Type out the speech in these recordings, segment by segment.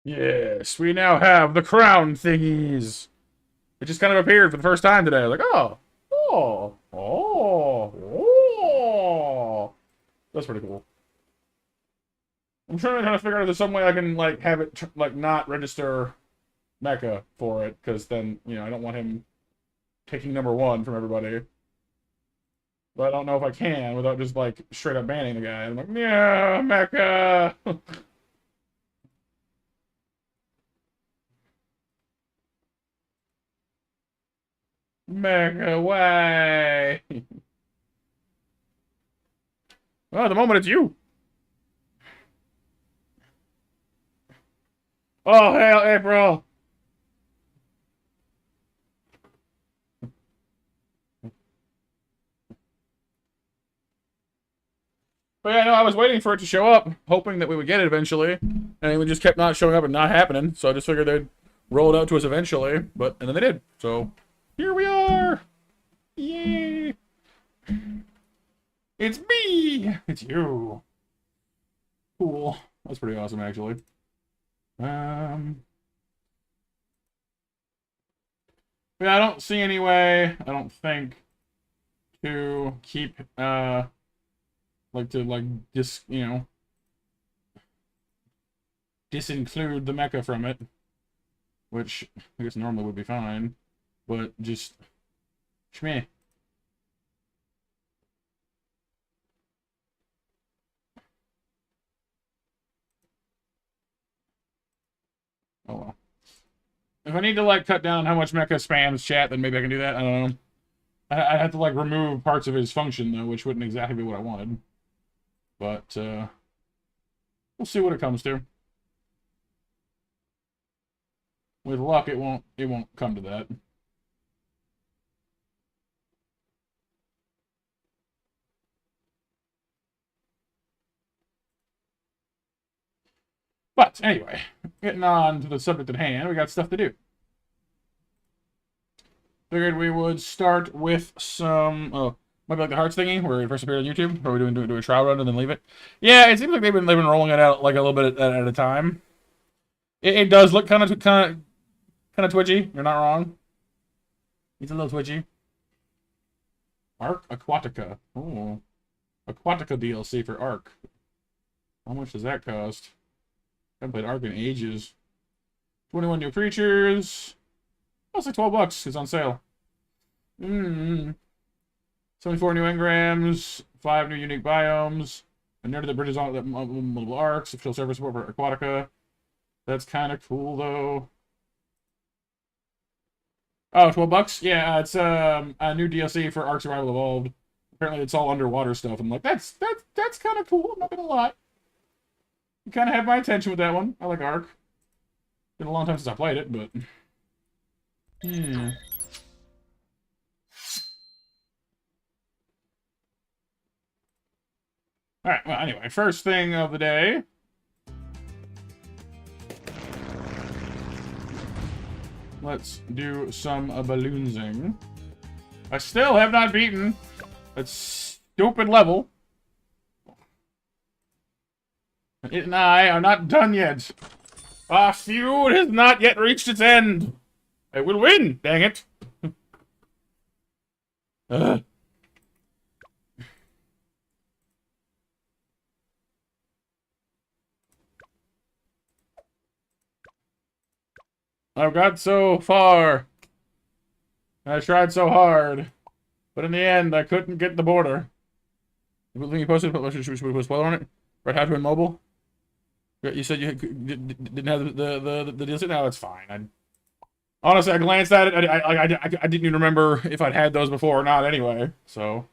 Yes, we now have the crown thingies. It just kind of appeared for the first time today. Like, oh, oh, oh, oh. That's pretty cool. I'm trying to figure out if there's some way I can, like, have it, like, not register Mecha for it, because then, you know, I don't want him taking #1 from everybody. But I don't know if I can without just, like, straight up banning the guy. I'm like, yeah, Mecha! Mecha, why? Well, at the moment it's you. Oh, hell, April! But yeah, no, I was waiting for it to show up, hoping that we would get it eventually, and it just kept not showing up and not happening, so I just figured they'd roll it out to us eventually, and then they did, so here we are! Yay! It's me! It's you! Cool. That's pretty awesome, actually. Yeah, I don't see any way, I don't think, to keep, just, you know, disinclude the mecha from it, which I guess normally would be fine, but just, shmeh. Oh well. If I need to, like, cut down how much mecha spams chat, then maybe I can do that, I don't know. I have to, like, remove parts of his function, though, which wouldn't exactly be what I wanted. But, we'll see what it comes to. With luck, it won't come to that. But, anyway, getting on to the subject at hand, we got stuff to do. Figured we would start with some, oh, might be like the hearts thingy, where it first appeared on YouTube, where we do a trial run and then leave it. Yeah, it seems like they've been rolling it out like a little bit at a time. It does look kind of twitchy. You're not wrong. It's a little twitchy. Arc Aquatica. Oh, Aquatica DLC for Arc. How much does that cost? I haven't played Arc in ages. 21 new creatures. Oh, it's like $12. It's on sale. 74 new engrams. 5 new unique biomes. A nerd that bridges on multiple arcs. Official server support for Aquatica. That's kind of cool, though. Oh, $12? Yeah, it's a new DLC for Ark Survival Evolved. Apparently it's all underwater stuff. I'm like, that's kind of cool, I'm not gonna lie. You kind of have my attention with that one. I like Ark. Been a long time since I played it, but... Alright, well, anyway, first thing of the day... Let's do some balloonsing. I still have not beaten that stupid level. It and I are not done yet. Our feud has not yet reached its end. I will win, dang it. I've got so far. I tried so hard. But in the end, I couldn't get the border. The thing you posted, should we put a spoiler on it? Right, how to win mobile? You said you didn't have the deal. No, it's fine. Honestly, I glanced at it. I didn't even remember if I'd had those before or not anyway, so...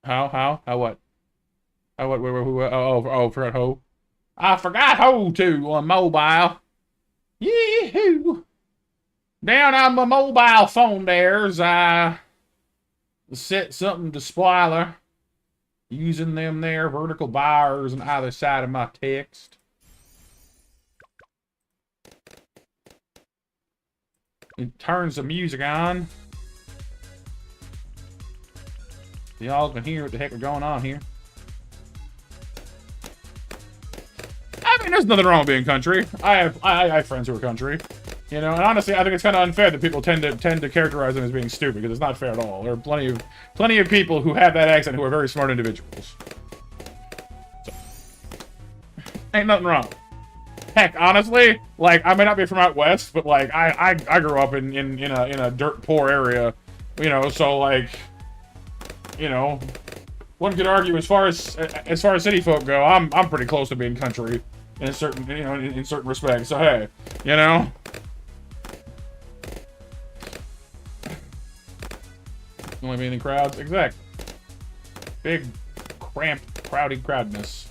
How what? What, where, who, forgot ho. I forgot ho, too, on mobile. Yee-hoo! Down on my mobile phone there's, set something to spoiler. Using them there vertical bars on either side of my text. It turns the music on. Y'all can hear what the heck is going on here. I mean, there's nothing wrong with being country. I have friends who are country, you know. And honestly, I think it's kind of unfair that people tend to characterize them as being stupid, because it's not fair at all. There are plenty of people who have that accent who are very smart individuals. So, ain't nothing wrong. Heck, honestly, like, I may not be from out west, but like I grew up in a dirt poor area, you know. So like, you know, one could argue as far as city folk go, I'm pretty close to being country. In certain, you know, in certain respects. So hey, you know. Only being in crowds, exactly. Big, cramped, crowded crowdness.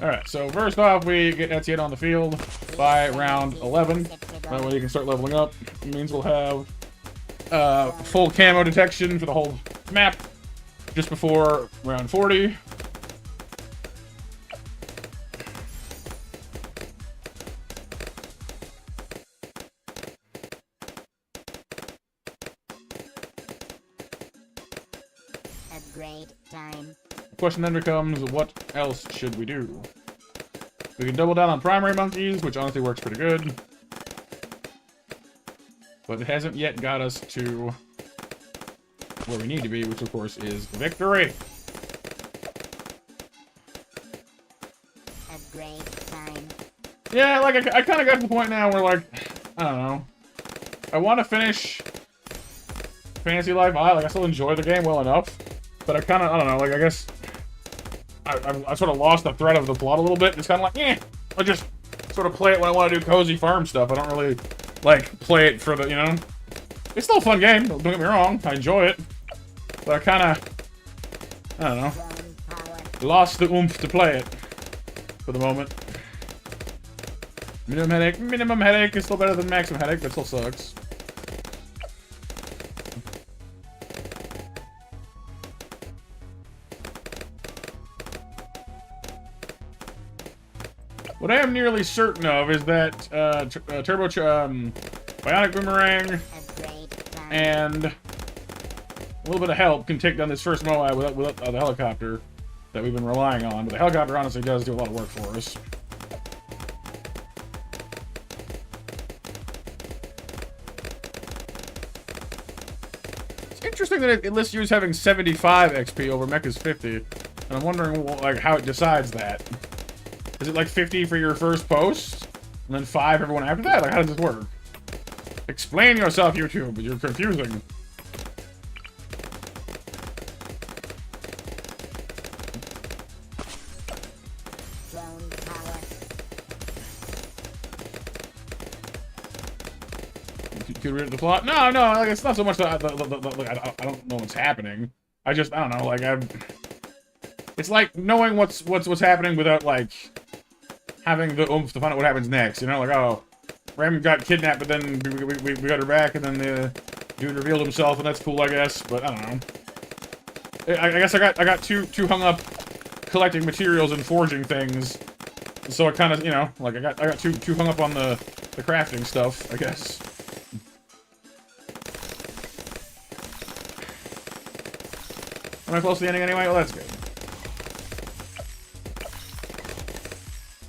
All right. So first off, we get Etienne on the field by round 11. That way you can start leveling up. It means we'll have full camo detection for the whole map. Just before round 40. A great time. The question then becomes, what else should we do? We can double down on primary monkeys, which honestly works pretty good. But it hasn't yet got us to where we need to be, which of course is victory. A great time. Yeah, like I kind of got to the point now where, like, I don't know. I want to finish Fantasy Life I. Like, I still enjoy the game well enough, but I kind of, I don't know. Like, I guess I sort of lost the thread of the plot a little bit. It's kind of like, I just sort of play it when I want to do cozy farm stuff. I don't really like play it for the, you know. It's still a fun game. Don't get me wrong. I enjoy it. But I kind of, I don't know, lost the oomph to play it for the moment. Minimum headache. Minimum headache is still better than maximum headache, but still sucks. What I am nearly certain of is that Bionic Boomerang Upgrade time. and a little bit of help can take down this first Moab without the helicopter that we've been relying on. But the helicopter honestly does do a lot of work for us. It's interesting that it lists you as having 75 XP over Mecha's 50. And I'm wondering like how it decides that. Is it like 50 for your first post? And then 5 everyone after that? Like how does this work? Explain yourself, YouTube. You're confusing. Drone power. Could read the plot? No, like it's not so much that like, I don't know what's happening. I don't know. Like it's like knowing what's happening without like having the oomph to find out what happens next. You know, like oh, Ram got kidnapped, but then we got her back, and then the dude revealed himself, and that's cool, I guess. But I don't know. I guess I got too hung up collecting materials and forging things, so I kind of, you know, like I got too hung up on the crafting stuff, I guess. Am I close to the ending anyway? Well, that's good.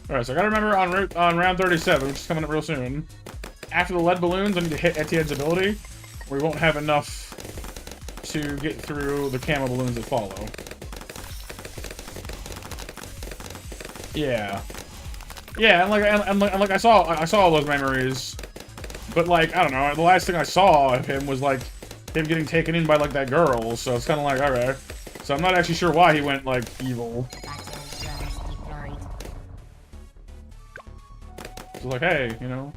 Alright, so I gotta remember on round 37, which is coming up real soon. After the lead balloons, I need to hit Etienne's ability, or we won't have enough to get through the camo balloons that follow. Yeah. Yeah, and like I saw all those memories, but like I don't know. The last thing I saw of him was like him getting taken in by like that girl. So it's kind of like okay. So I'm not actually sure why he went like evil. So like hey, you know,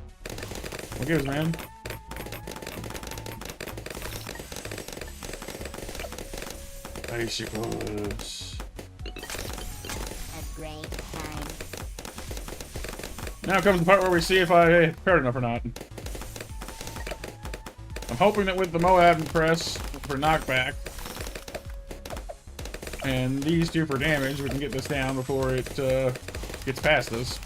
what gives, man? Bicycles. Upgrade time. Now comes the part where we see if I prepared enough or not. I'm hoping that with the Moab press for knockback and these two for damage, we can get this down before it gets past us.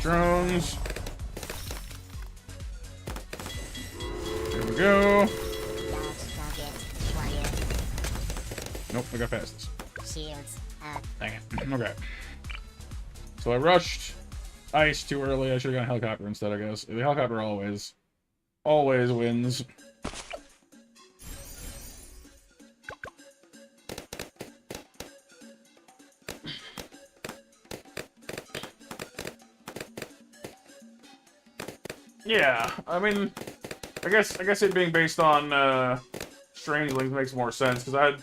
Drones. There we go. Nope, I got past this. Shields up. Dang it. Okay. So I rushed ice too early. I should have gone helicopter instead, I guess. The helicopter always wins. Yeah, I mean, I guess it being based on Strangelings makes more sense because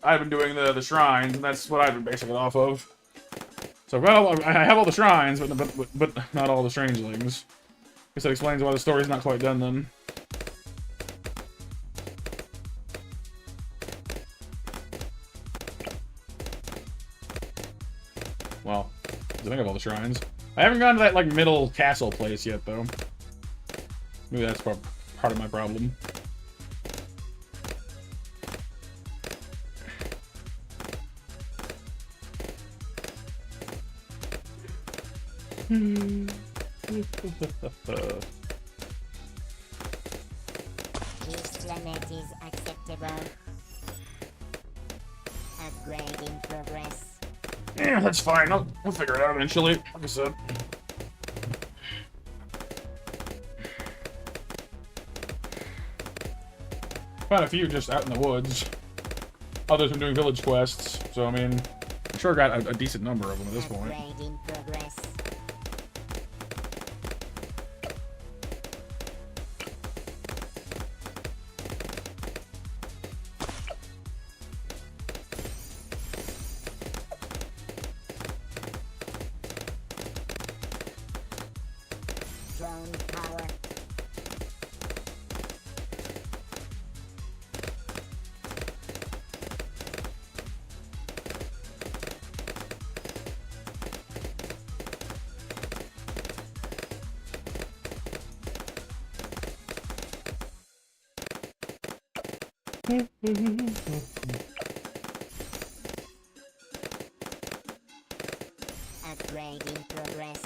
I've been doing the shrines and that's what I've been basing it off of. So I have all the shrines, but not all the Strangelings. I guess that explains why the story's not quite done then. Well, I think of all the shrines. I haven't gone to that like middle castle place yet though. Maybe that's part of my problem. This planet is acceptable. Upgrade in progress. Yeah, that's fine. We'll figure it out eventually. Like I said. Quite a few just out in the woods. Others have been doing village quests. So, I mean, I'm sure I got a decent number of them at this point. Upgrade in progress. Drone power. Upgrade in progress.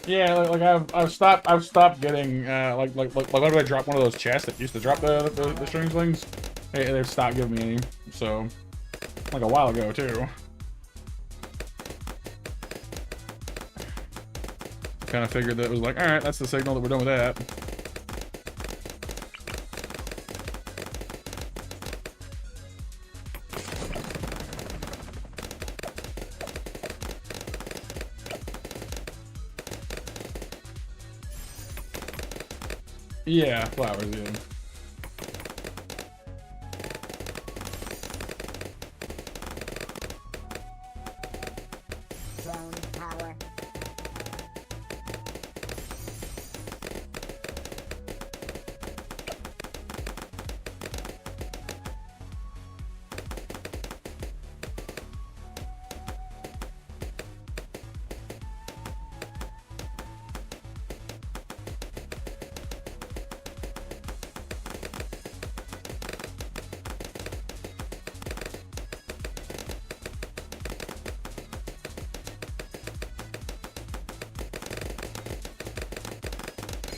Yeah, like I've stopped getting like whenever I drop one of those chests that used to drop the string slings, they've stopped giving me any. So like a while ago too. Kind of figured that it was like, all right, that's the signal that we're done with that. Yeah, flowers, yeah. Drone power.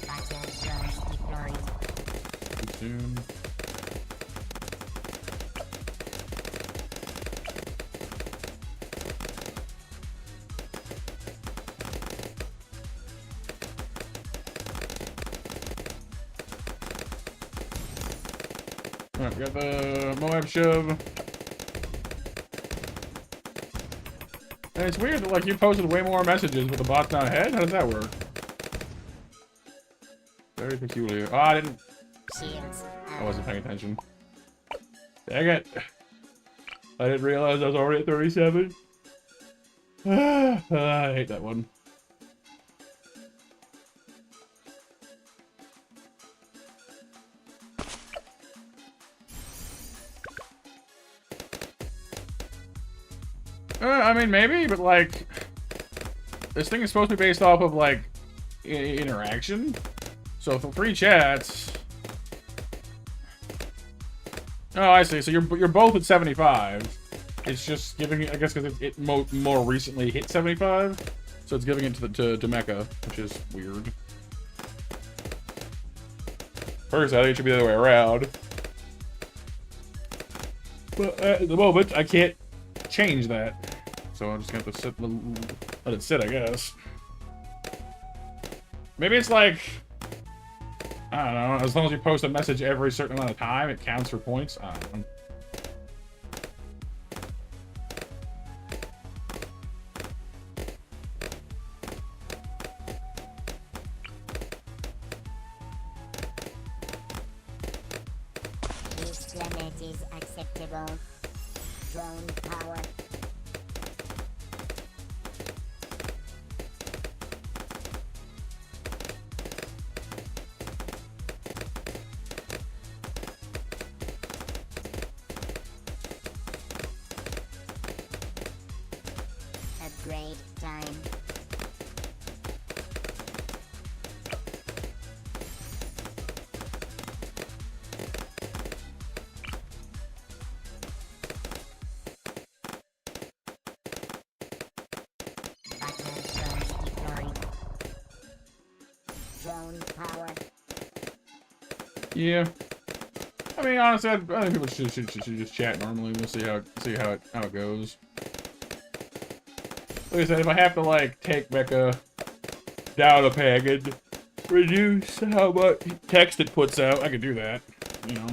Battle drones deployed. Soon. Alright, we got the Moab shove. And it's weird that like you posted way more messages with the bots down ahead. How does that work? Very peculiar. Oh, I didn't. Shields. I wasn't paying attention. Dang it! I didn't realize I was already at 37. I hate that one. I mean, maybe, but like, this thing is supposed to be based off of like interaction. So for free chats. Oh, I see. So you're both at 75. It's just giving it, I guess, because it more recently hit 75, so it's giving it to Mecha, which is weird. First, I think it should be the other way around. But at the moment, I can't change that. So I'm just gonna have to let it sit, I guess. Maybe it's like, I don't know, as long as you post a message every certain amount of time, it counts for points. I don't know. This planet is acceptable. Drone power. Upgrade time. Battle drones deployed. Drone power. Yeah. I mean, honestly, I think people should just chat normally. We'll see how it goes. Like I said, if I have to like take Mecha down a peg and reduce how much text it puts out, I could do that. You know,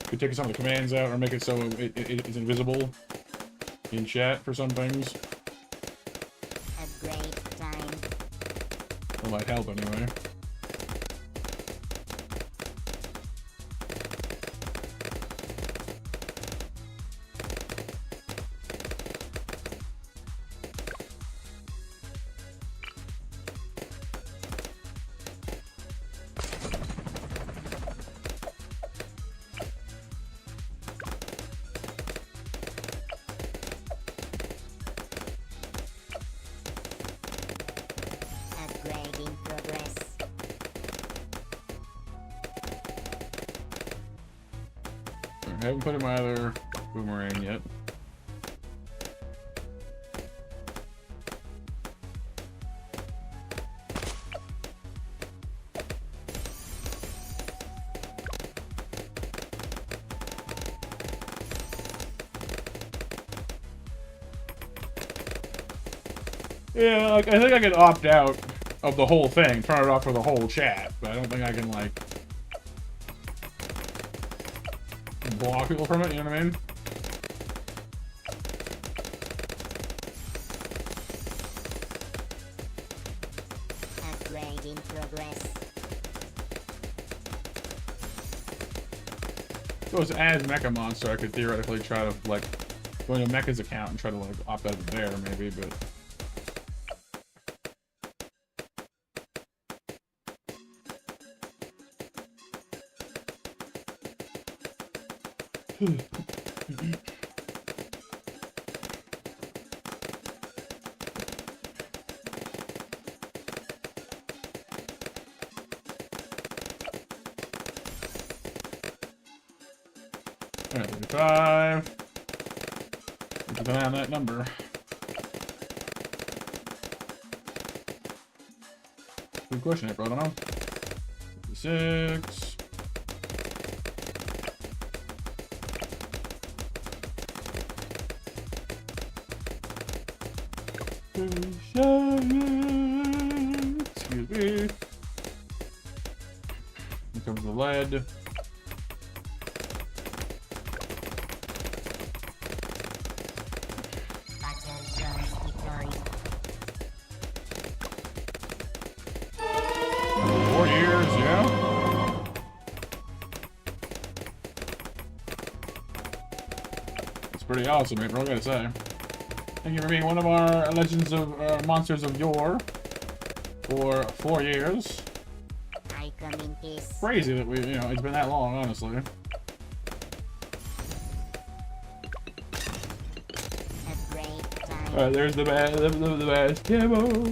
could take some of the commands out or make it so it's invisible in chat for some things. Upgrade time. That might help anyway. I haven't put in my other boomerang yet. Yeah, like, I think I could opt out of the whole thing, turn it off for the whole chat, but I don't think I can, like, block people from it, you know what I mean? Upgrade in progress. If it was as Mecha Monster, I could theoretically try to, like, go into Mecha's account and try to, like, opt out of there, maybe, but... Alright, 35. Keep an eye on that number. Good question, April. I don't know. 56. Excuse me. Here comes the lead. Pretty awesome, April, I gotta say. Thank you for being one of our Legends of Monsters of Yore for 4 years. I come in peace. Crazy that it's been that long, honestly. Alright, there's the basketball.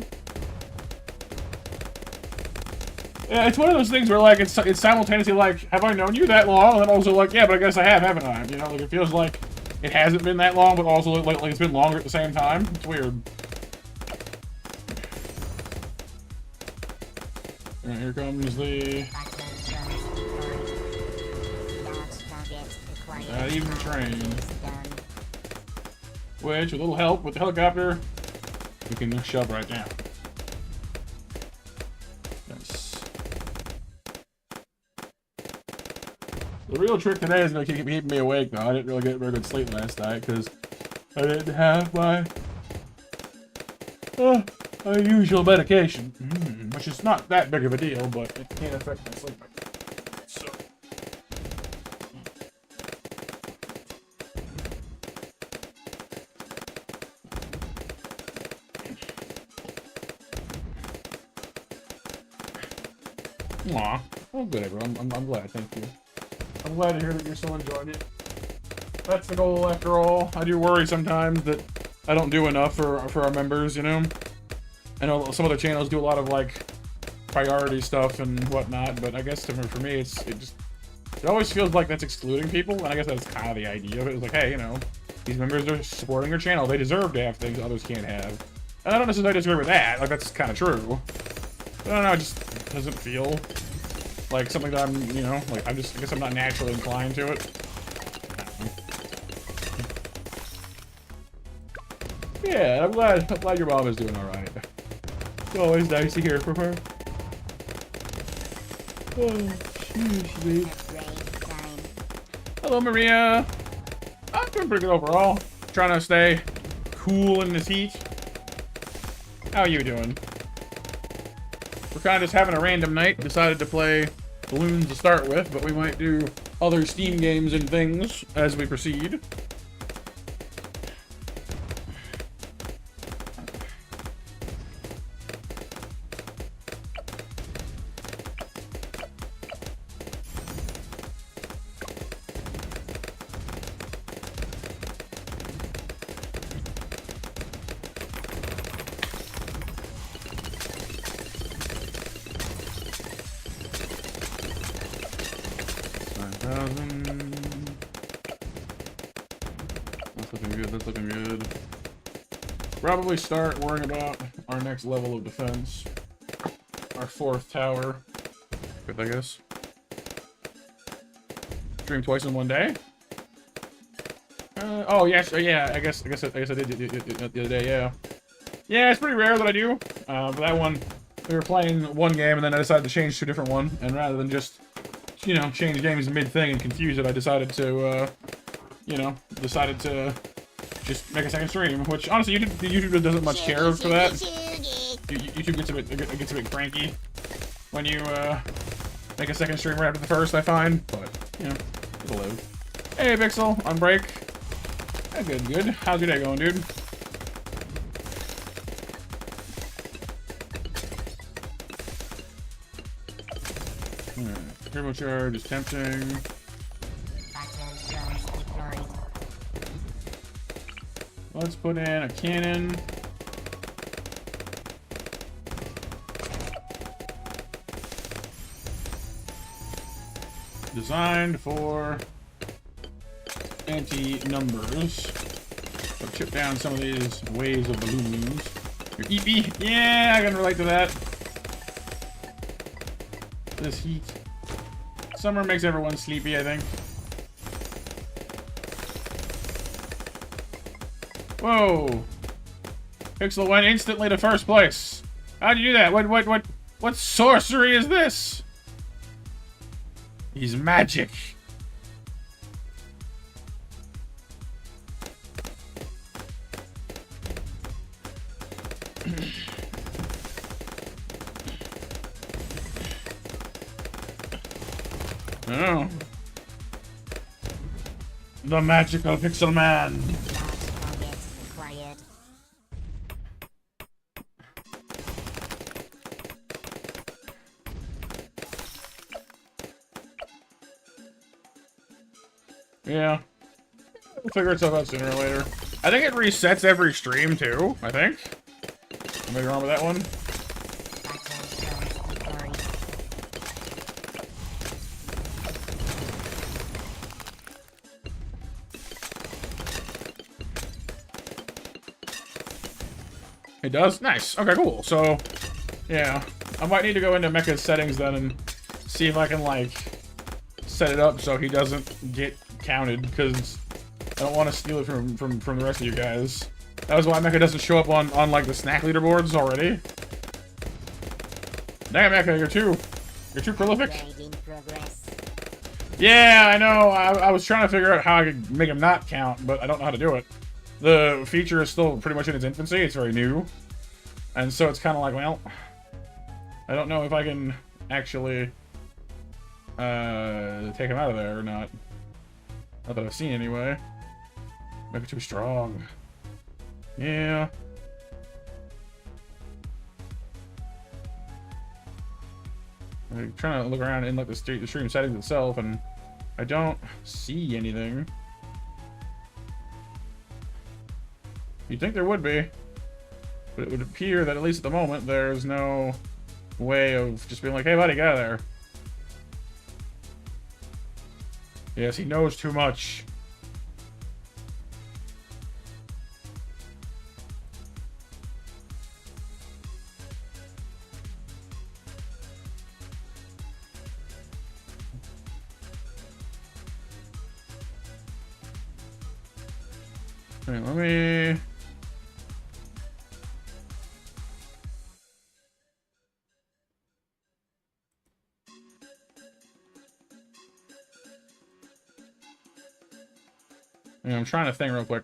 Yeah, it's one of those things where, like, it's simultaneously like, have I known you that long? And then also like, yeah, but I guess I have, haven't I? You know, like, it feels like it hasn't been that long, but also like it's been longer at the same time. It's weird. Alright, here comes the... even train. Which, with a little help with the helicopter, we can shove right down. Nice. The real trick today is going to keep me awake, though. I didn't really get very good sleep last night because I didn't have my usual medication, which is not that big of a deal, but it can affect my sleep. So. Aw, well, good, everyone. I'm glad. Thank you. I'm glad to hear that you're still enjoying it. That's the goal, after all. I do worry sometimes that I don't do enough for our members, you know? I know some other channels do a lot of, like, priority stuff and whatnot, but I guess for me, it always feels like that's excluding people, and I guess that's kind of the idea of it. It's like, hey, you know, these members are supporting your channel. They deserve to have things others can't have. And I don't necessarily disagree with that. Like, that's kind of true. But I don't know, it just doesn't feel like something that I'm, you know, like, I guess I'm not naturally inclined to it. Yeah, I'm glad your mom is doing alright. It's always nice to hear from her. Oh, excuse me. Hello, Maria. I'm doing pretty good overall. Trying to stay cool in this heat. How are you doing? We're kind of just having a random night. Decided to play Balloons to start with, but we might do other Steam games and things as we proceed. looking good. That's looking good. Probably start worrying about our next level of defense. Our 4th tower. Good, I guess. Stream twice in one day. Oh yes, yeah. I guess I did the other day. Yeah. Yeah, it's pretty rare that I do. But that one, we were playing one game and then I decided to change to a different one, and rather than just, you know, change games mid-thing and confuse it, I decided to, just make a second stream. Which honestly, YouTube doesn't much care for that. YouTube gets a bit cranky when you make a second stream right after the first, I find. But you know, it'll live. Hey, Pixel, on break. Yeah, good. How's your day going, dude? Turbo charge is tempting. Let's put in a cannon. Designed for anti-numbers. So chip down some of these waves of balloons. Your EP? Yeah, I can relate to that. This heat. Summer makes everyone sleepy, I think. Whoa! Pixel went instantly to first place. How'd you do that? What sorcery is this? He's magic. Oh. The magical Pixel Man. Yeah. We'll figure itself out sooner or later. I think it resets every stream too, I think. Am I wrong with that one? It does? Nice. Okay, cool. So, yeah. I might need to go into Mecha's settings then and see if I can, like, set it up so he doesn't get counted, because I don't want to steal it from the rest of you guys. That was why Mecha doesn't show up on like, the snack leaderboards already. Damn, Mecha, you're too prolific. Yeah, I know. I was trying to figure out how I could make him not count, but I don't know how to do it. The feature is still pretty much in its infancy. It's very new. And so it's kind of like, well, I don't know if I can actually take him out of there or not. Not that I've seen anyway. Maybe too strong. Yeah. I'm trying to look around in like the stream settings itself, and I don't see anything. You'd think there would be, but it would appear that at least at the moment there's no way of just being like, hey buddy, get out of there. Yes, he knows too much. Okay, let me... Yeah, I'm trying to think real quick.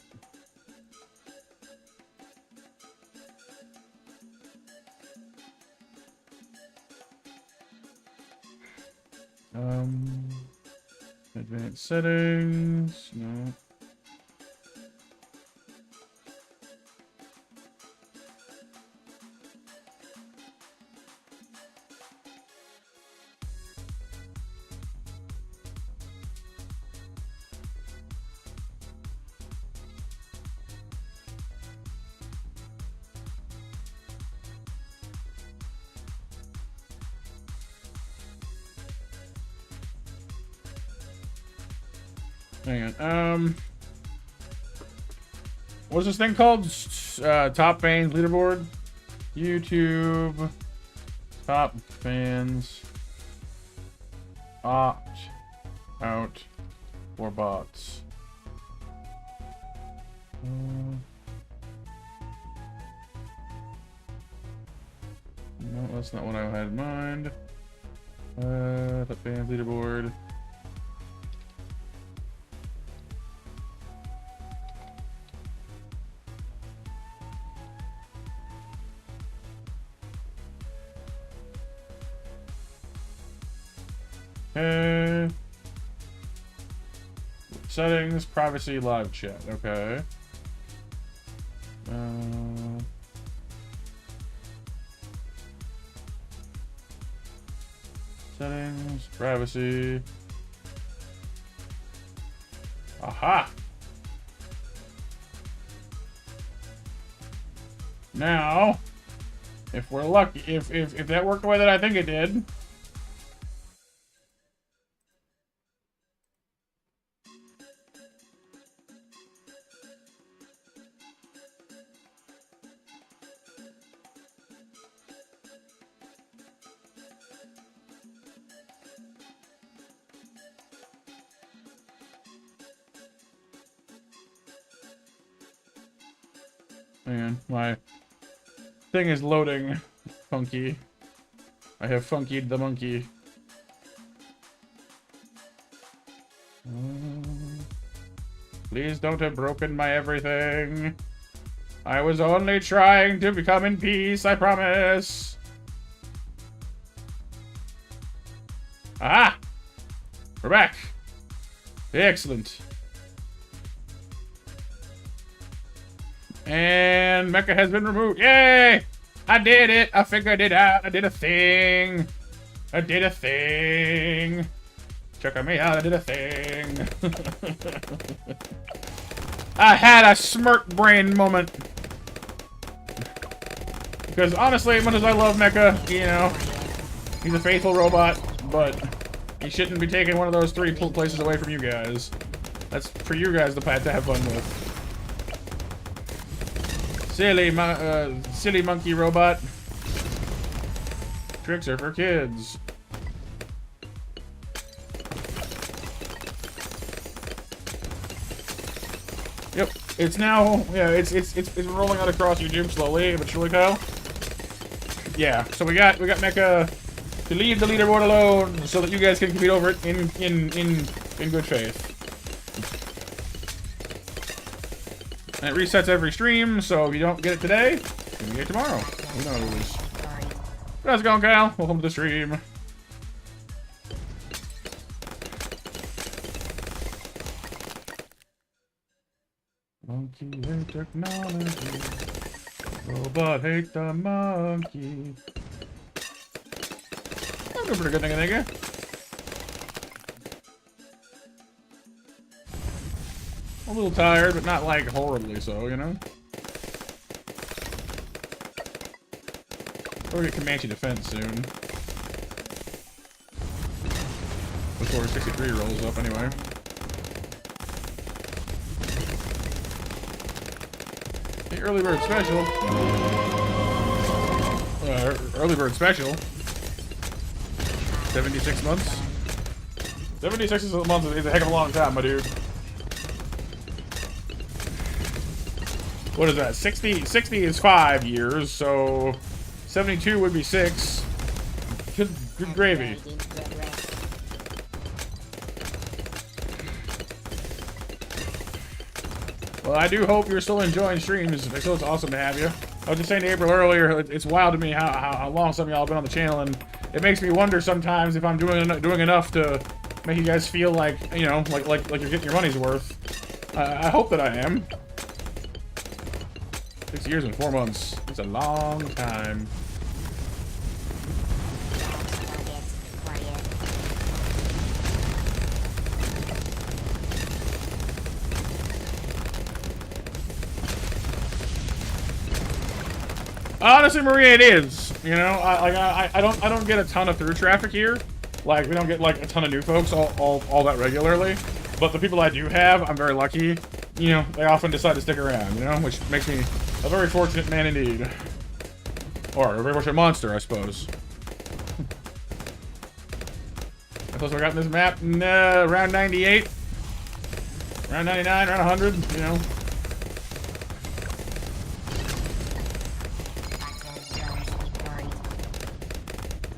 Advanced settings, no. Hang on, What's this thing called? Top fans leaderboard. YouTube top fans opt out for bots. No, that's not what I had in mind. Top fans leaderboard. Settings, privacy, live chat. Okay. Settings, privacy. Aha! Now, if we're lucky, if that worked the way that I think it did. Man, my thing is loading. Funky. I have funkied the monkey. Please don't have broken my everything. I was only trying to become in peace, I promise. Aha! We're back. Excellent. And Mecha has been removed. Yay! I did it. I figured it out. I did a thing. I did a thing. Check me out. I did a thing. I had a smirk brain moment. Because honestly, as much as I love Mecha, you know, he's a faithful robot, but he shouldn't be taking one of those 3 places away from you guys. That's for you guys to have fun with. Silly monkey robot. Tricks are for kids. Yep, it's now. Yeah, it's rolling out across YouTube slowly but surely, Kyle. Yeah, so we got Mecha to leave the leaderboard alone so that you guys can compete over it in good faith. And it resets every stream, so if you don't get it today, you can get it tomorrow. Who knows? How's it going, Kyle? Welcome to the stream. Monkey hate technology. Robot hate the monkey. I'm doing pretty good, thank you. A little tired, but not like horribly so, you know? We'll get Comanche Defense soon. Before 63 rolls up, anyway. The early bird special. Early bird special. 76 months. 76 months is a heck of a long time, my dude. What is that? 60 is 5 years, so 72 would be 6. Good gravy. Well, I do hope you're still enjoying streams. So it's awesome to have you. I was just saying to April earlier, it's wild to me how long some of y'all have been on the channel, and it makes me wonder sometimes if I'm doing enough to make you guys feel like, you know, like you're getting your money's worth. I hope that I am. 6 years and 4 months. It's a long time. Honestly, Maria, it is. You know, I don't get a ton of through traffic here. Like, we don't get like a ton of new folks all that regularly. But the people I do have, I'm very lucky. you know, they often decide to stick around, you know, which makes me a very fortunate man indeed. Or a very fortunate monster, I suppose. What else we got in this map? Round 98. Round 99, round 100, you know.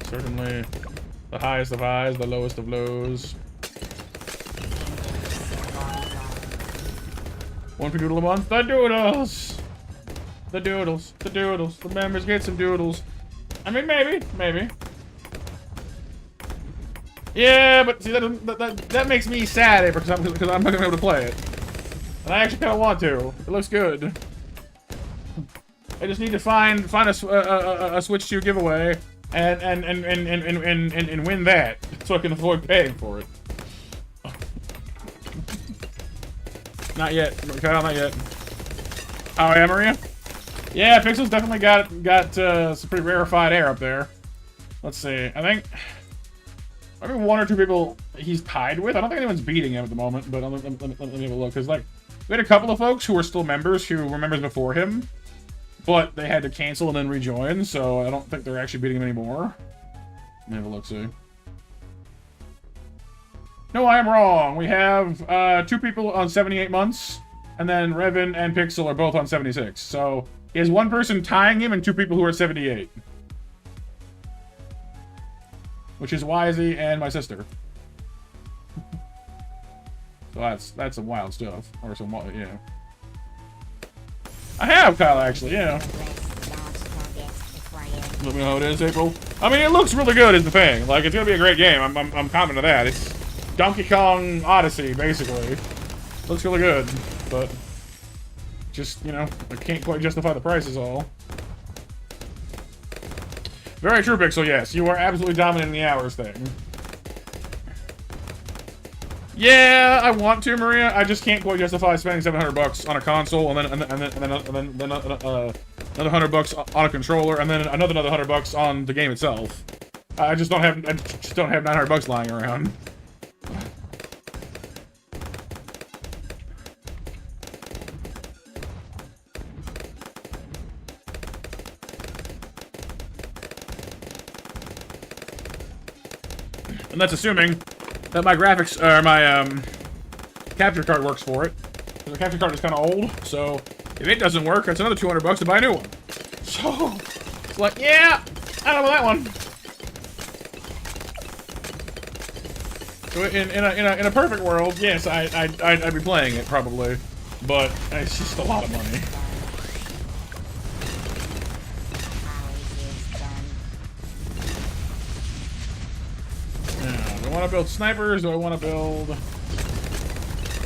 Certainly the highest of highs, the lowest of lows. One per doodle a month. The doodles! The doodles. The doodles. The members get some doodles. I mean, maybe. Yeah, but see, that makes me sad because I'm not gonna be able to play it. And I actually kind of want to. It looks good. I just need to find a Switch 2 giveaway and win that so I can avoid paying for it. Not yet, Kyle. Not yet. Oh yeah, Maria. Yeah, Pixel's definitely got some pretty rarefied air up there. Let's see. I think maybe one or two people he's tied with. I don't think anyone's beating him at the moment, but let me have a look. Cause like we had a couple of folks who were still members who were members before him, but they had to cancel and then rejoin. So I don't think they're actually beating him anymore. Let me have a look. See. No, I am wrong. We have 2 people on 78 months, and then Revan and Pixel are both on 76. So he has 1 person tying him and 2 people who are 78. Which is Wisey and my sister. So that's some wild stuff. Or some, yeah. I have Kyle, actually, yeah. Let me know how it is, April. I mean, it looks really good is the thing. Like, it's gonna be a great game. I'm confident of that. It's Donkey Kong Odyssey, basically. Looks really good, but just, you know, I can't quite justify the price is all. Very true, Pixel, yes. You are absolutely dominating the hours thing. Yeah, I want to, Maria. I just can't quite justify spending $700 on a console and then another $100 on a controller and then another $100 on the game itself. I just don't have $900 lying around. And that's assuming that my graphics, or my, capture card works for it. The capture card is kind of old, so if it doesn't work, it's another $200 to buy a new one. So, it's like, yeah, I don't know about that one. So in a perfect world, yes, I'd be playing it, probably. But it's just a lot of money. Do I want to build snipers? Do I want to build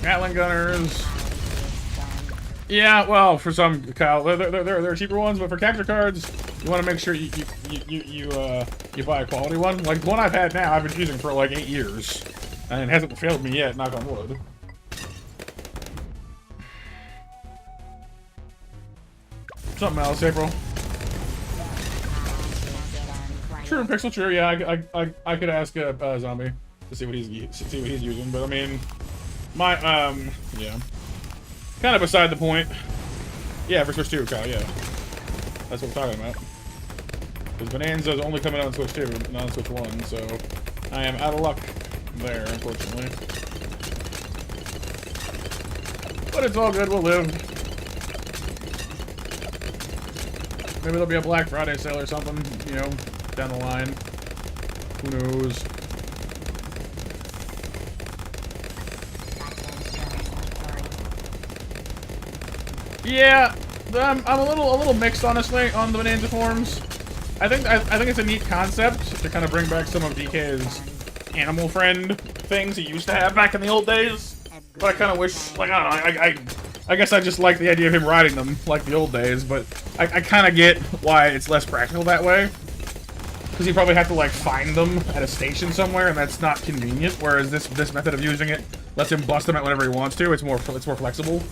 Gatling gunners? Yeah, well, for some, Kyle, there are cheaper ones, but for capture cards, you want to make sure you buy a quality one. Like the one I've had now, I've been using for like 8 years, and it hasn't failed me yet. Knock on wood. Something else, April. True, Pixel. True. Yeah, I could ask Zombie to see what he's using, but I mean, my yeah, kind of beside the point. Yeah, for Switch 2, Kyle. Yeah, that's what we're talking about. Because Bonanza's only coming out on Switch 2, not on Switch 1, so I am out of luck there, unfortunately. But it's all good. We'll live. Maybe there'll be a Black Friday sale or something, you know, down the line. Who knows? Yeah, I'm a little mixed, honestly, on the Bonanza forums. I think it's a neat concept to kind of bring back some of DK's animal friend things he used to have back in the old days. But I kind of wish, like, I don't know, I guess I just like the idea of him riding them like the old days, but I kind of get why it's less practical that way. Because you probably have to, like, find them at a station somewhere, and that's not convenient, whereas this method of using it lets him bust them out whenever he wants to. It's more flexible.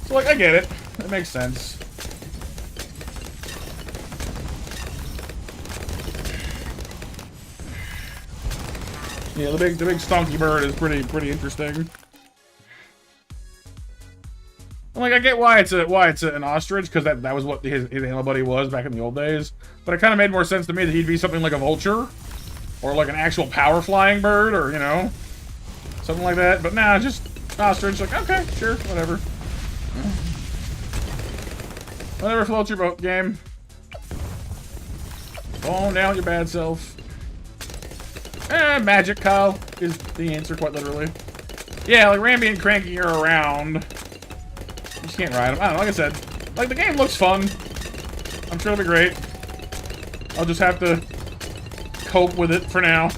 So, like, I get it. It makes sense. Yeah, the big stonky bird is pretty interesting. like, I get why it's an ostrich, because that was what his animal buddy was back in the old days. But it kind of made more sense to me that he'd be something like a vulture, or like an actual power flying bird, or you know, something like that. But nah, just ostrich. Like, okay, sure, whatever. Whatever floats your boat, game. Calm down, your bad self. Magic Kyle is the answer, quite literally. Yeah, like Rambi and Cranky are around. You just can't ride them. I don't know, like I said, like the game looks fun. I'm sure it'll be great. I'll just have to cope with it for now.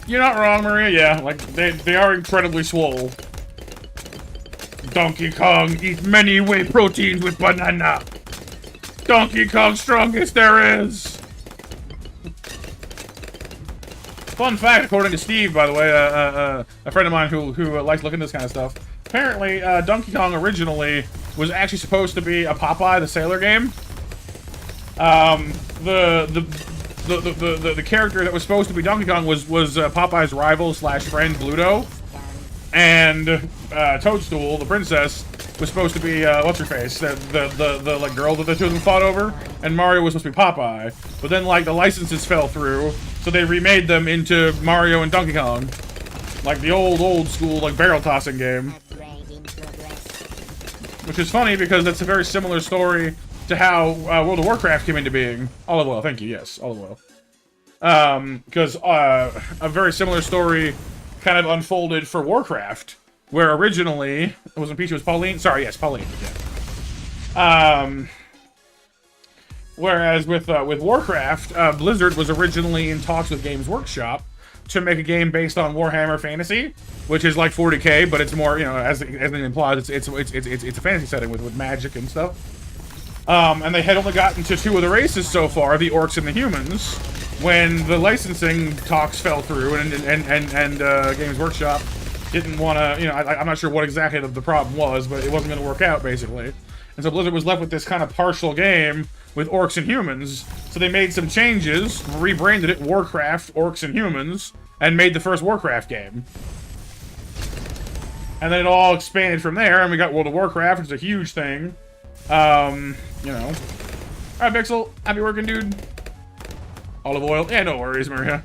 You're not wrong, Maria. Yeah, like they are incredibly swole. Donkey Kong eats many whey proteins with banana. Donkey Kong strongest there is. Fun fact, according to Steve, by the way, a friend of mine who likes looking at this kind of stuff. Apparently, Donkey Kong originally was actually supposed to be a Popeye the Sailor game. The character that was supposed to be Donkey Kong was Popeye's rival slash friend Bluto, and Toadstool, the princess, was supposed to be what's her face, the like girl that the two of them fought over, and Mario was supposed to be Popeye. But then like the licenses fell through, so they remade them into Mario and Donkey Kong, like the old school like barrel tossing game. Which is funny because that's a very similar story to how World of Warcraft came into being. Olive oil, thank you, yes, olive oil. Because a very similar story kind of unfolded for Warcraft, where originally, it wasn't Peach, it was Pauline? Sorry, yes, Pauline, yeah. Whereas with Warcraft, Blizzard was originally in talks with Games Workshop to make a game based on Warhammer Fantasy, which is like 40K, but it's more, you know, as it implies, it's a fantasy setting with magic and stuff. And they had only gotten to 2 of the races so far, the orcs and the humans, when the licensing talks fell through, and Games Workshop didn't want to, you know, I'm not sure what exactly the problem was, but it wasn't going to work out, basically. And so Blizzard was left with this kind of partial game with orcs and humans, so they made some changes, rebranded it Warcraft, Orcs and Humans, and made the first Warcraft game. And then it all expanded from there, and we got World of Warcraft, which is a huge thing. You know. Alright, Pixel. Happy working, dude. Olive oil. Yeah, no worries, Maria.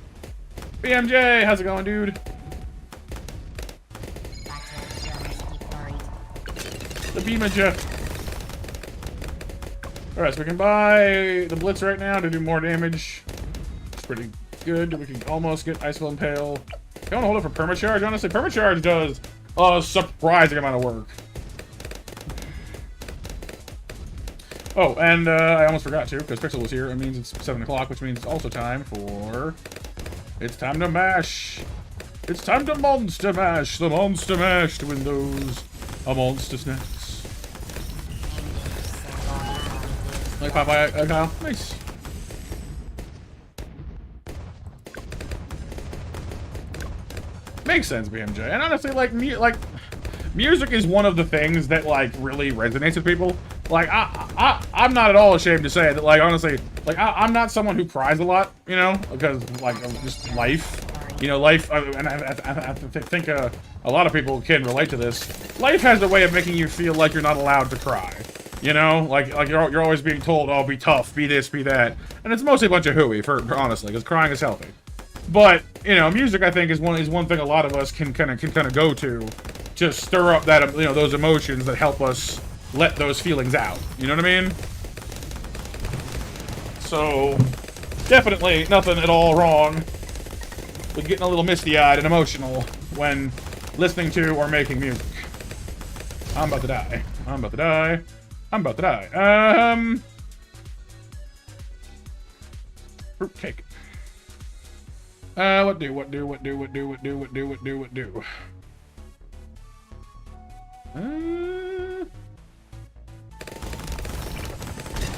BMJ, how's it going, dude? The Beamaja. Alright, so we can buy the Blitz right now to do more damage. It's pretty good. We can almost get Icefall Impale. I want to hold it for Permacharge. Honestly, Permacharge does a surprising amount of work. Oh, and I almost forgot to, because Pixel was here. It means it's 7 o'clock, which means it's also time for... It's time to mash! It's time to monster mash! The monster mash to win those monster snacks. Like Popeye, Kyle? Nice. Makes sense, BMJ. And honestly, like music is one of the things that, like, really resonates with people. Like, I'm not at all ashamed to say that, like, honestly, like, I'm not someone who cries a lot, you know, because, like, just life. You know, life, and I think a lot of people can relate to this. Life has a way of making you feel like you're not allowed to cry. You know, like you're always being told, oh, be tough, be this, be that. And it's mostly a bunch of hooey, for honestly, because crying is healthy. But, you know, music, I think, is one thing a lot of us can kind of go to stir up that, you know, those emotions that help us let those feelings out. You know what I mean? So, definitely nothing at all wrong with getting a little misty-eyed and emotional when listening to or making music. I'm about to die. I'm about to die. I'm about to die. Fruitcake. What do?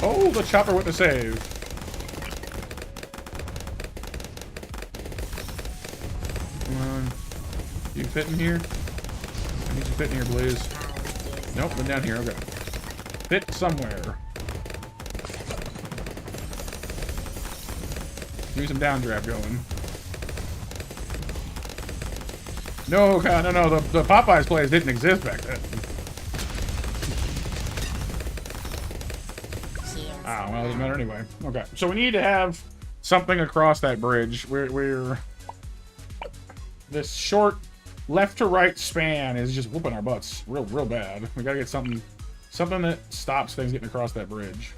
Oh, the chopper went to save. Come on. You fit in here? I need you to fit in here, please. Nope, went down here. Okay. fit somewhere. Give me some downdraft going. No, God, no. The Popeyes place didn't exist back then. Oh, well, it doesn't matter anyway. Okay, so we need to have something across that bridge. We're this short left to right span is just whooping our butts real bad. We gotta get something that stops things getting across that bridge.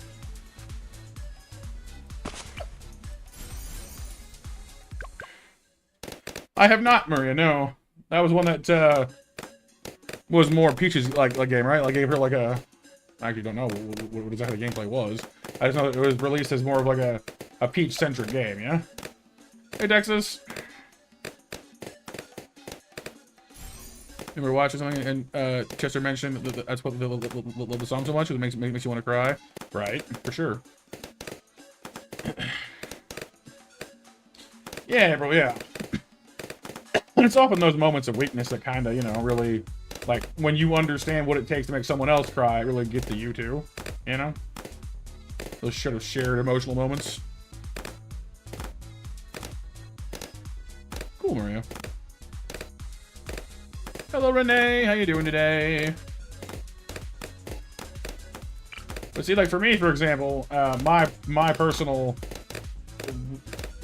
I have not, Maria. No, that was one that was more Peach's like game, right? Like gave her like a. I actually don't know what exactly the gameplay was. I just know that it was released as more of like a Peach-centric game, yeah? Hey, Dexus. You were watching something, and Chester mentioned that that's what love the song so much, it makes you want to cry. Right, for sure. Yeah, bro, yeah. It's often those moments of weakness that kind of, you know, really, like, when you understand what it takes to make someone else cry, it really gets to you, too. You know? Those sort of shared emotional moments. Cool, Maria. Hello, Renee. How you doing today? But see, like, for me, for example, my personal...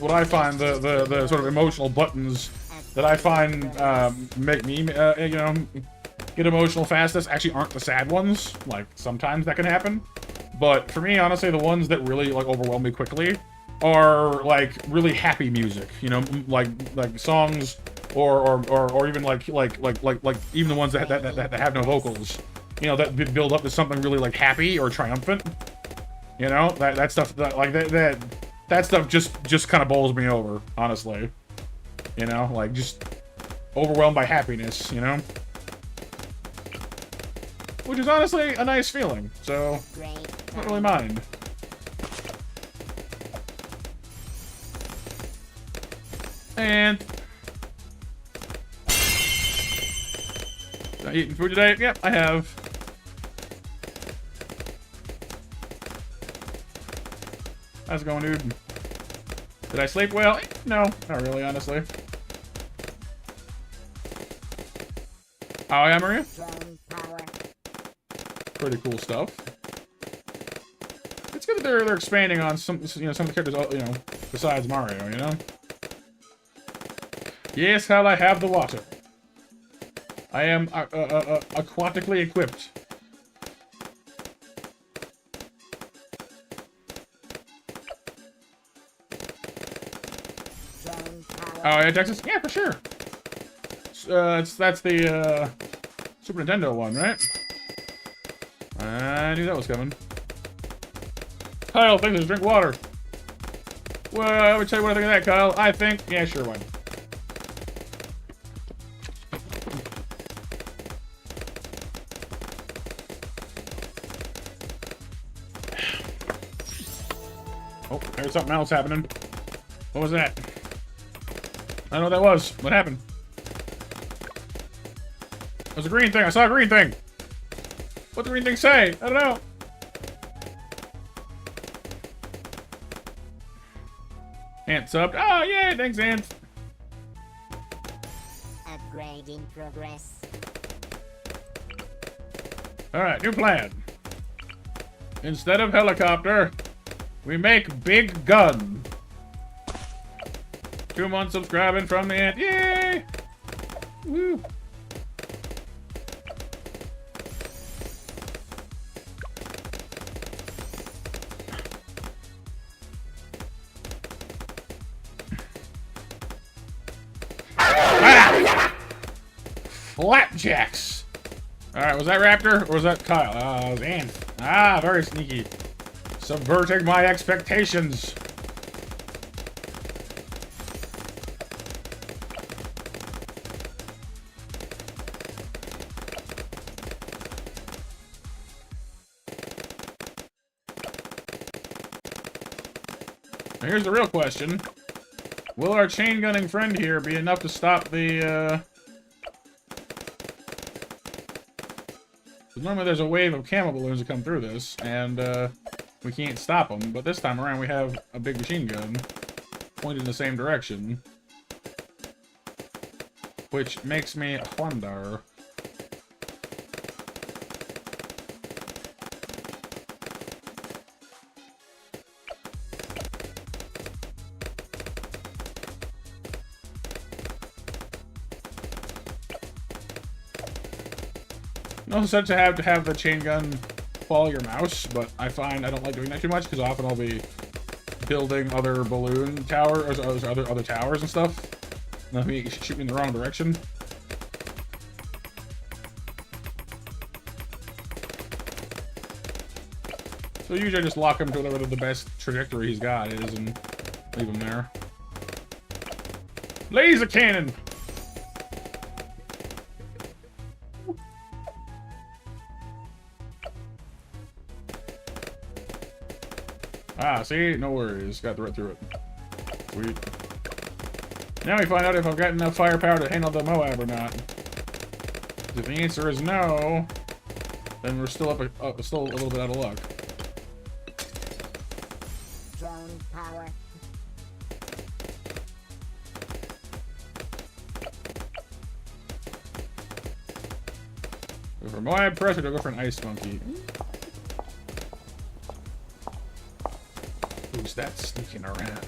What I find the sort of emotional buttons that I find make me, you know, get emotional fastest actually aren't the sad ones. Like, sometimes that can happen. But for me, honestly, the ones that really, like, overwhelm me quickly are, like, really happy music. You know, like songs or even like even the ones that have no vocals. You know, that build up to something really, like, happy or triumphant. You know, that stuff, that stuff just kind of bowls me over, honestly. You know, like, just overwhelmed by happiness, you know? Which is honestly a nice feeling, so I don't really mind. And... eating food today? Yep, I have. How's it going, dude? Did I sleep well? No, not really, honestly. Oh, yeah, Maria? Pretty cool stuff. It's good that they're expanding on some of the characters, you know, besides Mario, you know? Yes, hell, I have the water. I am aquatically equipped. Oh, yeah, Texas? Yeah, for sure. That's the Super Nintendo one, right? I knew that was coming. Kyle thinks to drink water. Well, I would tell you what I think of that, Kyle. I think, yeah, sure, one. Oh, there's something else happening. What was that? I don't know what that was. What happened? It was a green thing. I saw a green thing. What did the green thing say? I don't know. Ant subbed. Oh, yeah. Thanks, Ant. Upgrade in progress. Alright, new plan. Instead of helicopter, we make big gun. 2 months subscribing from the Ant. Yay! Woo! Ah! Flapjacks! Alright, was that Raptor or was that Kyle? It was Ant. Ah, very sneaky. Subverting my expectations. Now here's the real question. Will our chain gunning friend here be enough to stop the Normally there's a wave of camo balloons that come through this, and we can't stop them. But this time around we have a big machine gun pointed in the same direction. Which makes me wonder. Also said to have the chain gun follow your mouse, but I find I don't like doing that too much because often I'll be building other balloon towers or other towers and stuff. And they'll be shooting in the wrong direction. So usually I just lock him to whatever the best trajectory he's got is and leave him there. Laser cannon! Ah, see? No worries. Got right through it. Sweet. Now we find out if I've got enough firepower to handle the Moab or not. If the answer is no, then we're still still a little bit out of luck. Drone power. Go for Moab pressure to go for an ice monkey. Who's that sneaking around?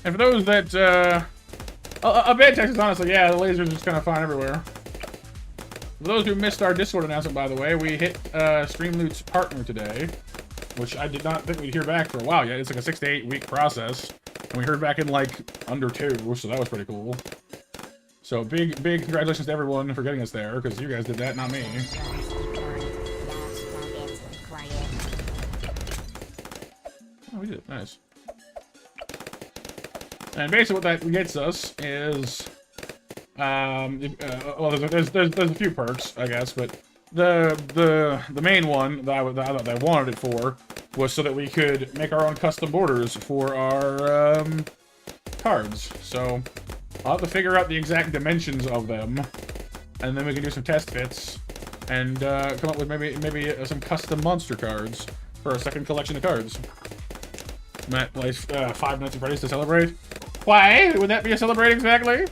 And for those that, a bad text is honestly, yeah, the lasers just kind of fine everywhere. For those who missed our Discord announcement, by the way, we hit StreamLoots partner today, which I did not think we'd hear back for a while yet. It's like a 6 to 8 week process, and we heard back in like under 2, so that was pretty cool. So big congratulations to everyone for getting us there, because you guys did that, not me. Oh, we did. Nice. And basically what that gets us is, well, there's a few perks, I guess, but the main one that I wanted it for was so that we could make our own custom borders for our cards. So I'll have to figure out the exact dimensions of them, and then we can do some test fits and come up with maybe some custom monster cards for our second collection of cards. Matt plays 5 Nights at Freddy's to celebrate. Why? Would that be a celebrate exactly?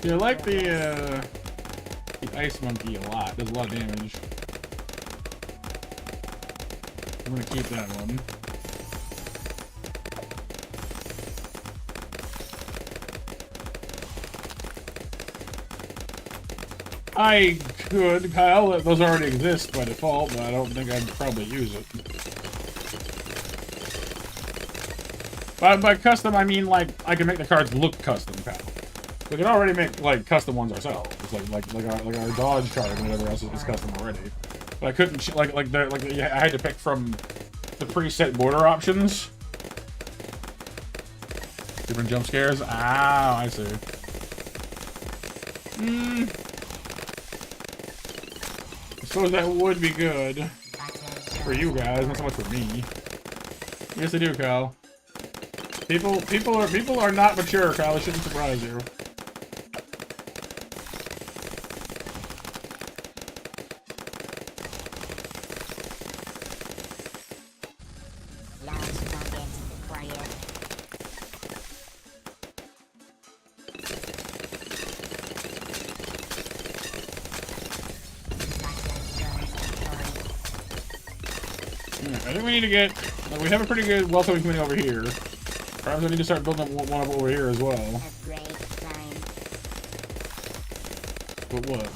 Yeah, I like the ice monkey a lot. Does a lot of damage. I'm gonna keep that one. I could, Kyle. Those already exist by default, but I don't think I'd probably use it. By custom, I mean like I can make the cards look custom, Kyle. We can already make like custom ones ourselves. It's like our Dodge card and whatever else is custom already. But I couldn't I had to pick from the preset border options. Different jump scares. Ah, I see. I suppose that would be good for you guys, not so much for me. Yes, I do, Kyle. People are not mature, Kyle. It shouldn't surprise you. I think we need to get... we have a pretty good welcoming committee over here. Perhaps we need to start building up one up over here as well. But what?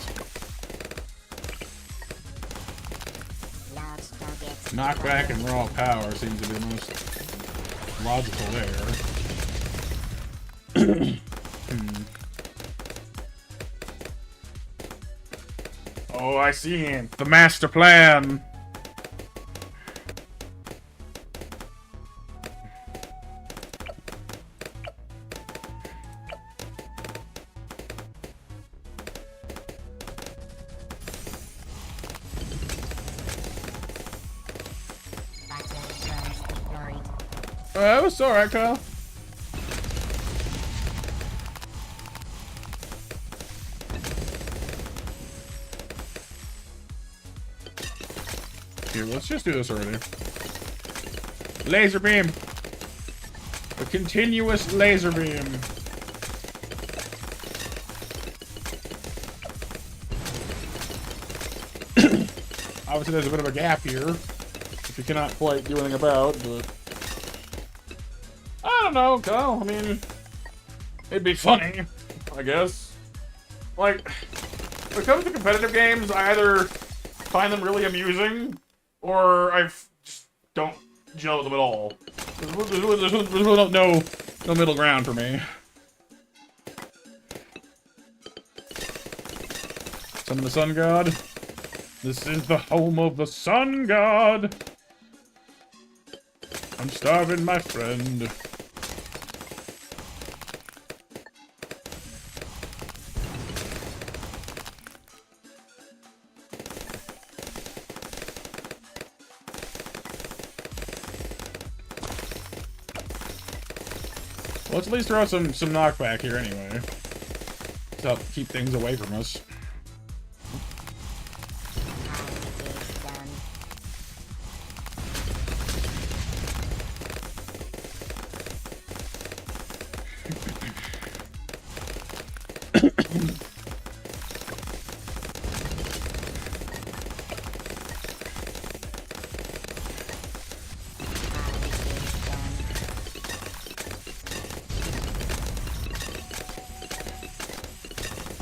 Knockback and raw power seems to be the most logical there. Oh, I see him. The master plan. It was alright, Kyle. Here, let's just do this already. Laser beam. A continuous laser beam. Obviously, there's a bit of a gap here, which you cannot quite do anything about, but I don't know, Kyle. I mean, it'd be funny, I guess. Like, when it comes to competitive games, I either find them really amusing, or I just don't gel with them at all. There's really no middle ground for me. Son of the Sun God. This is the home of the Sun God. I'm starving, my friend. Well, let's at least throw some knockback here anyway. To help keep things away from us.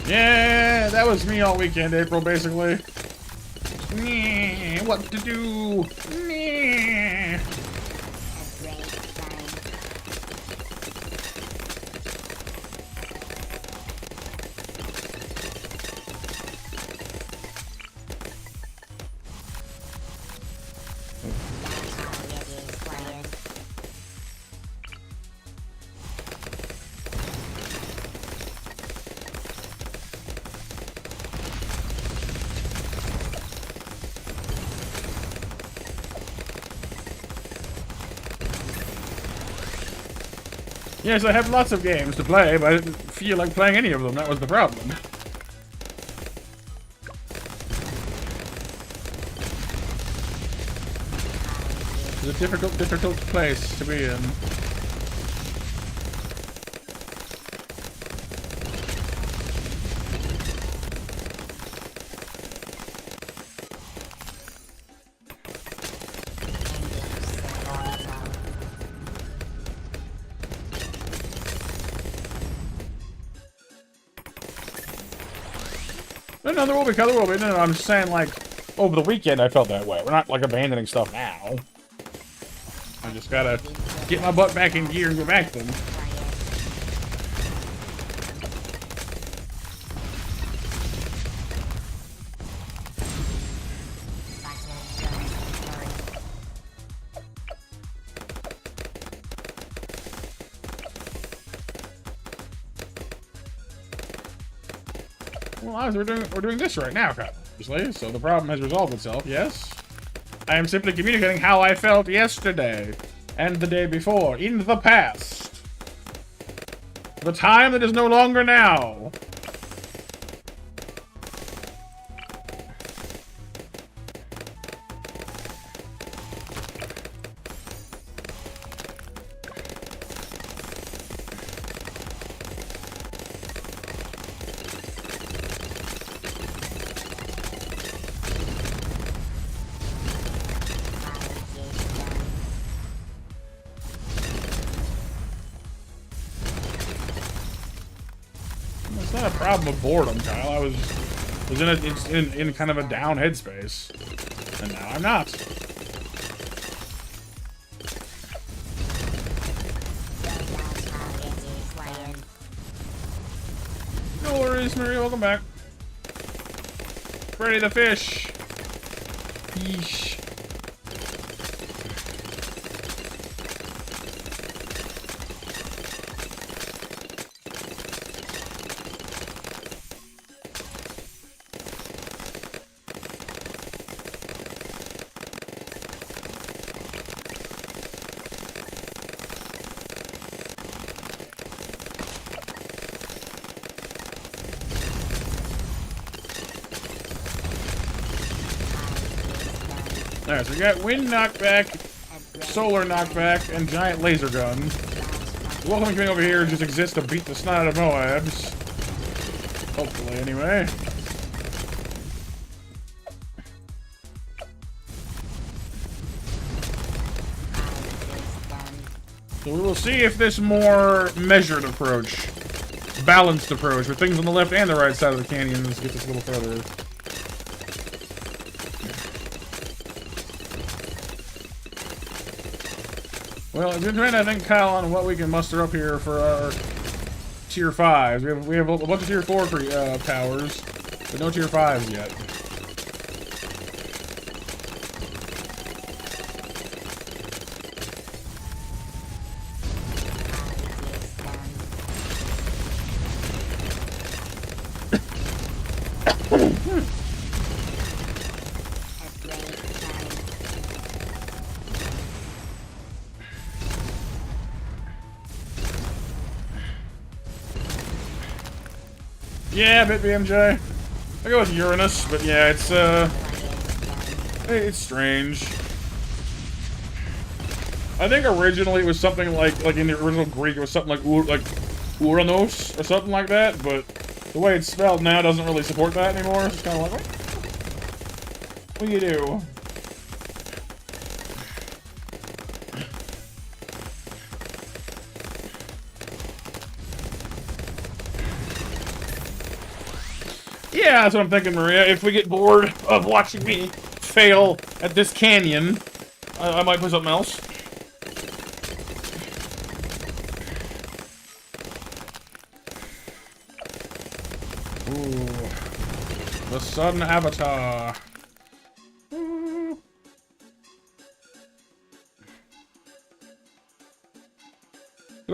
Yeah, that was me all weekend, April, basically. What to do? Yes, I have lots of games to play, but I didn't feel like playing any of them. That was the problem. It's a difficult place to be in. No, there will be, there will be. No, I'm just saying, like, over the weekend I felt that way. We're not, like, abandoning stuff now. I just gotta get my butt back in gear and go back to them. Well, obviously we're doing this right now, obviously, so the problem has resolved itself, yes? I am simply communicating how I felt yesterday, and the day before, in the past. The time that is no longer now. It's not a problem of boredom, Kyle. I was in kind of a down headspace, and now I'm not. No worries, Mary. Welcome back. Freddy the fish. Yeesh. Alright, so we got wind knockback, solar knockback, and giant laser gun. The welcome coming over here just exists to beat the snot out of Moabs. Hopefully, anyway. So we will see if this more measured approach, balanced approach, with things on the left and the right side of the canyons gets us a little further. Well, it's interesting, I think, Kyle, on what we can muster up here for our tier 5s. We have a bunch of tier 4 powers, but no tier 5s yet. Yeah, bit BMJ. I go with Uranus, but yeah, it's strange. I think originally it was something like in the original Greek, it was something like Uranos or something like that, but the way it's spelled now doesn't really support that anymore. It's kind of like, what do you do? Yeah, that's what I'm thinking, Maria. If we get bored of watching me fail at this canyon, I might put something else. Ooh. The Sun Avatar. Could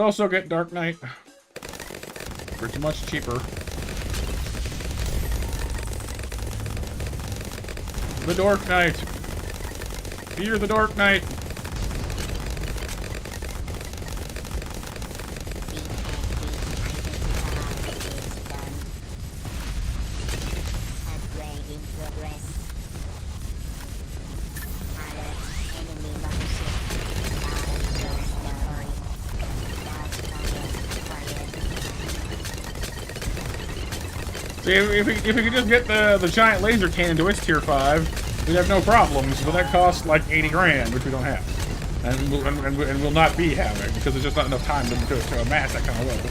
also get Dark Knight. Pretty much cheaper. The Dark Knight. Fear the Dark Knight. See, if we could just get the giant laser cannon to its tier 5, we'd have no problems, but that costs like 80 grand, which we don't have. And we'll not be having, because there's just not enough time to amass that kind of weapon.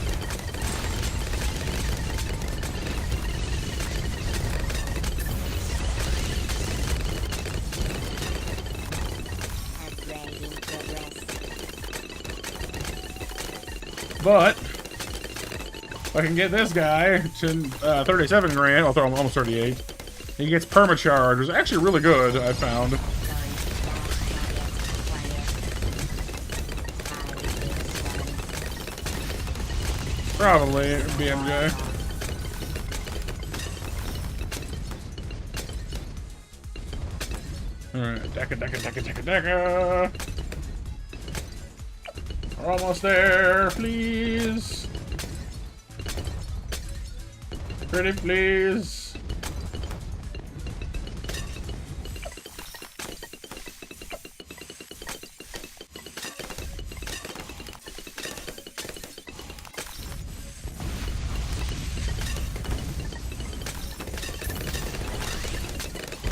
But if I can get this guy to 37 grand, I'll throw him almost 38. He gets permacharge, which is actually really good, I found. Probably BMJ. Alright, Deka. We're almost there, please. Pretty please.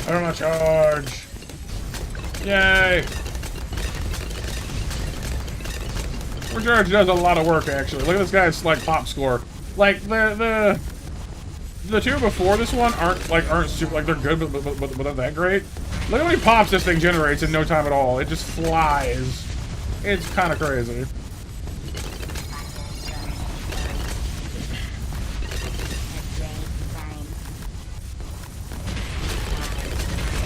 I don't know, charge. Yay. Recharge does a lot of work, actually. Look at this guy's like pop score. Like the two before this one aren't super, like, they're good, but not that great. Look at how many pops this thing generates in no time at all. It just flies. It's kind of crazy.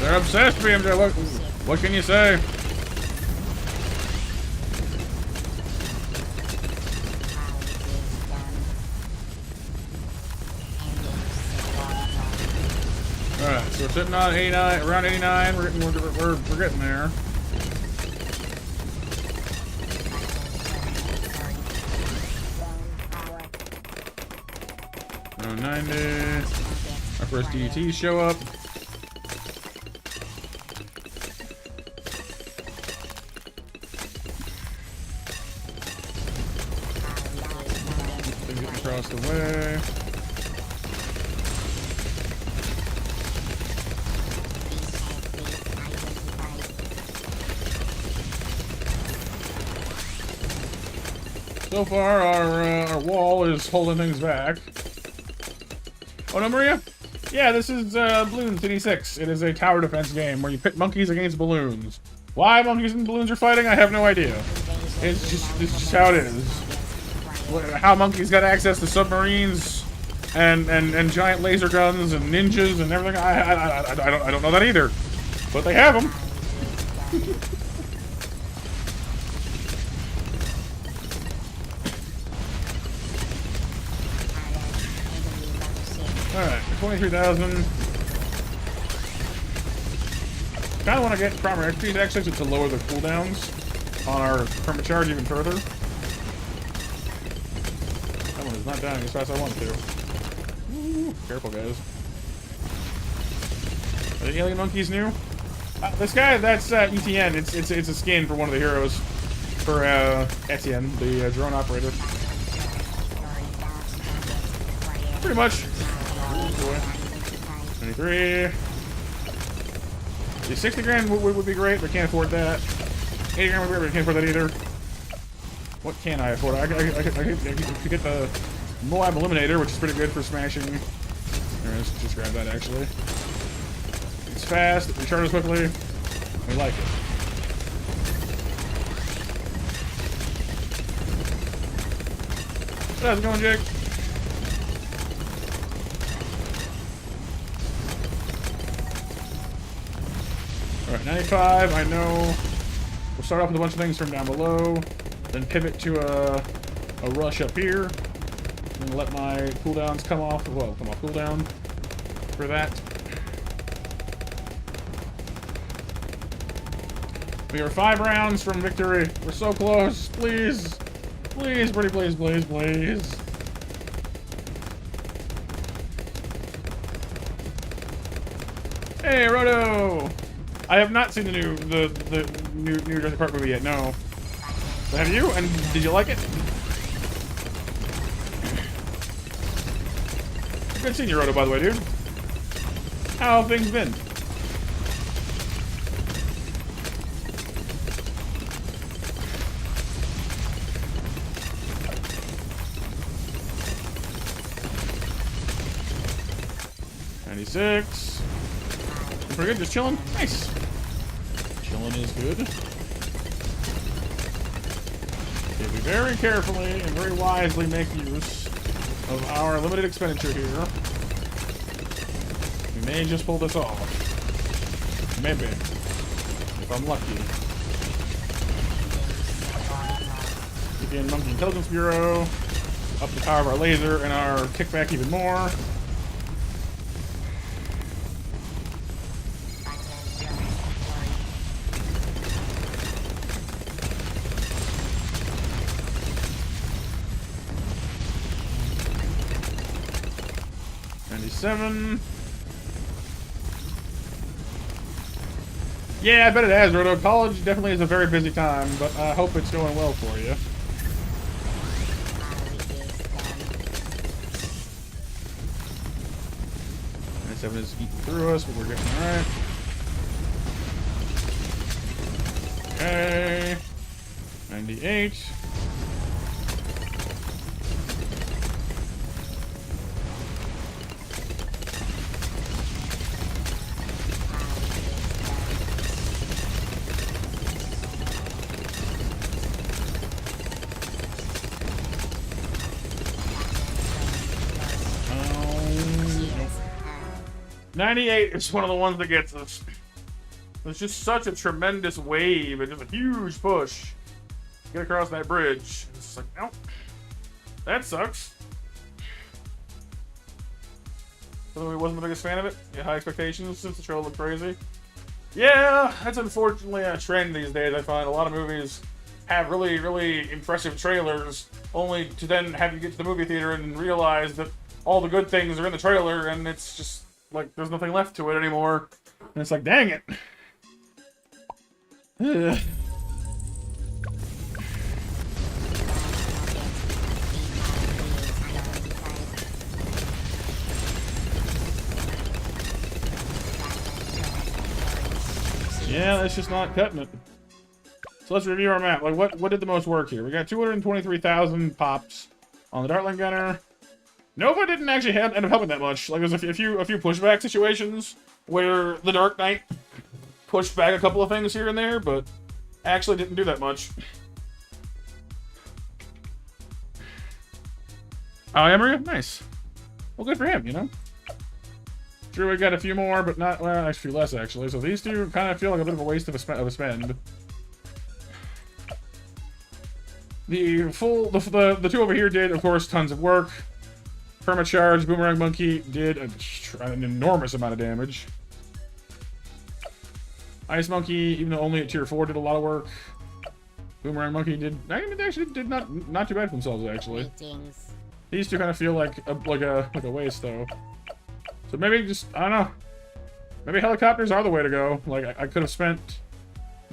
They're obsessed, BMJ. What can you say? Alright, so we're sitting on 89, around 89. We're getting there. Around 90. Our first DETs show up. across the way. So far, our wall is holding things back. Oh no, Maria? Yeah, this is Balloon City 6. It is a tower defense game where you pit monkeys against balloons. Why monkeys and balloons are fighting, I have no idea. It's just how it is. How monkeys got access to submarines and giant laser guns and ninjas and everything. I don't know that either, but they have them. Alright, 23,000. Kinda wanna get primary XP actually to lower the cooldowns on our permit charge even further. That one is not dying as fast as I want it to. Ooh, careful guys. Are the alien monkeys new? This guy, that's ETN. It's a skin for one of the heroes. For Etienne, the drone operator. Pretty much. 23. The 60 grand would be great, but can't afford that. 80 grand would be great, but can't afford that either. What can I afford? I could get the Moab Eliminator, which is pretty good for smashing. Let's just grab that actually. It's fast, it recharges quickly. We like it. How's it going, Jake? Alright, 95, I know. We'll start off with a bunch of things from down below, then pivot to a rush up here, and let my cooldowns come off, well, come off cooldown for that. We are 5 rounds from victory. We're so close. Please. Please, pretty please, please, please. Hey, Roto! I have not seen the new Jurassic Park movie yet. No. But have you? And did you like it? Good seeing you, Roto, by the way, dude. How have things been? $96. Pretty good, just chilling. Nice. Chilling is good. Okay, we very carefully and very wisely make use of our limited expenditure here. We may just pull this off. Maybe. If I'm lucky. Again, Monkey Intelligence Bureau. Up the power of our laser and our kickback even more. $97. Yeah, I bet it has, Roto. College definitely is a very busy time, but I hope it's going well for you. $97 is eating through us, but we're getting alright. Okay. 98. $98 is one of the ones that gets us. It's just such a tremendous wave and just a huge push. Get across that bridge. It's just like, nope. That sucks. I wasn't the biggest fan of it. Yeah, high expectations since the trailer looked crazy. Yeah, that's unfortunately a trend these days. I find a lot of movies have really, really impressive trailers, only to then have you get to the movie theater and realize that all the good things are in the trailer, and it's just like there's nothing left to it anymore. And it's like, dang it. Ugh. Yeah, that's just not cutting it. So let's review our map. Like, what did the most work here? We got 223,000 pops on the Dartling Gunner. Nova didn't actually end up helping that much. Like, there's a few pushback situations where the Dark Knight pushed back a couple of things here and there, but actually didn't do that much. Oh, Emery? Nice. Well, good for him, you know? Sure, we got a few more, but not, well, actually less, actually. So these two kind of feel like a bit of a waste of a spend. The two over here did, of course, tons of work. Permacharge, Boomerang Monkey did an enormous amount of damage. Ice Monkey, even though only at tier 4, did a lot of work. Boomerang Monkey did, I mean, they actually did not too bad for themselves, actually. Greetings. These two kind of feel like a waste, though. So maybe just, I don't know. Maybe helicopters are the way to go. Like, I could have spent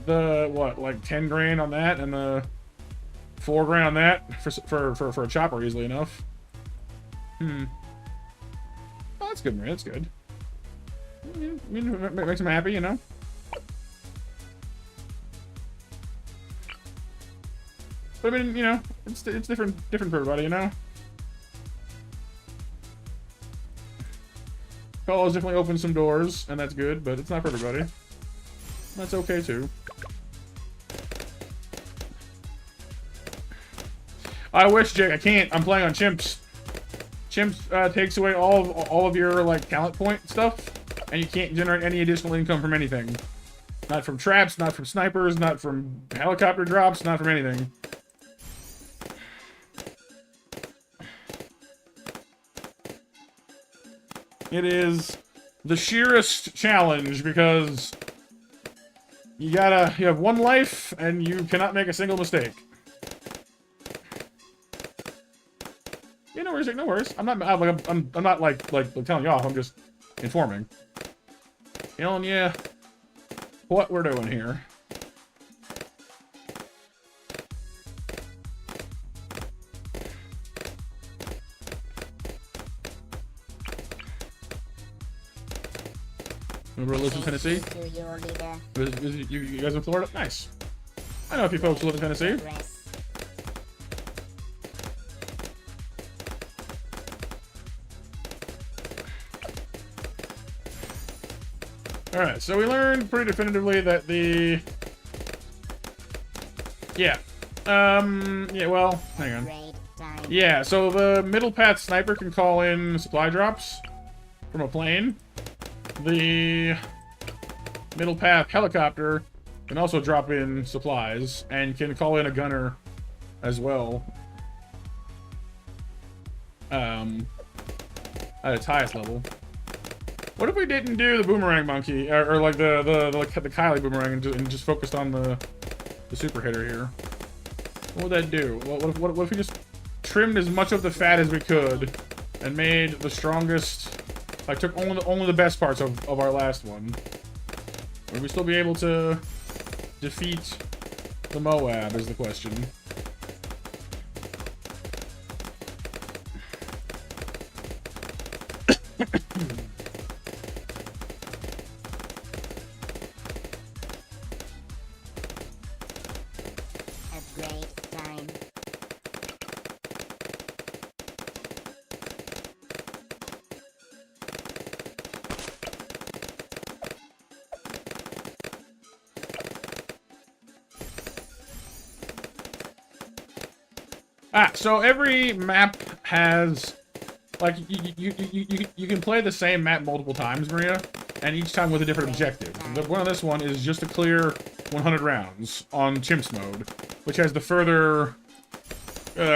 the, what, like 10 grand on that and the 4 grand on that for a chopper easily enough. Oh, that's good, man. That's good. Makes him happy, you know? But I mean, you know, it's different for everybody, you know? Calls definitely opened some doors, and that's good, but it's not for everybody. That's okay, too. I wish, Jake, I can't. I'm playing on Chimps. Chimps takes away all of your, like, talent point stuff, and you can't generate any additional income from anything. Not from traps, not from snipers, not from helicopter drops, not from anything. It is the sheerest challenge because you have one life and you cannot make a single mistake. Yeah, no worries, no worries. I'm not like telling you off. I'm just informing. Telling you what we're doing here. Remember who lives in Tennessee? You guys in Florida? Nice. I know a few folks who live in Tennessee. Alright, so we learned pretty definitively that the... Yeah. Yeah, well, hang on. Yeah, so the middle path sniper can call in supply drops from a plane. The middle path helicopter can also drop in supplies and can call in a gunner as well. At its highest level. What if we didn't do the boomerang monkey or like the Kylie boomerang and just focused on the super hitter here? What would that do? What if we just trimmed as much of the fat as we could and made the strongest? Like, took only the best parts of our last one. Would we still be able to defeat the Moab, is the question. A great time. So every map has, like, you can play the same map multiple times, Maria, and each time with a different objective. The one on this one is just to clear 100 rounds on Chimps mode, which has the further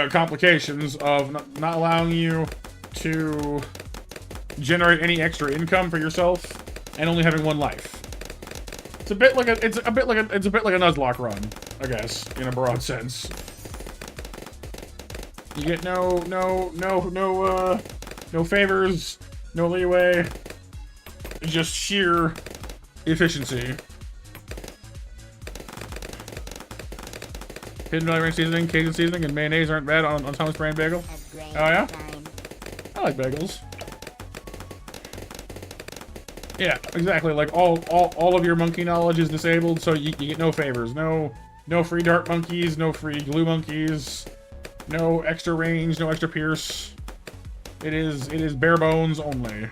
complications of not allowing you to generate any extra income for yourself and only having one life. It's a bit like a Nuzlocke run, I guess, in a broad sense. You get no favors, no leeway, just sheer efficiency. Hidden Valley Ranch seasoning, Cajun seasoning, and mayonnaise aren't bad on Thomas Brand bagel. Oh yeah? I like bagels. Yeah, exactly. Like all of your monkey knowledge is disabled, so you get no favors. No free dart monkeys, no free glue monkeys, no extra range, no extra pierce. It is bare bones only.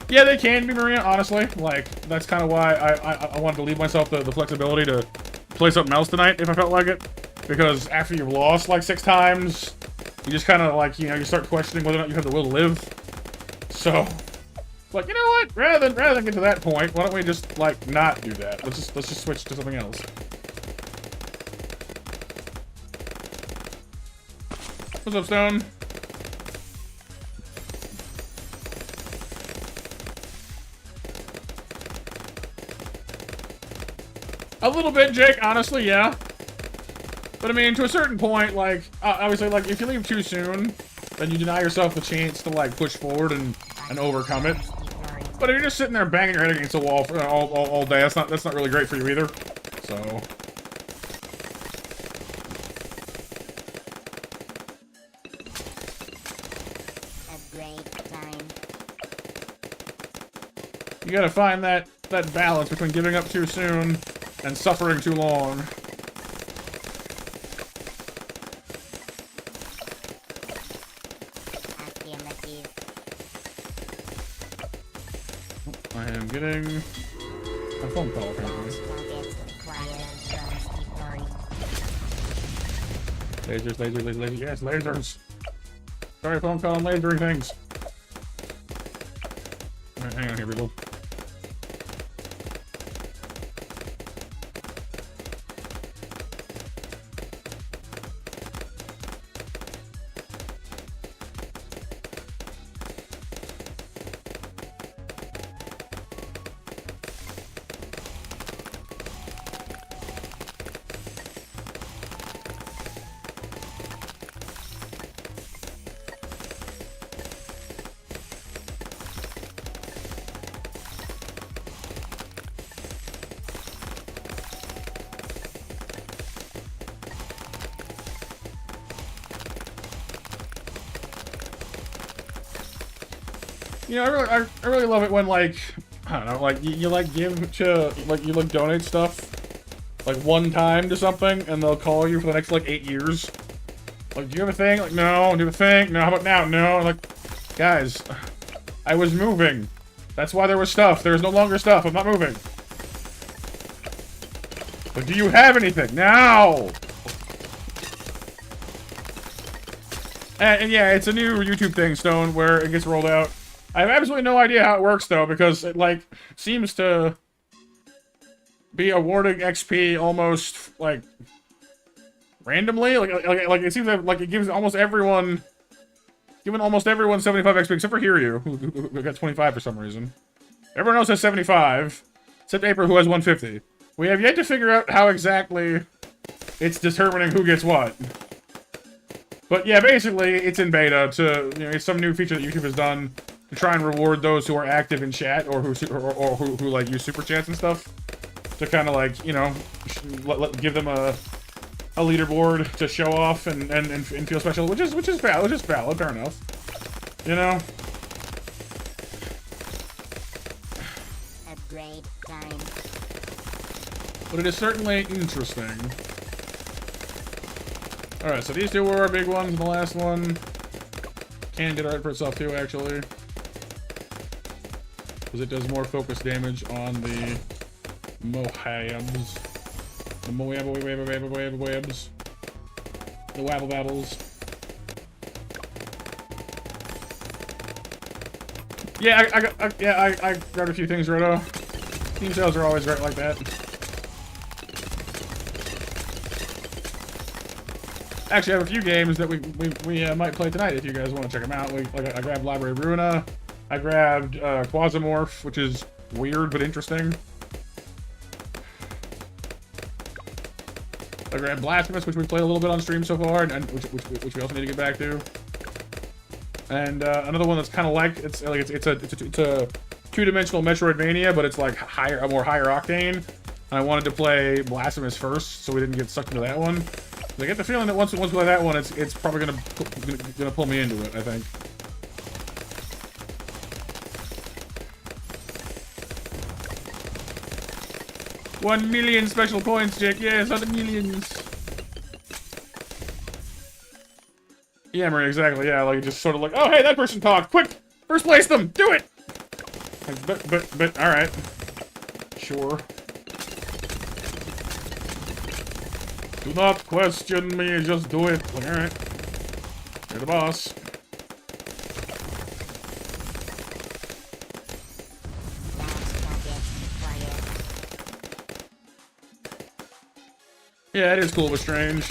Yeah, they can be, Maria, honestly. Like, that's kind of why I wanted to leave myself the flexibility to play something else tonight if I felt like it. Because after you've lost like 6 times, you just kind of like, you know, you start questioning whether or not you have the will to live. So, like, you know what? Rather than get to that point, why don't we just like not do that? Let's just switch to something else. What's up, Stone? A little bit, Jake, honestly, yeah. But I mean, to a certain point, like, obviously, like, if you leave too soon, then you deny yourself the chance to, like, push forward and overcome it. But if you're just sitting there banging your head against the wall for all day, that's not really great for you either. So. You gotta find that balance between giving up too soon and suffering too long. I am getting a phone call apparently. Lasers. Yes, lasers. Sorry, phone call and lasering things. Alright, hang on here, people. You know, I really love it when, like, I don't know, like, you like, give to, like, you, like, donate stuff, like, one time to something, and they'll call you for the next, like, 8 years. Like, do you have a thing? Like, no. Do you have a thing? No. How about now? No. Like, guys, I was moving. That's why there was stuff. There's no longer stuff. I'm not moving. But do you have anything? Now! And yeah, it's a new YouTube thing, Stone, where it gets rolled out. I have absolutely no idea how it works, though, because it, like, seems to be awarding XP almost, like, randomly. Like it seems like it gives almost everyone, giving almost everyone 75 XP, except for Hiryu, who got 25 for some reason. Everyone else has 75, except April, who has 150. We have yet to figure out how exactly it's determining who gets what. But yeah, basically, it's in beta to, you know, it's some new feature that YouTube has done to try and reward those who are active in chat or who like use super chats and stuff, to kind of like, you know, give them a leaderboard to show off and feel special, which is valid, fair enough, you know. Upgrade time. But it is certainly interesting. All right, so these two were our big ones. And the last one can get right for itself too, actually, because it does more focus damage on the Mohabs. The Moabs. The Wabble Babbles. Yeah, I grabbed a few things, Roto. Team sales are always great like that. Actually, I have a few games that we might play tonight if you guys want to check them out. I grabbed Library Ruina. I grabbed Quasimorph, which is weird but interesting. I grabbed Blasphemous, which we played a little bit on stream so far, and which we also need to get back to. And another one that's kind of like it's a two-dimensional Metroidvania, but it's like a more higher octane. And I wanted to play Blasphemous first, so we didn't get sucked into that one. I get the feeling that once we play that one, it's probably gonna pull me into it, I think. 1 million special points, Jake. Yes, on the millions. Yeah, Maria, exactly. Yeah, like just sort of like, oh, hey, that person talked. Quick, first place them. Do it. Like, but, all right. Sure. Do not question me. Just do it. Like, all right. You're the boss. Yeah, it is cool but strange.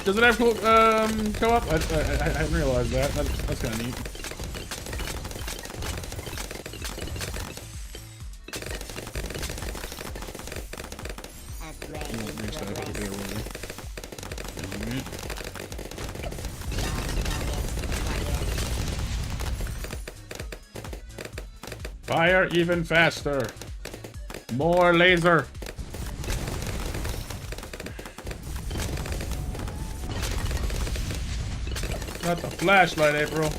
Does it have cool co-op? I hadn't realized that. That's kind of neat. Fire even faster. More laser. Not the flashlight, April.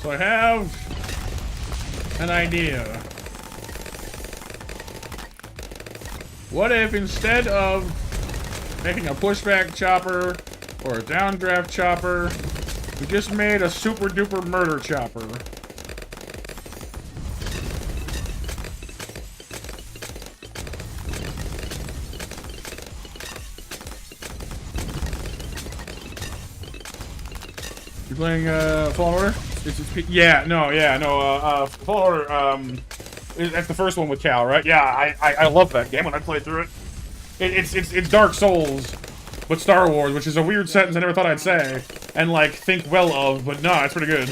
So I have an idea. What if instead of making a pushback chopper or a downdraft chopper, we just made a super duper murder chopper? You playing Fallen Order? Yeah, no. Fallen Order. That's the first one with Cal, right? Yeah, I love that game when I played through it. It's Dark Souls, but Star Wars, which is a weird sentence I never thought I'd say and like think well of, but no, it's pretty good.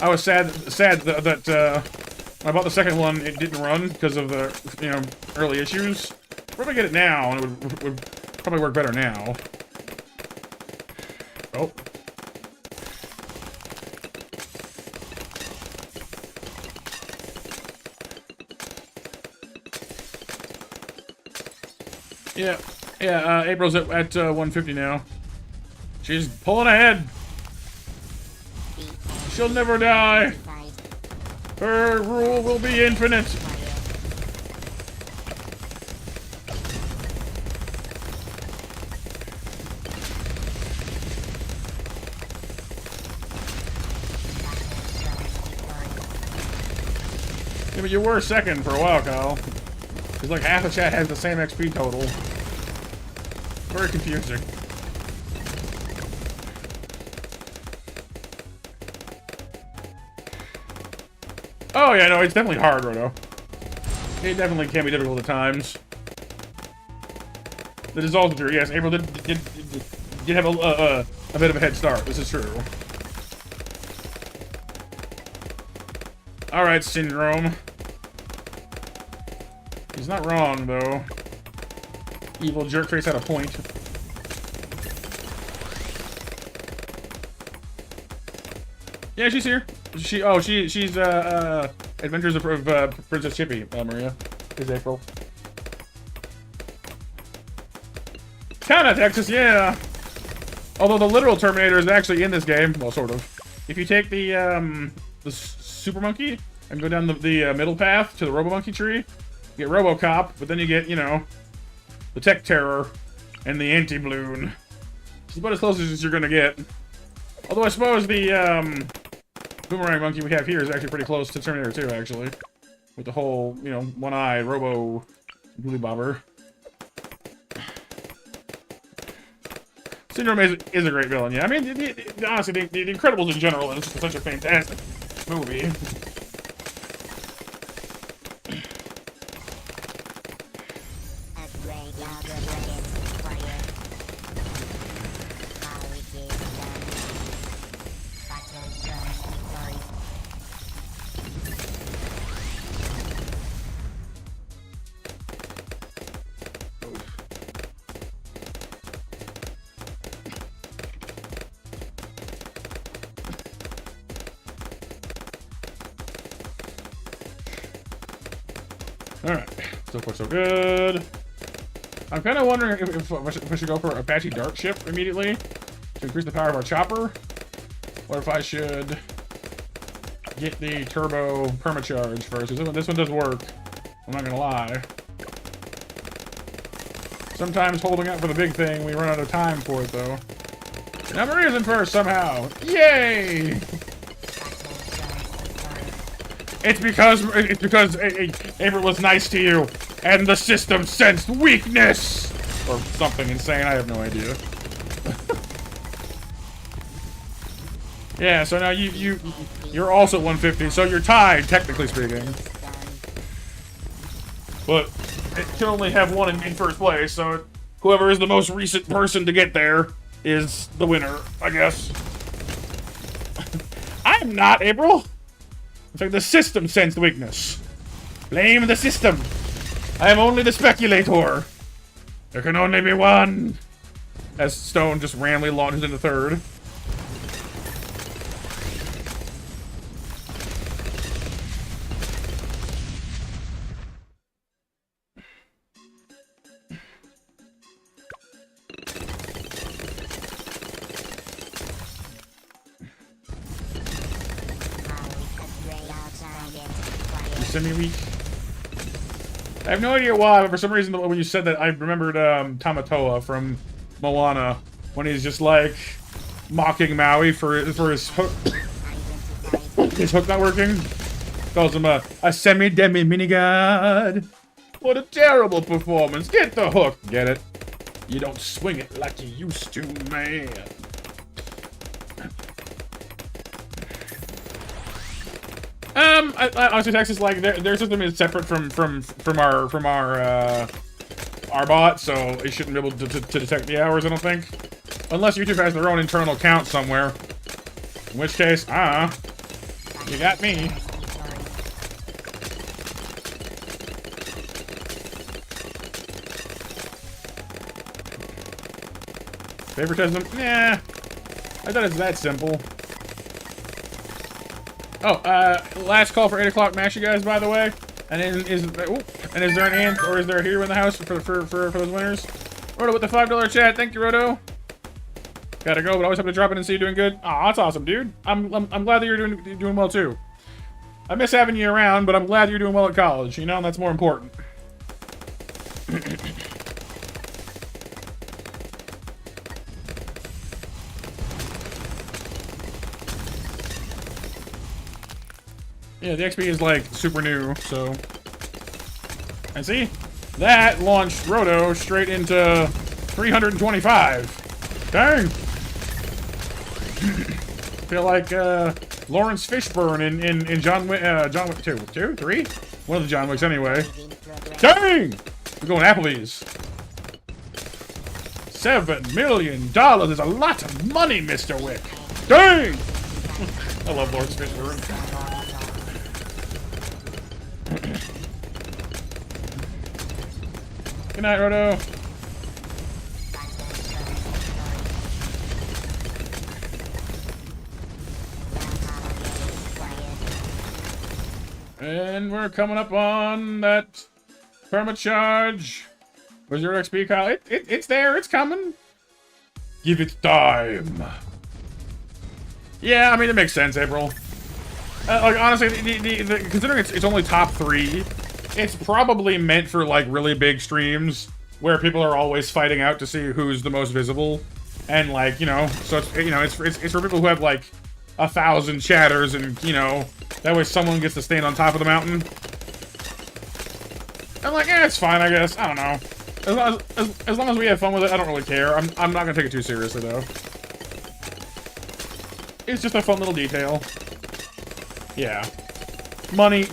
I was sad that when I bought the second one, it didn't run because of the early issues. Probably get it now, and it would probably work better now. Oh. Yeah, April's at 150 now. She's pulling ahead. She'll never die. Her rule will be infinite. Yeah, but you were second for a while, Kyle. Because like half the chat has the same XP total. Very confusing. Oh yeah, no, it's definitely hard, Roto. It definitely can be difficult at times. That is also true. Yes, April did have a bit of a head start. This is true. All right, Syndrome. He's not wrong though. Evil jerkface had a point. Yeah, she's here. She's Adventures of Princess Chippy, Maria. Is April. Kinda Texas, yeah. Although the literal Terminator is actually in this game, well, sort of. If you take the Super Monkey and go down the middle path to the Robo Monkey tree, you get RoboCop, but then you get, the Tech Terror and the Anti-Balloon. It's about as close as you're gonna get. Although I suppose the Boomerang Monkey we have here is actually pretty close to Terminator 2, actually. With the whole, one-eye Robo Dooley Bobber. Syndrome is a great villain, yeah. I mean, honestly, the Incredibles in general is just such a fantastic movie. Alright, so far so good. I'm kind of wondering if I should go for Apache Dart Ship immediately to increase the power of our chopper, or if I should get the turbo permacharge first. This one does work. I'm not gonna lie. Sometimes holding out for the big thing, we run out of time for it though. Now Maria's in first somehow. Yay! It's because April was nice to you, and the system sensed weakness, or something insane. I have no idea. Yeah. So now you're also 150, so you're tied technically speaking. But it can only have one in first place, so whoever is the most recent person to get there is the winner, I guess. I'm not April. In fact, the system sensed weakness. Blame the system. I am only the speculator. There can only be one. As Stone just randomly launches into third. Semi-weak. I have no idea why, but for some reason when you said that, I remembered Tamatoa from Moana, when he's just like mocking Maui for his hook, his hook not working. Calls him a semi-demi mini-god. What a terrible performance. Get the hook. Get it? You don't swing it like you used to, man. Honestly, Texas, like their system is separate from our bot, so it shouldn't be able to detect the hours. I don't think, unless YouTube has their own internal count somewhere. In which case, you got me. Favoritism? Nah, I thought it's that simple. Oh, last call for 8 o'clock mash, you guys, by the way. And is there an ant or is there a hero in the house for those winners? Roto with the $5 chat. Thank you, Roto. Gotta go, but always have to drop in and see you doing good. Aw, that's awesome, dude. I'm glad that you're doing well too. I miss having you around, but I'm glad you're doing well at college. You know, that's more important. Yeah, the XP is like super new, so. And see, that launched Roto straight into 325. Dang. Feel like Lawrence Fishburne in John Wick 2, 3? One of the John Wicks anyway. Dang! We're going Applebee's. $7 million is a lot of money, Mr. Wick. Dang! I love Lawrence Fishburne. Good night, Roto. And we're coming up on that permacharge. Where's your XP, Kyle? It's there. It's coming. Give it time. Yeah, I mean, it makes sense, April. Like, honestly, considering it's only top 3, it's probably meant for, like, really big streams where people are always fighting out to see who's the most visible. And, like, you know, so it's, you know, it's for people who have, like, 1,000 chatters and, you know, that way someone gets to stand on top of the mountain. I'm like, it's fine, I guess. I don't know. As long as we have fun with it, I don't really care. I'm not gonna take it too seriously, though. It's just a fun little detail. Yeah. Money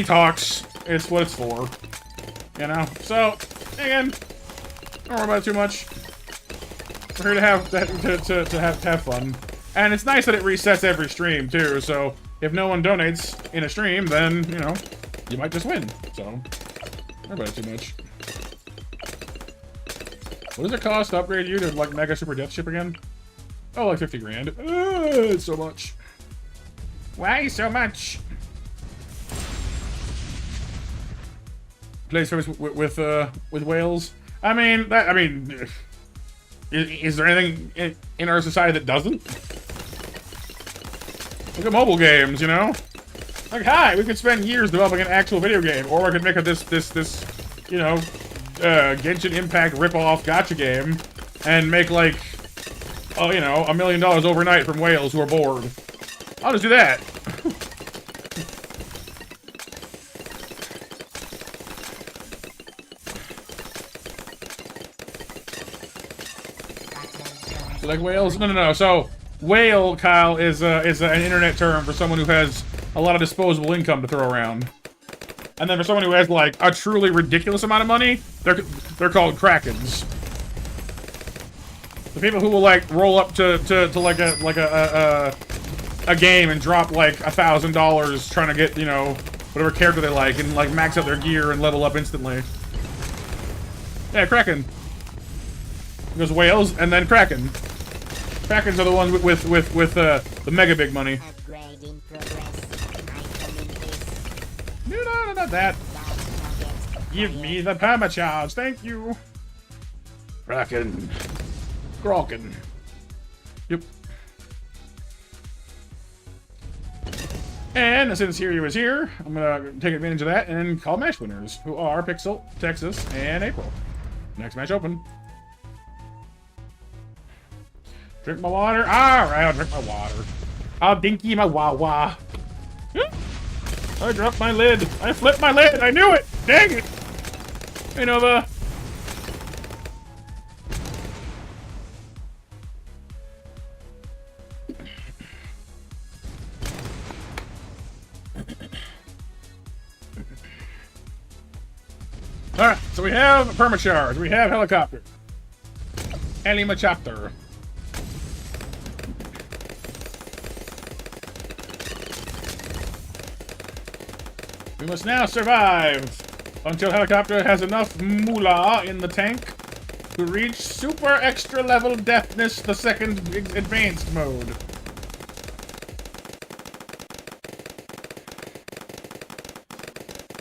talks. It's what it's for. You know? So, again, don't worry about it too much. We're here to have fun. And it's nice that it resets every stream, too, so if no one donates in a stream, then, you know, you might just win. So, don't worry about it too much. What does it cost to upgrade you to, like, Mega Super Death Ship again? Oh, like 50 grand. It's so much. Why so much? Plays first with Wales. I mean, is there anything in our society that doesn't? Look at mobile games, you know? Like, hi, we could spend years developing an actual video game, or I could make this, you know, Genshin Impact ripoff gacha game, and make, like, oh, you know, $1 million overnight from whales who are bored. I'll just do that. So, like whales? No. So, whale, Kyle, is an internet term for someone who has a lot of disposable income to throw around. And then for someone who has, like, a truly ridiculous amount of money, they're called krakens. The people who will, like, roll up to like a game and drop, like, $1,000 trying to get, you know, whatever character they like and, like, max out their gear and level up instantly. Yeah, kraken. There's whales and then kraken. Krakens are the ones with the mega big money. No, not that. Give me the permacharge, thank you. Kraken. Kraken. Yep. And since Hiryu is here, I'm gonna take advantage of that and call match winners, who are Pixel, Texas, and April. Next match open. Drink my water. Alright, I'll drink my water. I'll dinky my wah-wah. I dropped my lid. I flipped my lid. I knew it. Dang it. You know the... Alright, so we have permacharge. We have helicopter. Helimachopter. We must now survive until helicopter has enough moolah in the tank to reach super extra level deafness, the second advanced mode.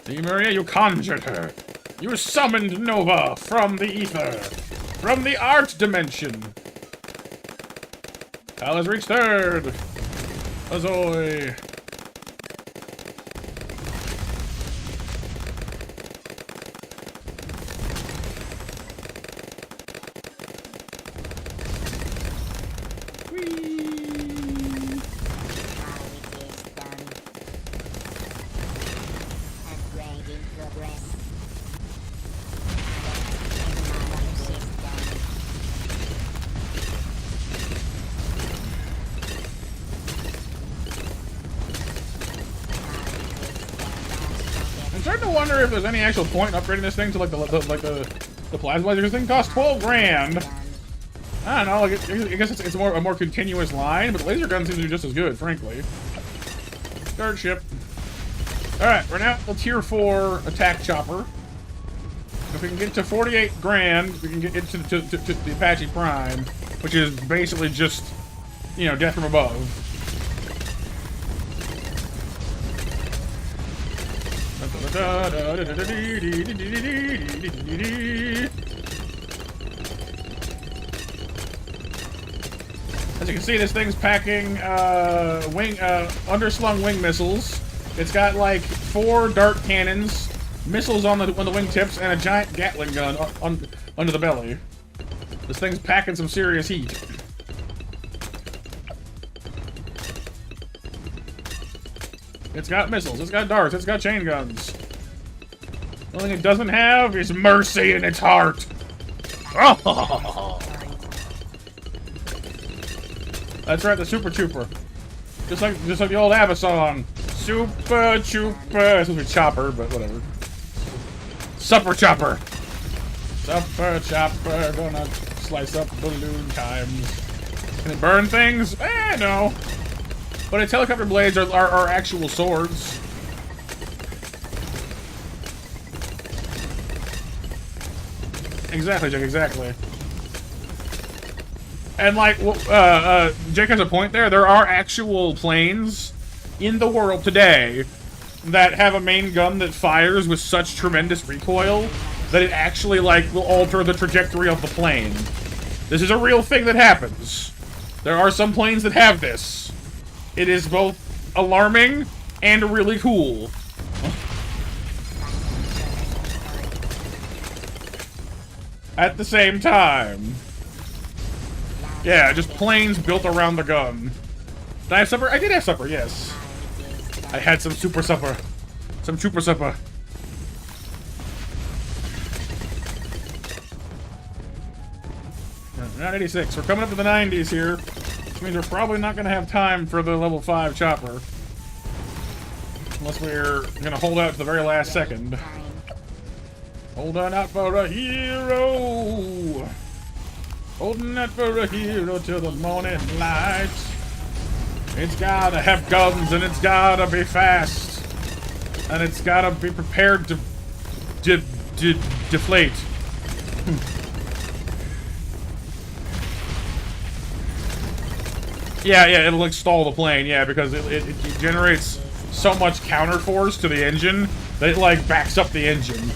See, Maria, you conjured her. You summoned Nova from the ether, from the art dimension. Kyle has reached third. Azoy. I'm starting to wonder if there's any actual point in upgrading this thing to like the plasma laser. This thing costs 12 grand. I don't know. Like I guess it's a more continuous line, but the laser gun seems to be just as good, frankly. Start ship. All right, we're now at the tier 4 attack chopper. If we can get to 48 grand, we can get into to the Apache Prime, which is basically just, you know, death from above. As you can see, this thing's packing underslung wing missiles. It's got like 4 dart cannons, missiles on the wingtips, and a giant Gatling gun under the belly. This thing's packing some serious heat. It's got missiles, it's got darts, it's got chain guns. The only thing it doesn't have is mercy in its heart. Oh. That's right, the Super Trooper. Just like the old ABBA song. Super Trooper. It's supposed to be Chopper, but whatever. Supper Chopper. Supper Chopper, gonna slice up balloon times. Can it burn things? No. But its helicopter blades are actual swords. Exactly, Jake, exactly. And like, Jake has a point there. There are actual planes in the world today that have a main gun that fires with such tremendous recoil that it actually, like, will alter the trajectory of the plane. This is a real thing that happens. There are some planes that have this. It is both alarming and really cool. At the same time. Yeah, just planes built around the gun. Did I have supper? I did have supper, yes. I had some super supper. Some trooper supper. Not 86. We're coming up to the 90s here. Which means we're probably not going to have time for the level 5 chopper. Unless we're going to hold out to the very last second. Hold on out for a hero. Holding out for a hero till the morning light. It's gotta have guns and it's gotta be fast. And it's gotta be prepared to deflate. Yeah, it'll like stall the plane, yeah, because it generates so much counter force to the engine that it like backs up the engine.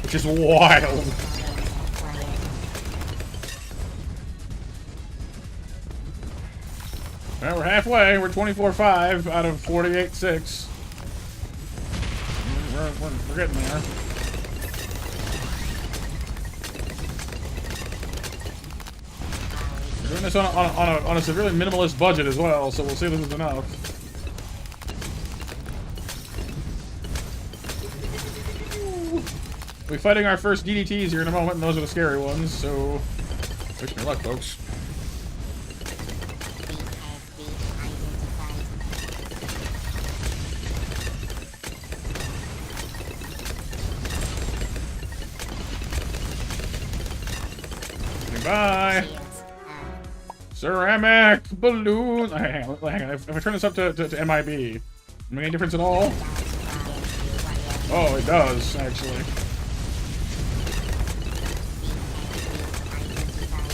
Which is wild. Alright, we're halfway. We're 24.5 out of 48.6. We're getting there. We're doing this on a severely minimalist budget as well, so we'll see if this is enough. We'll be fighting our first DDTs here in a moment, and those are the scary ones, so wish me luck, folks. Goodbye! Ceramic balloon. Hang on. If I turn this up to MIB, make any difference at all? Oh, it does, actually.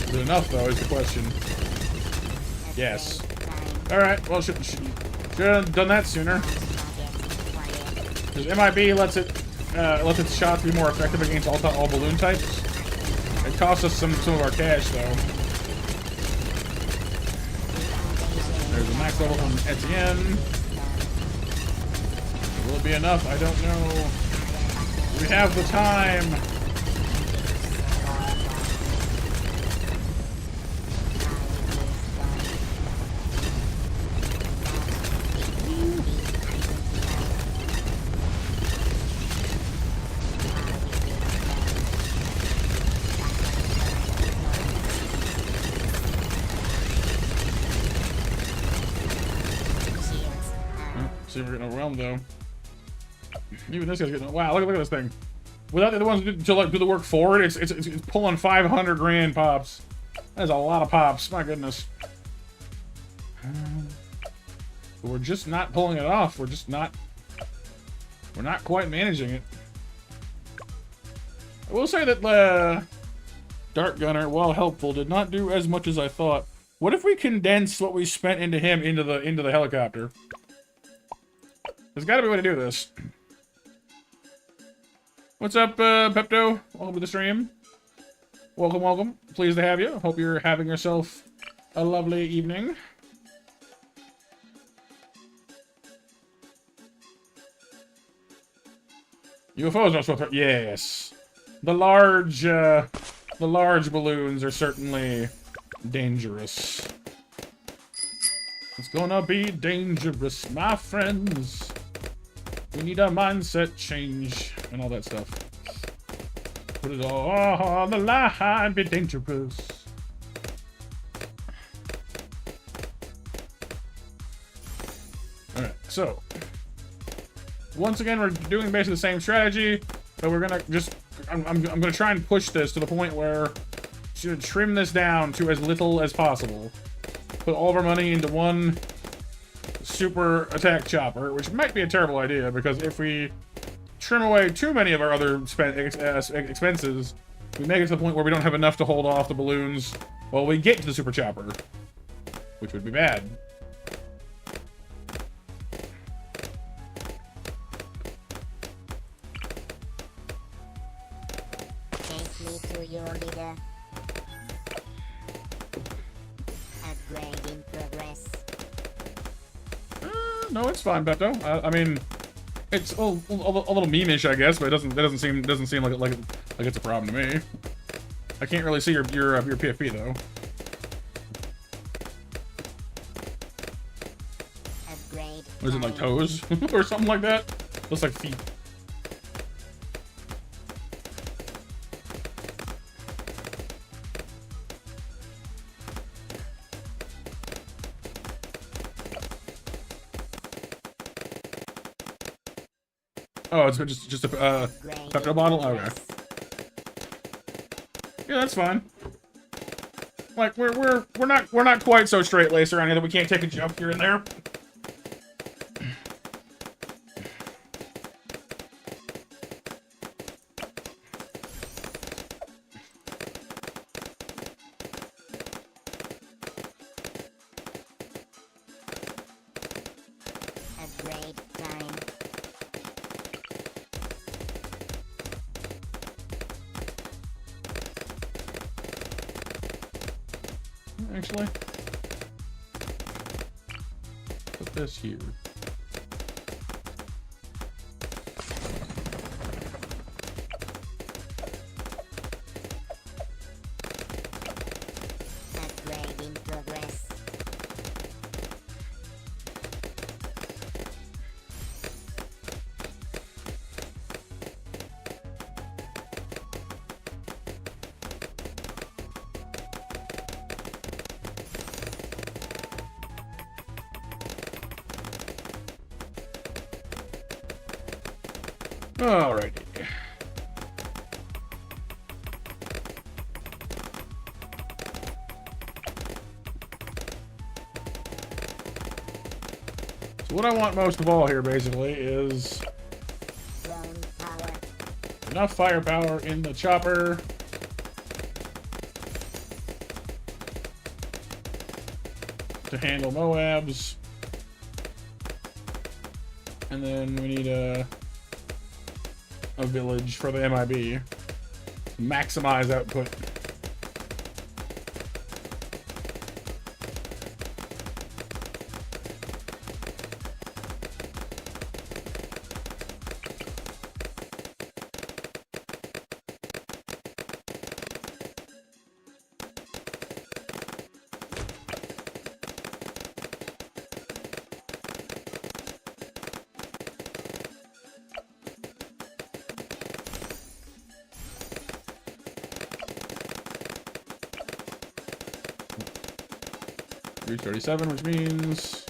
Is it enough, though, is the question. Yes. Alright, well, should have done that sooner. Because MIB lets its shots be more effective against all balloon types. It costs us some of our cash, though. There's a max level from Etienne. Will it be enough? I don't know. We have the time. See if we're getting overwhelmed, though. Even this guy's getting... Wow, look at this thing. Without the other ones to like do the work forward, it's pulling 500 grand pops. That is a lot of pops. My goodness. But we're just not pulling it off. We're not quite managing it. I will say that Dart Gunner, while helpful, did not do as much as I thought. What if we condensed what we spent into him into the helicopter? There's got to be a way to do this. What's up, Pepto? Welcome to the stream. Welcome, welcome. Pleased to have you. Hope you're having yourself a lovely evening. UFOs are supposed to... Yes. The large balloons are certainly dangerous. It's gonna be dangerous, my friends. We need a mindset change and all that stuff. Put it all on the line, be dangerous. Alright, so once again we're doing basically the same strategy, but we're gonna just I'm gonna try and push this to the point where should trim this down to as little as possible. Put all of our money into one super attack chopper, which might be a terrible idea, because if we trim away too many of our other expenses, we make it to the point where we don't have enough to hold off the balloons while we get to the super chopper, which would be bad. me to your leader. Upgrade in progress. No, it's fine, Beto. I mean, it's a little meme-ish, I guess, but it doesn't seem like it's a problem to me. I can't really see your PFP though. Upgrade. What is it, like toes or something like that? Looks like feet. Oh, it's just a Pepto bottle. Okay. Yeah, that's fine. Like we're not quite so straight laced around here that we can't take a jump here and there. Upgrade time. Actually, put this here. Upgrade in progress. Alrighty. So what I want most of all here, basically, is Drone power. enough firepower in the chopper to handle Moabs. And then we need a village for the MIB. Maximize output. $337, which means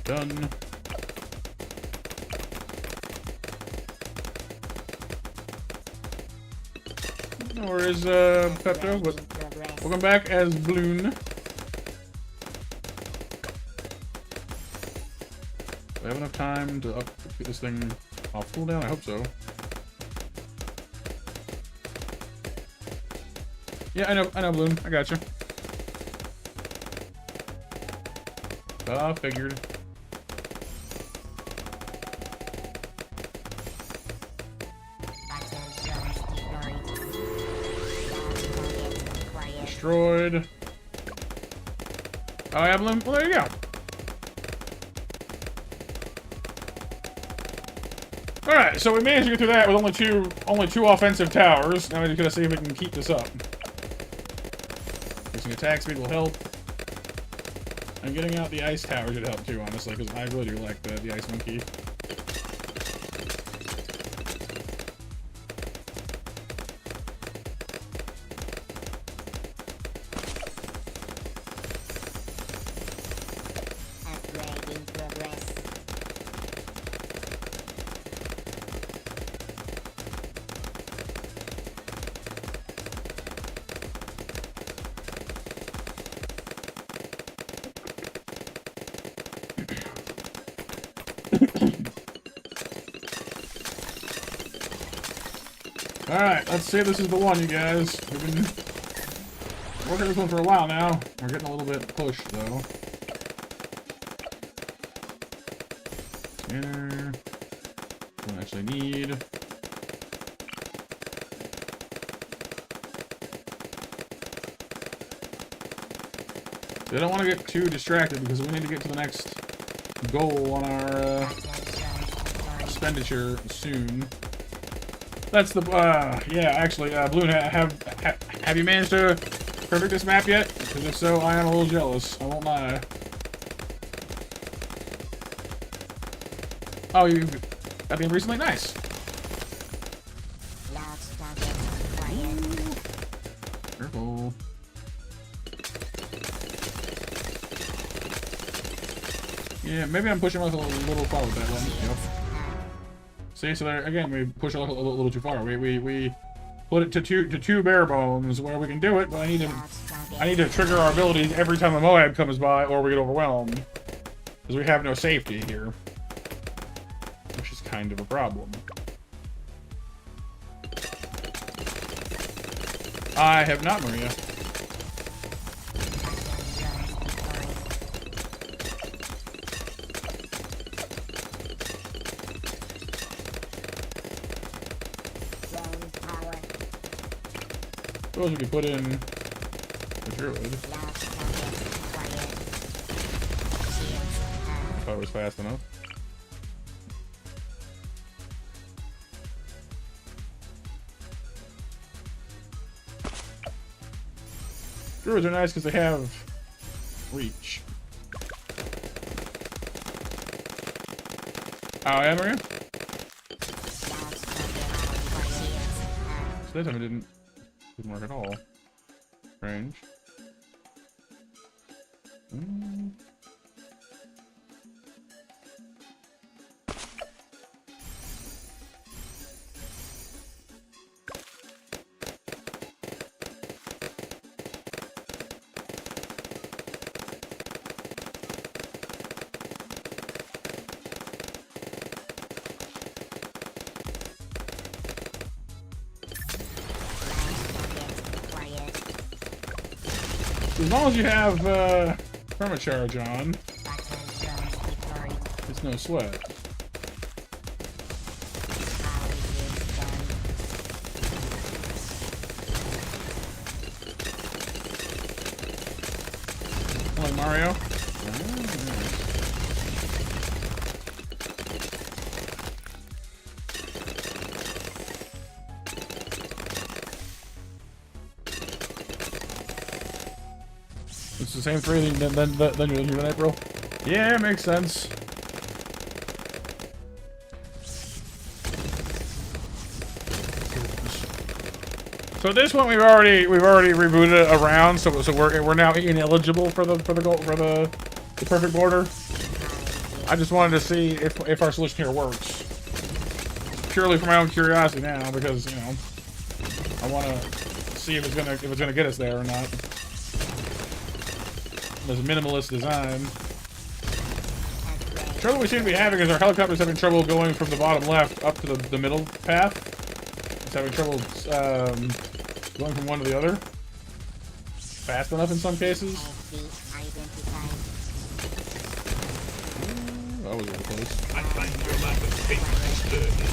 done. Where is Pepto? But welcome back as Bloon. Do I have enough time to get this thing off cooldown? I hope so. Yeah, I know, Bloom. I got you. Figured. Destroyed. Oh, yeah, Bloom. Well, there you go. Alright, so we managed to get through that with only two offensive towers. Now we're just gonna see if we can keep this up. Using attack speed will help. And getting out the ice tower should help too, honestly, because I really do like the ice monkey. Upgrade in progress. Alright, let's see if this is the one, you guys. We've been working this one for a while now. We're getting a little bit pushed though. Scanner. Don't actually need. I don't want to get too distracted because we need to get to the next goal on our expenditure soon. That's the yeah. Actually, Balloon, have you managed to perfect this map yet? Because if so, I am a little jealous. I won't lie. Oh, you got the recently? Nice. Careful. Yeah, maybe I'm pushing us a little far with that one. Yep. See, so there again, we push a little too far. We put it to two bare bones where we can do it, but I need to trigger our abilities every time a Moab comes by, or we get overwhelmed, because we have no safety here, which is kind of a problem. I have not, Maria. Suppose we could put in the druid. Thought it was fast enough. Druids are nice because they have reach. Oh, yeah, Maria? So that time it didn't work at all. Strange. As long as you have permacharge on, it's no sweat. Like Mario. It's the same three than your April. Yeah, makes sense. So this one we've already rebooted a round, so we're now ineligible for the perfect border. I just wanted to see if our solution here works. Purely for my own curiosity now, because you know I want to see if it's gonna get us there or not. There's a minimalist design. The trouble we seem to be having is our helicopter's having trouble going from the bottom left up to the middle path. It's having trouble going from one to the other fast enough in some cases. Ooh, that was really close. I find your lack of faith disturbing.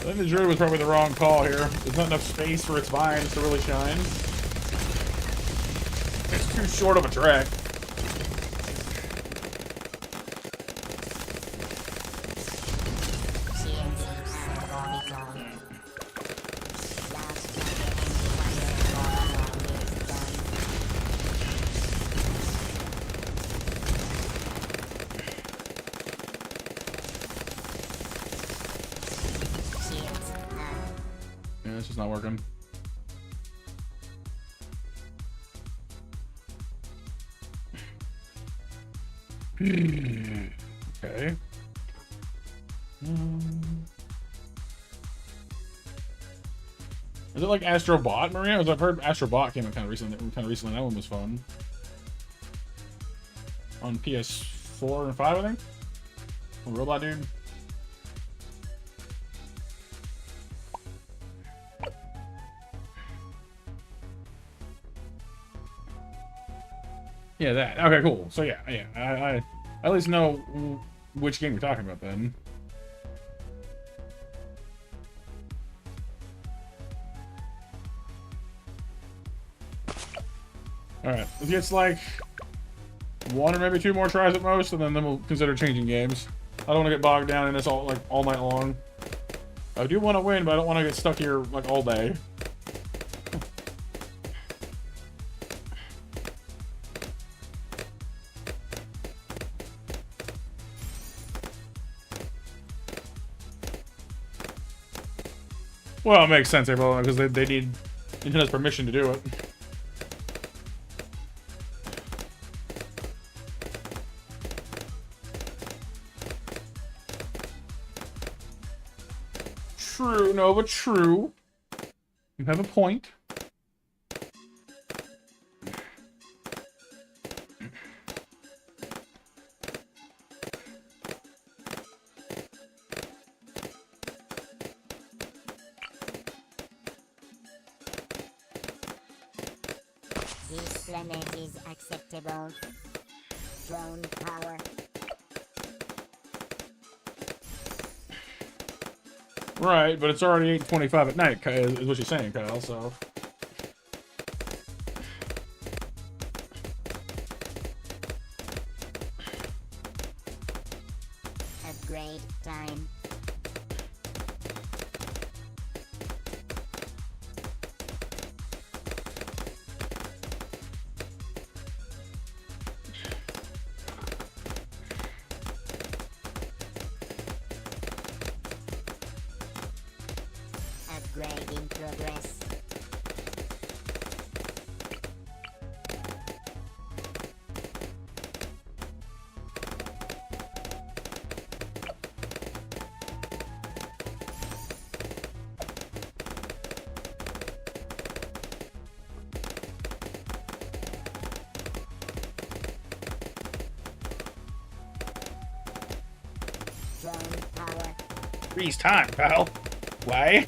I think the Druid was probably the wrong call here. There's not enough space for its vines to really shine. It's too short of a track. Yeah, it's just not working. Okay. Is it like Astro Bot, Maria? Because I've heard Astro Bot came out kind of recently. That one was fun. On PS4 and 5, I think. Oh, Robot Dude. Yeah, that. Okay, cool. So yeah, I at least know which game you're talking about then. Alright, it gets like 1 or maybe 2 more tries at most, and then we'll consider changing games. I don't want to get bogged down in this all night long. I do want to win, but I don't want to get stuck here like all day. Well, it makes sense, everyone, because they need Nintendo's permission to do it. True, Nova, true. You have a point. This planet is acceptable. Drone power. Right, but it's already 8:25 at night, is what you're saying, Kyle, so... Upgrade time. Upgrade in progress. Drone power. Freeze time, pal. Why?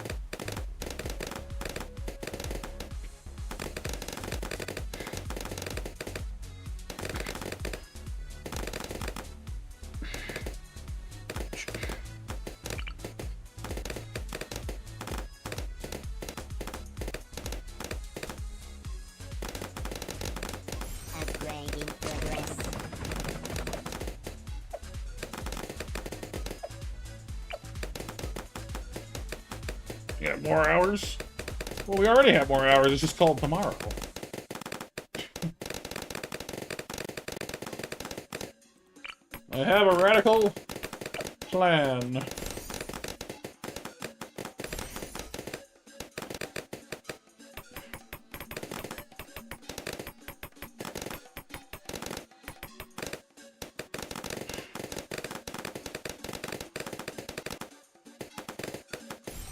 Upgrade in progress. You got more hours? Well, we already have more hours. It's just called tomorrow. I have a radical plan.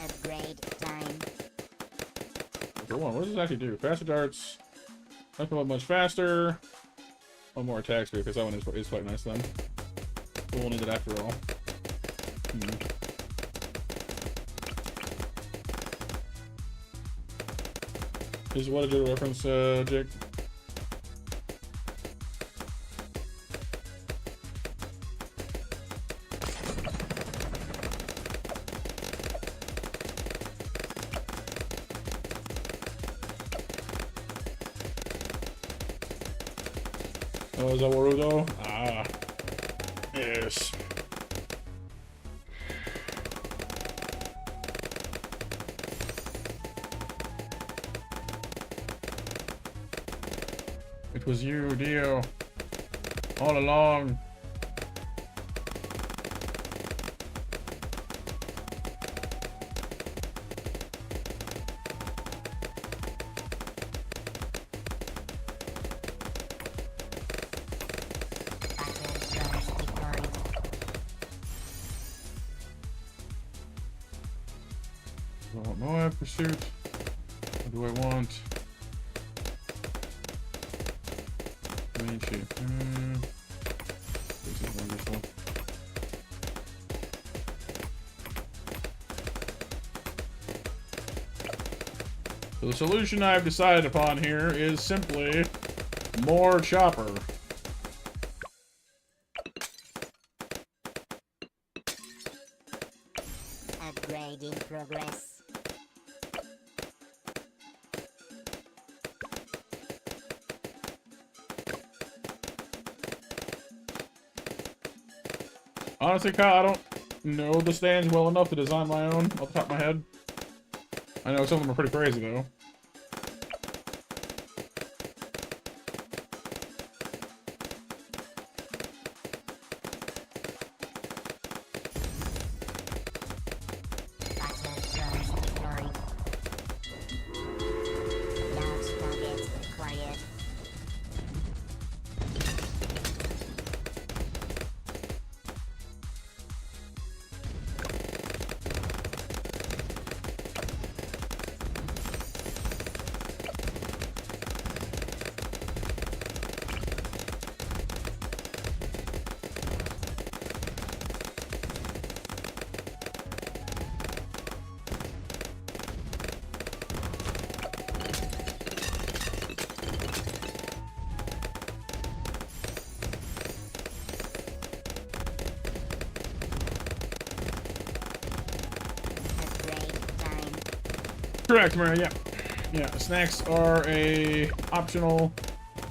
Upgrade time. For one, what does this actually do? Faster darts. Not going much faster. 1 more attack speed, because that one is quite nice then. We'll need it after all. What did you reference, Jake? Oh, is that Warudo? Ah. Yes. It was you, Dio. All along. Do I want Moab Pursuit? What do I want? This is wonderful. So the solution I've decided upon here is simply More chopper. Upgrade in progress. Honestly, Kyle, I don't know the stands well enough to design my own off the top of my head. I know some of them are pretty crazy, though. Battle drones deployed. Large target acquired. Correct, Mary, yeah. Yeah, snacks are a optional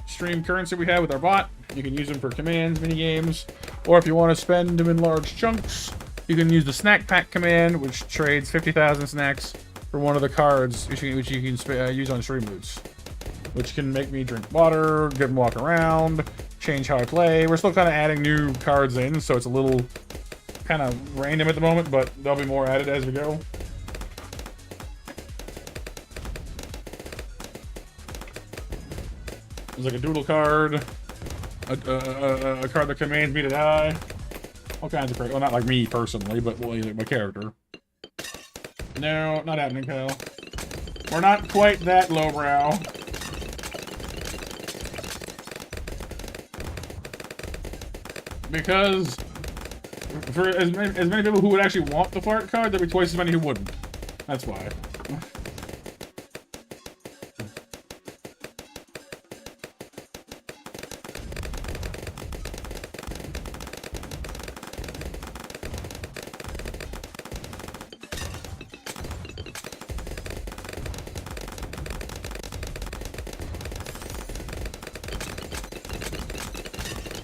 stream currency we have with our bot. You can use them for commands, mini games, or if you want to spend them in large chunks, you can use the snack pack command, which trades 50,000 snacks for one of the cards, which you can use on StreamLoots, which can make me drink water, get and walk around, change how I play. We're still kind of adding new cards in, so it's a little kind of random at the moment, but there'll be more added as we go. There's like a doodle card, a card that commands me to die. All kinds of crazy. Well, not like me personally, but well, my character. No, not happening, Kyle. We're not quite that lowbrow. Because for as many people who would actually want the fart card, there'd be twice as many who wouldn't. That's why.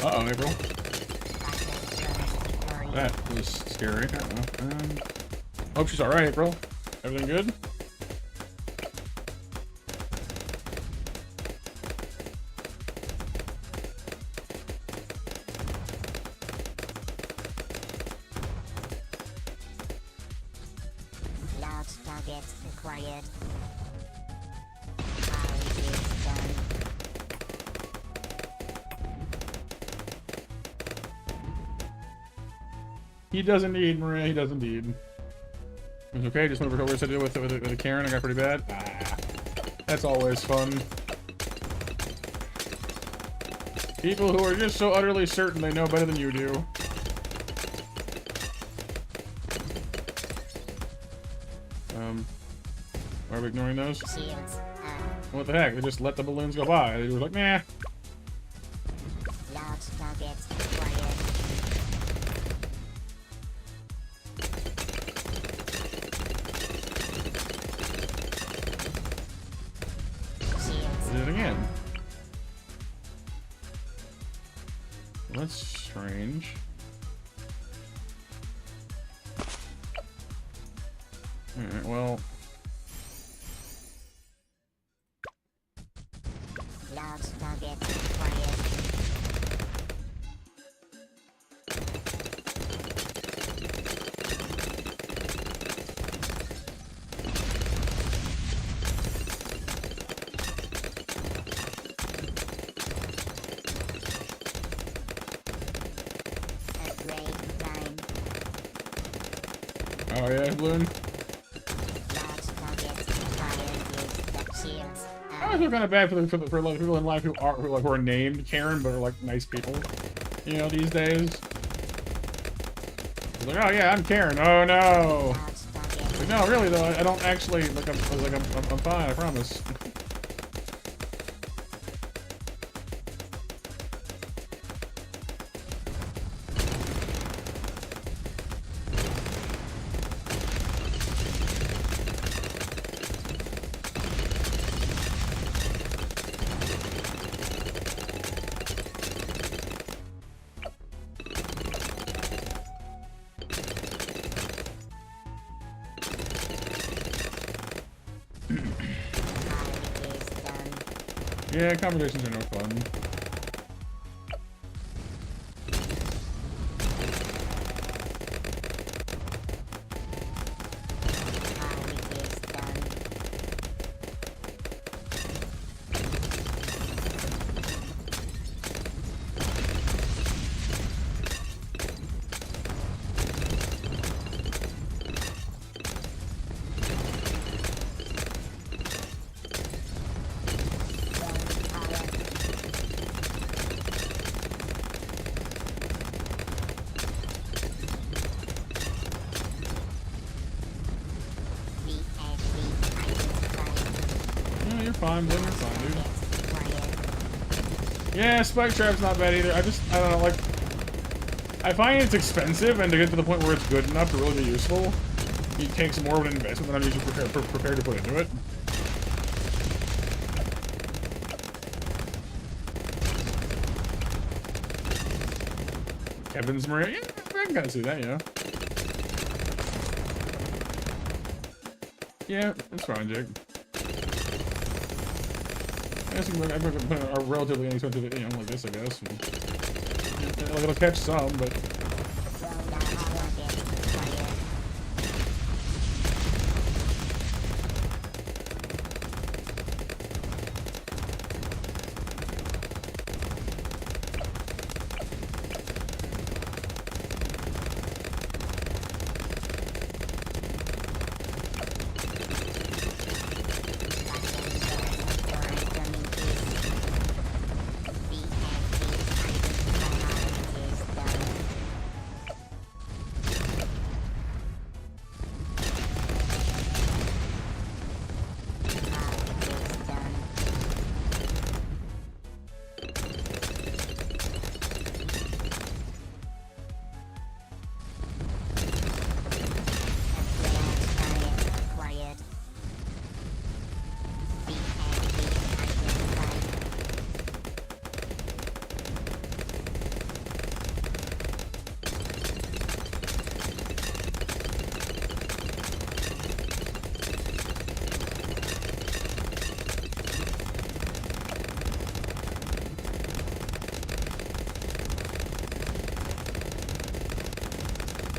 Uh-oh, April. That was scary. Hope she's alright, April. Everything good? Large target acquired. How is done? He does indeed, Maria. He does indeed. It's okay. Just went over what to do with a Karen. I got pretty bad. Ah, that's always fun. People who are just so utterly certain they know better than you do. Why are we ignoring those? Shields. What the heck? They just let the balloons go by. They were like, nah. Large target acquired. Shields. Did it again. That's strange. Alright, well. Large target acquired. Upgrade time. Oh yeah, balloon. Large target acquired with the shields. I feel kind of bad for like people in life who are named Karen but are like nice people, you know, these days. It's like, oh yeah, I'm Karen. Oh no. Large target. Like, no, really though, I don't actually like. I'm fine. I promise. Yeah, conversations are no fun. You're fine, Blue. You're fine, dude. Yeah, Spike Trap's not bad either. I don't know, like... I find it's expensive, and to get to the point where it's good enough to really be useful, it takes more of an investment than I'm usually prepared to put into it. Evans Maria? Yeah, I can kind of see that, yeah. Yeah, it's fine, Jake. I guess I can put a relatively inexpensive, you know, like this, I guess. And, like, it'll catch some, but...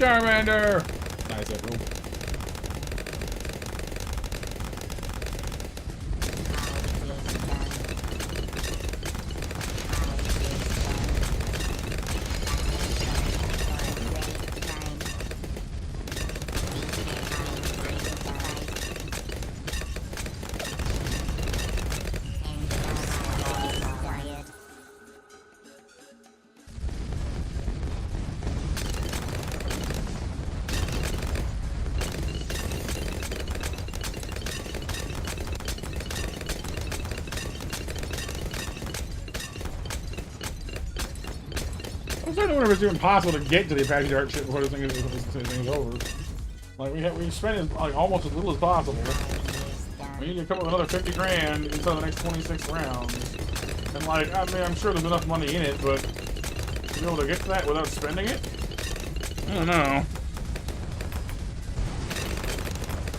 Charmander! Nice, April. I'm starting to wonder if it's even possible to get to the Apache Dart shit before this thing is over. Like, we spent like almost as little as possible. We need to come up with another 50 grand until the next 26 rounds. And like, I mean, I'm sure there's enough money in it, but to be able to get to that without spending it? I don't know.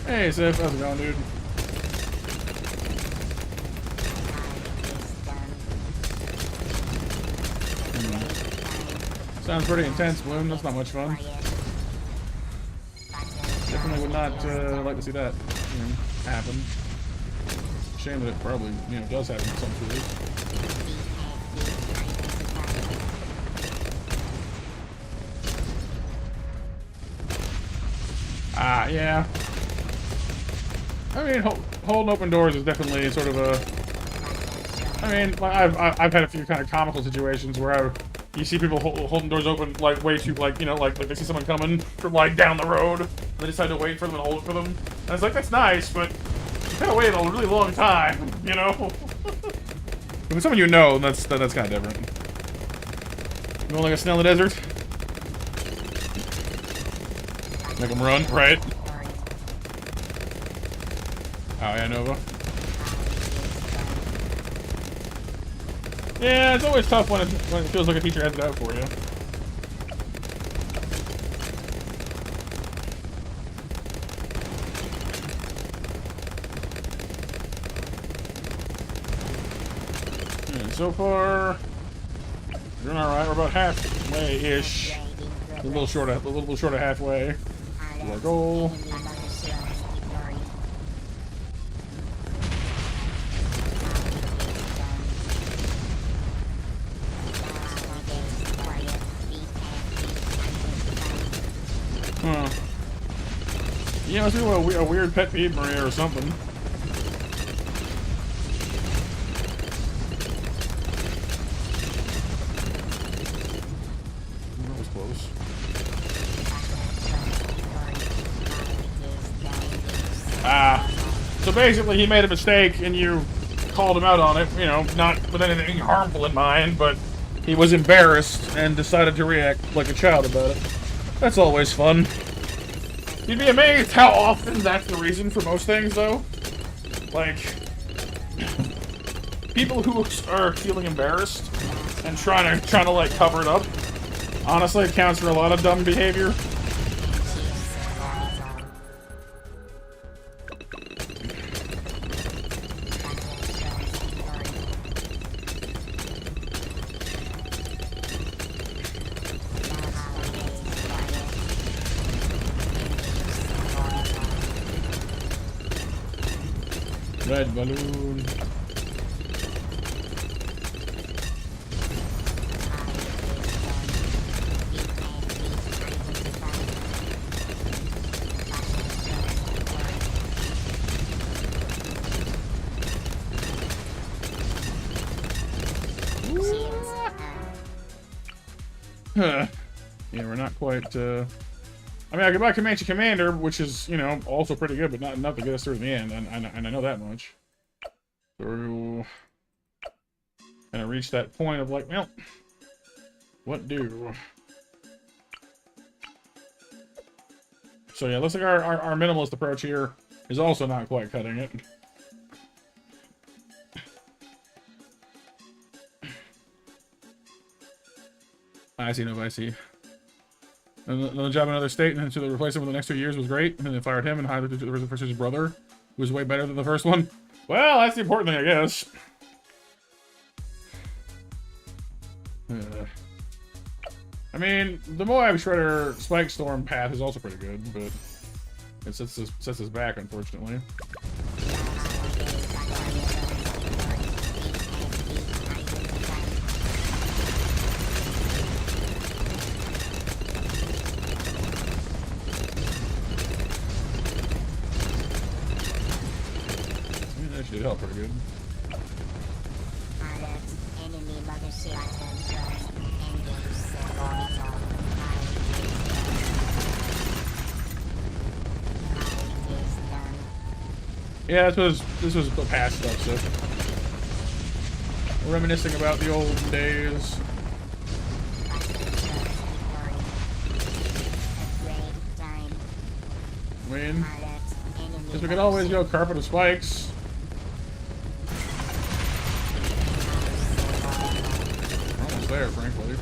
Hey, Sif, how's it going, dude? Sounds pretty intense, Bloom. That's not much fun. Definitely would not like to see that, you know, happen. Shame that it probably, you know, does happen in some series. Ah, yeah. I mean, holding open doors is definitely sort of a... I mean, I've had a few kind of comical situations where you see people holding doors open, like, way too, like, you know, like they see someone coming from, like, down the road. And they decide to wait for them and hold it for them. And it's like, that's nice, but you kind of waited a really long time, you know? If it's someone you know, that's kind of different. You want like a snail in the desert? Make them run, right? Oh, yeah, Nova. Yeah, it's always tough when it feels like a teacher has it out for you. so far, doing all right. We're about halfway-ish. A little short of halfway. To our goal. Huh. Yeah, let's do a weird pet peeve, Maria, or something. That was close. So basically he made a mistake and you called him out on it, you know, not with anything harmful in mind, but he was embarrassed and decided to react like a child about it. That's always fun. You'd be amazed how often that's the reason for most things, though. Like, people who are feeling embarrassed and trying to like cover it up, honestly, it counts for a lot of dumb behavior. Red balloon. Yeah, we're not quite, I mean, I could buy Comanche Commander, which is, you know, also pretty good, but not enough to get us through the end, and I know that much. So we're gonna reach that point of like, well, what do? So yeah, looks like our minimalist approach here is also not quite cutting it. I see, no, I see. Another job in another state, and so the replacement for the next 2 years was great, and then they fired him and hired his brother, who was way better than the first one. Well, that's the important thing, I guess. I mean, the Moab Shredder Spike Storm path is also pretty good, but it sets us back, unfortunately. That should help pretty good. Yeah, this was the past stuff, so we're reminiscing about the old days. I mean, because we could always go carpet of spikes. We're almost there, frankly.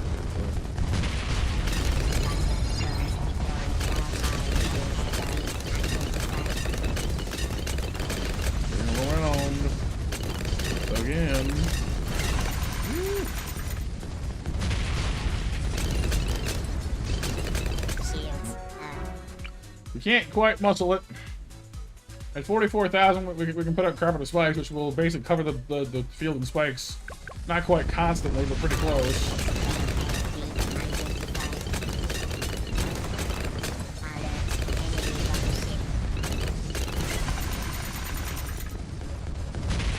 Again. We can't quite muscle it. At 44,000, we can put up carpet of spikes, which will basically cover the field in spikes. Not quite constantly, but pretty close.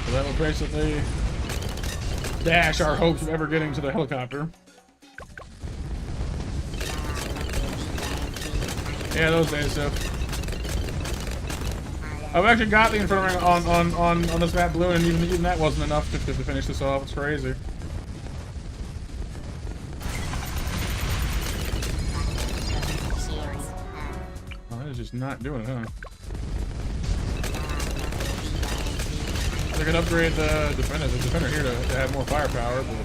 So that will basically dash our hopes of ever getting to the helicopter. Yeah, those days, so. I've actually got the infirmary on this map blue, and even that wasn't enough to finish this off. It's crazy. Oh, that is just not doing it, huh? They could upgrade the defender here to have more firepower, but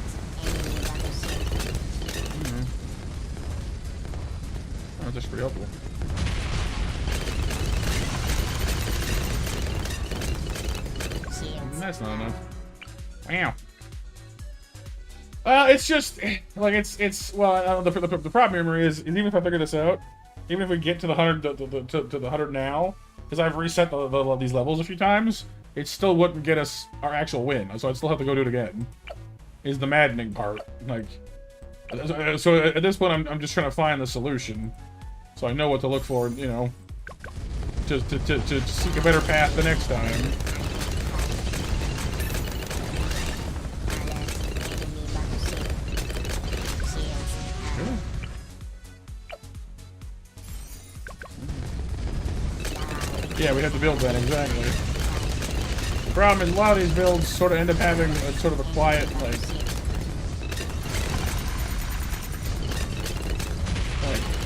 oh, that's pretty helpful. That's not enough. Wow. Well, it's just like it's well. The problem here is even if I figure this out, even if we get to the 100 to the 100 now, because I've reset these levels a few times, it still wouldn't get us our actual win. So I'd still have to go do it again. Is the maddening part. Like, so at this point, I'm just trying to find the solution, so I know what to look for. You know, to seek a better path the next time. Yeah, we have to build that, exactly. The problem is a lot of these builds sort of end up having a sort of a quiet, like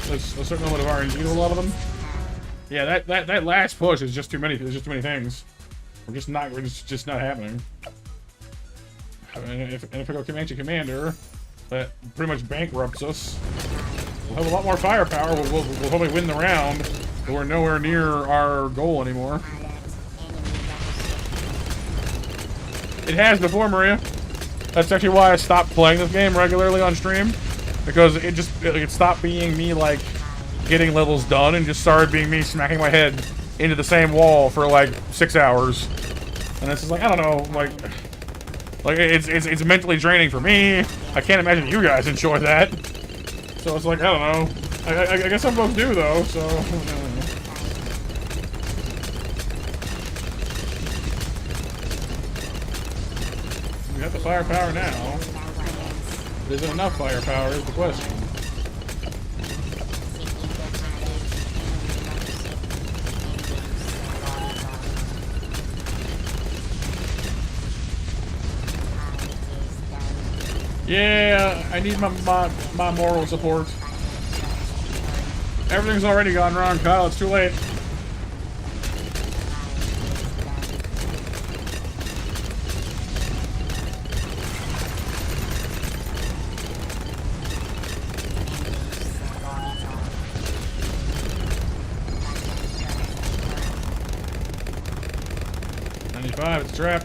there's a certain amount of RNG to a lot of them. Yeah, that last push is just too many. There's just too many things. We're just not happening. And if I go Comanche Commander, that pretty much bankrupts us. We'll have a lot more firepower. We'll probably win the round, but we're nowhere near our goal anymore. It has before, Maria. That's actually why I stopped playing this game regularly on stream, because it stopped being me like getting levels done and just started being me smacking my head into the same wall for like 6 hours. And it's just like, I don't know, like it's mentally draining for me. I can't imagine you guys enjoy that. So it's like, I don't know. I guess some folks do though, so we got the firepower now. Is it enough firepower is the question. Yeah, I need my moral support. Everything's already gone wrong, Kyle. It's too late. It's a trap.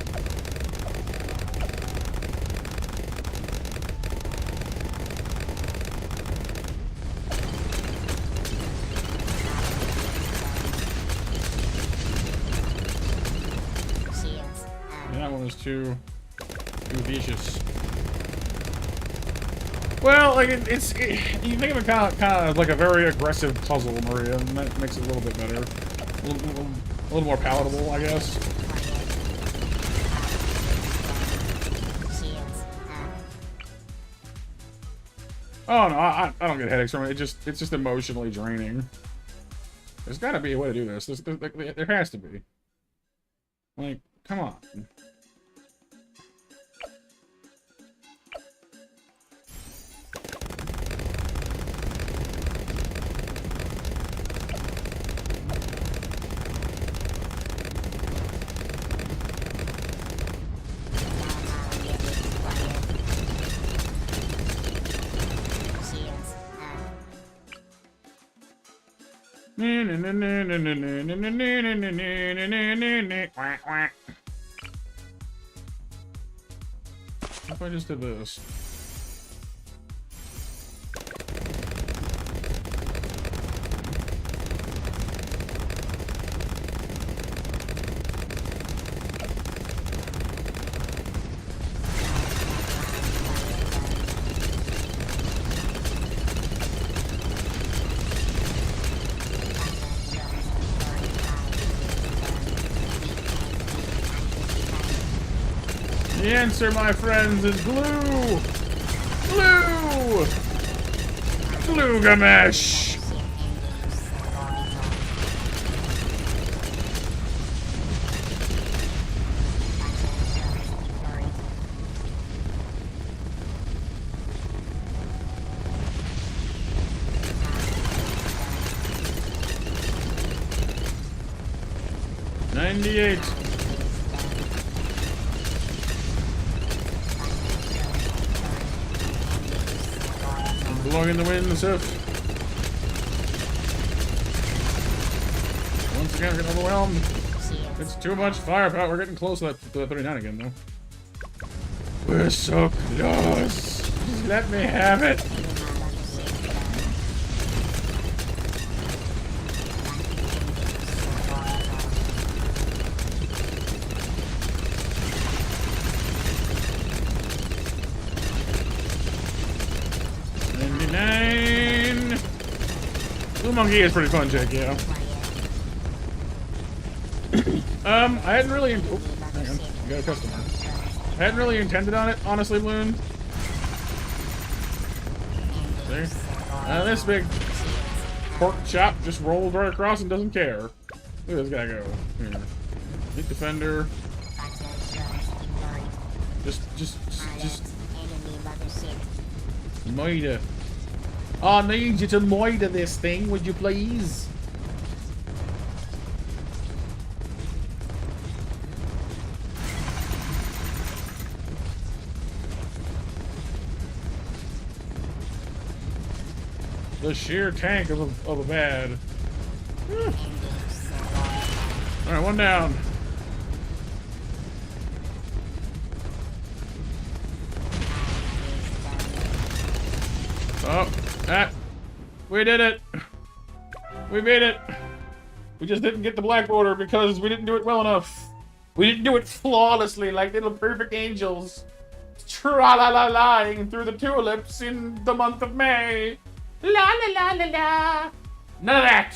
That one was too vicious. Well, like you think of it kind of like a very aggressive puzzle, Maria, and that makes it a little bit better, a little more palatable, I guess. Oh no, I don't get headaches from it. It's just emotionally draining. There's got to be a way to do this. There has to be. Like, come on. What if I just did this? The answer, my friends, is glue! Glue! Glugamesh! '98. Blowing in the wind and stuff. Once again, we're getting overwhelmed. It's too much firepower. We're getting close to that 39 again, though. We're so close. Let me have it. Blue Monkey is pretty fun, Jake, yeah. I hadn't really... Oh, hang on. I got a customer. I hadn't really intended on it, honestly, Bloon. See? This big pork chop just rolls right across and doesn't care. Look at this guy go. Here. Hit defender. Just... Moida. I need you to moida this thing, would you please? The sheer tank of a bad. Alright, one down. Oh, that. We did it. We made it. We just didn't get the black border because we didn't do it well enough. We didn't do it flawlessly like little perfect angels. Tra-la-la-lying through the tulips in the month of May. La-la-la-la-la. None of that.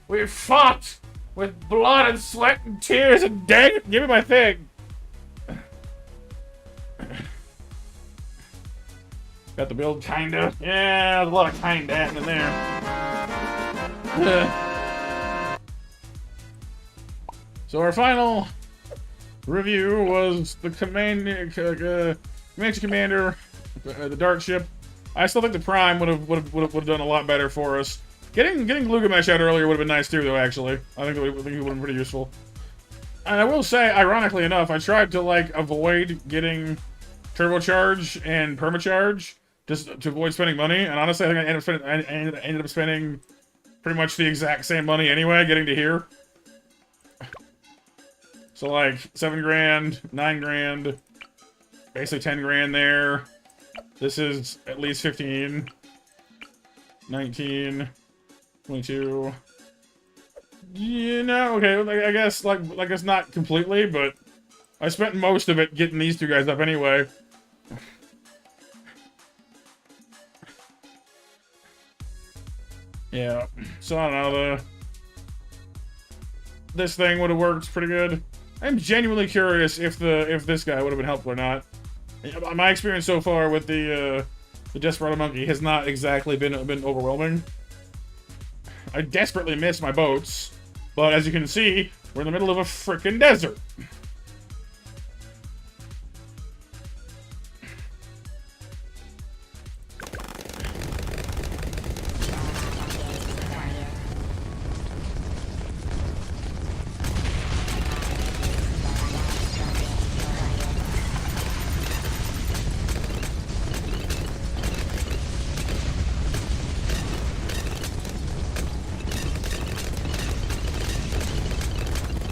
We fought with blood and sweat and tears and dang it, give me my thing. Got the build, kinda. Yeah, there's a lot of kinda in there. So our final review was the Comanche Commander, the Dark Ship. I still think the Prime would have done a lot better for us. Getting Glugamesh out earlier would have been nice too, though. Actually, I think it would have been pretty useful. And I will say, ironically enough, I tried to like avoid getting Turbocharge and Permacharge, just to avoid spending money, and honestly, I think I ended up spending pretty much the exact same money anyway, getting to here. So like 7 grand, 9 grand, basically 10 grand there. This is at least 15, 19, 22. You know, okay, I guess like it's not completely, but I spent most of it getting these two guys up anyway. Yeah, so I don't know, this thing would have worked pretty good. I'm genuinely curious if this guy would have been helpful or not. My experience so far with the Desperado Monkey has not exactly been overwhelming. I desperately miss my boats, but as you can see, we're in the middle of a frickin' desert.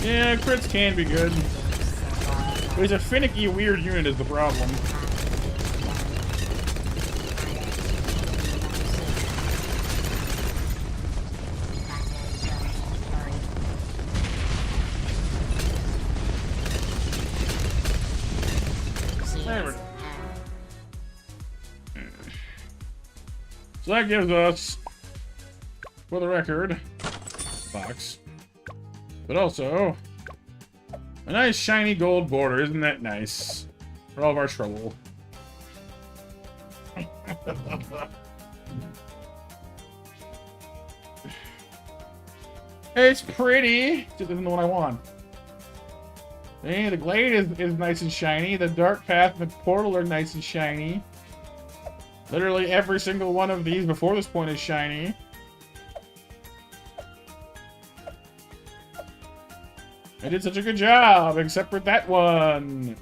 Yeah, crits can be good. But he's a finicky, weird unit is the problem. There we go. So that gives us, for the record, box. But also, a nice shiny gold border. Isn't that nice? For all of our trouble. It's pretty. Just isn't the one I want. Hey, the Glade is nice and shiny. The Dark Path and the Portal are nice and shiny. Literally every single one of these before this point is shiny. I did such a good job, except for that one.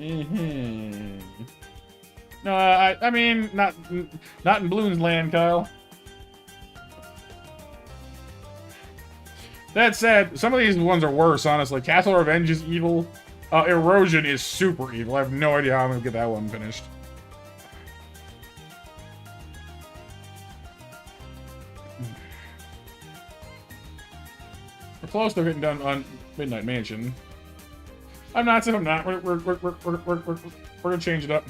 No, I mean, not in Bloon's land, Kyle. That said, some of these ones are worse, honestly. Castle Revenge is evil. Erosion is super evil. I have no idea how I'm gonna get that one finished. close to getting done on Midnight Mansion. I'm not, so I'm not. We're gonna change it up.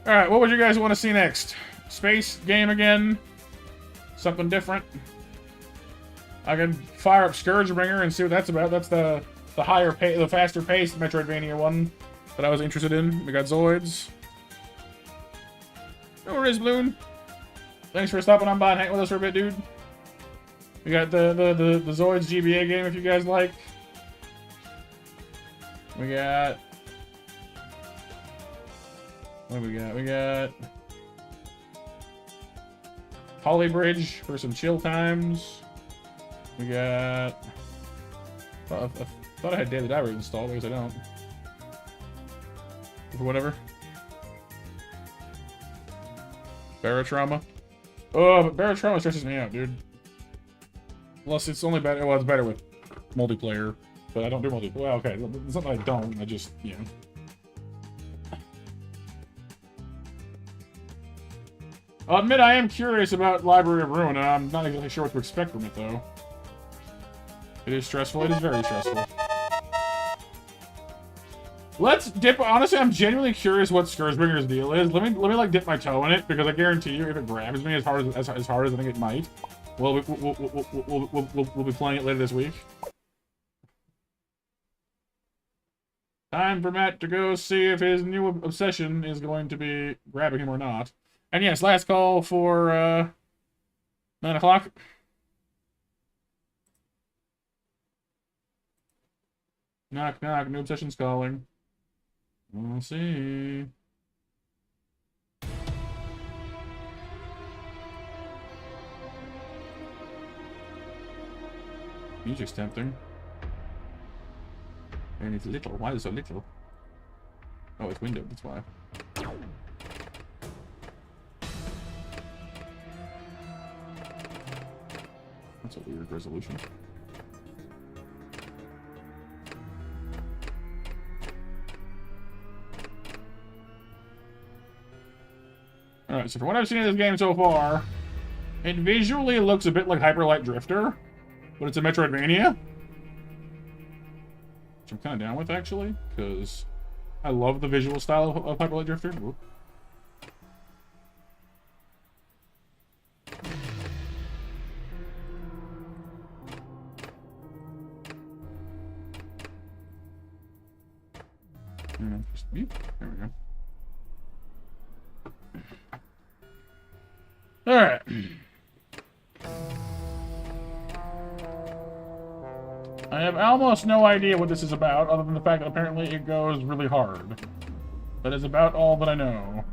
Alright, what would you guys want to see next? Space game again? Something different? I can fire up Scourgebringer and see what that's about. That's the faster paced Metroidvania one that I was interested in. We got Zoids. No worries, Bloon. Thanks for stopping on by and hanging with us for a bit, dude. We got the Zoids GBA game if you guys like. We got... What do we got? We got... Holly Bridge for some chill times. We got... I thought I had Daily Diver installed, I guess I don't. For whatever. Barotrauma. Oh, but Barotrauma stresses me out, dude. Plus, it's only better. Well, it's better with multiplayer, but I don't do multiplayer. Well, okay, it's not that I don't. I just, you know. I'll admit I am curious about Library of Ruin, and I'm not exactly sure what to expect from it, though. It is stressful. It is very stressful. Let's dip. Honestly, I'm genuinely curious what Scourgebringer's deal is. Let me like dip my toe in it, because I guarantee you, if it grabs me as hard as I think it might, we'll be playing it later this week. Time for Matt to go see if his new obsession is going to be grabbing him or not. And yes, last call for 9 o'clock. Knock, knock, new obsession's calling. We'll see. Music's tempting. And it's little. Why is it so little? Oh, it's windowed, that's why. That's a weird resolution. Alright, so from what I've seen of this game so far, it visually looks a bit like Hyper Light Drifter, but it's a Metroidvania. Which I'm kind of down with, actually, because I love the visual style of Hyper Light Drifter. Whoop. There we go. Alright. I have almost no idea what this is about, other than the fact that apparently it goes really hard. That is about all that I know.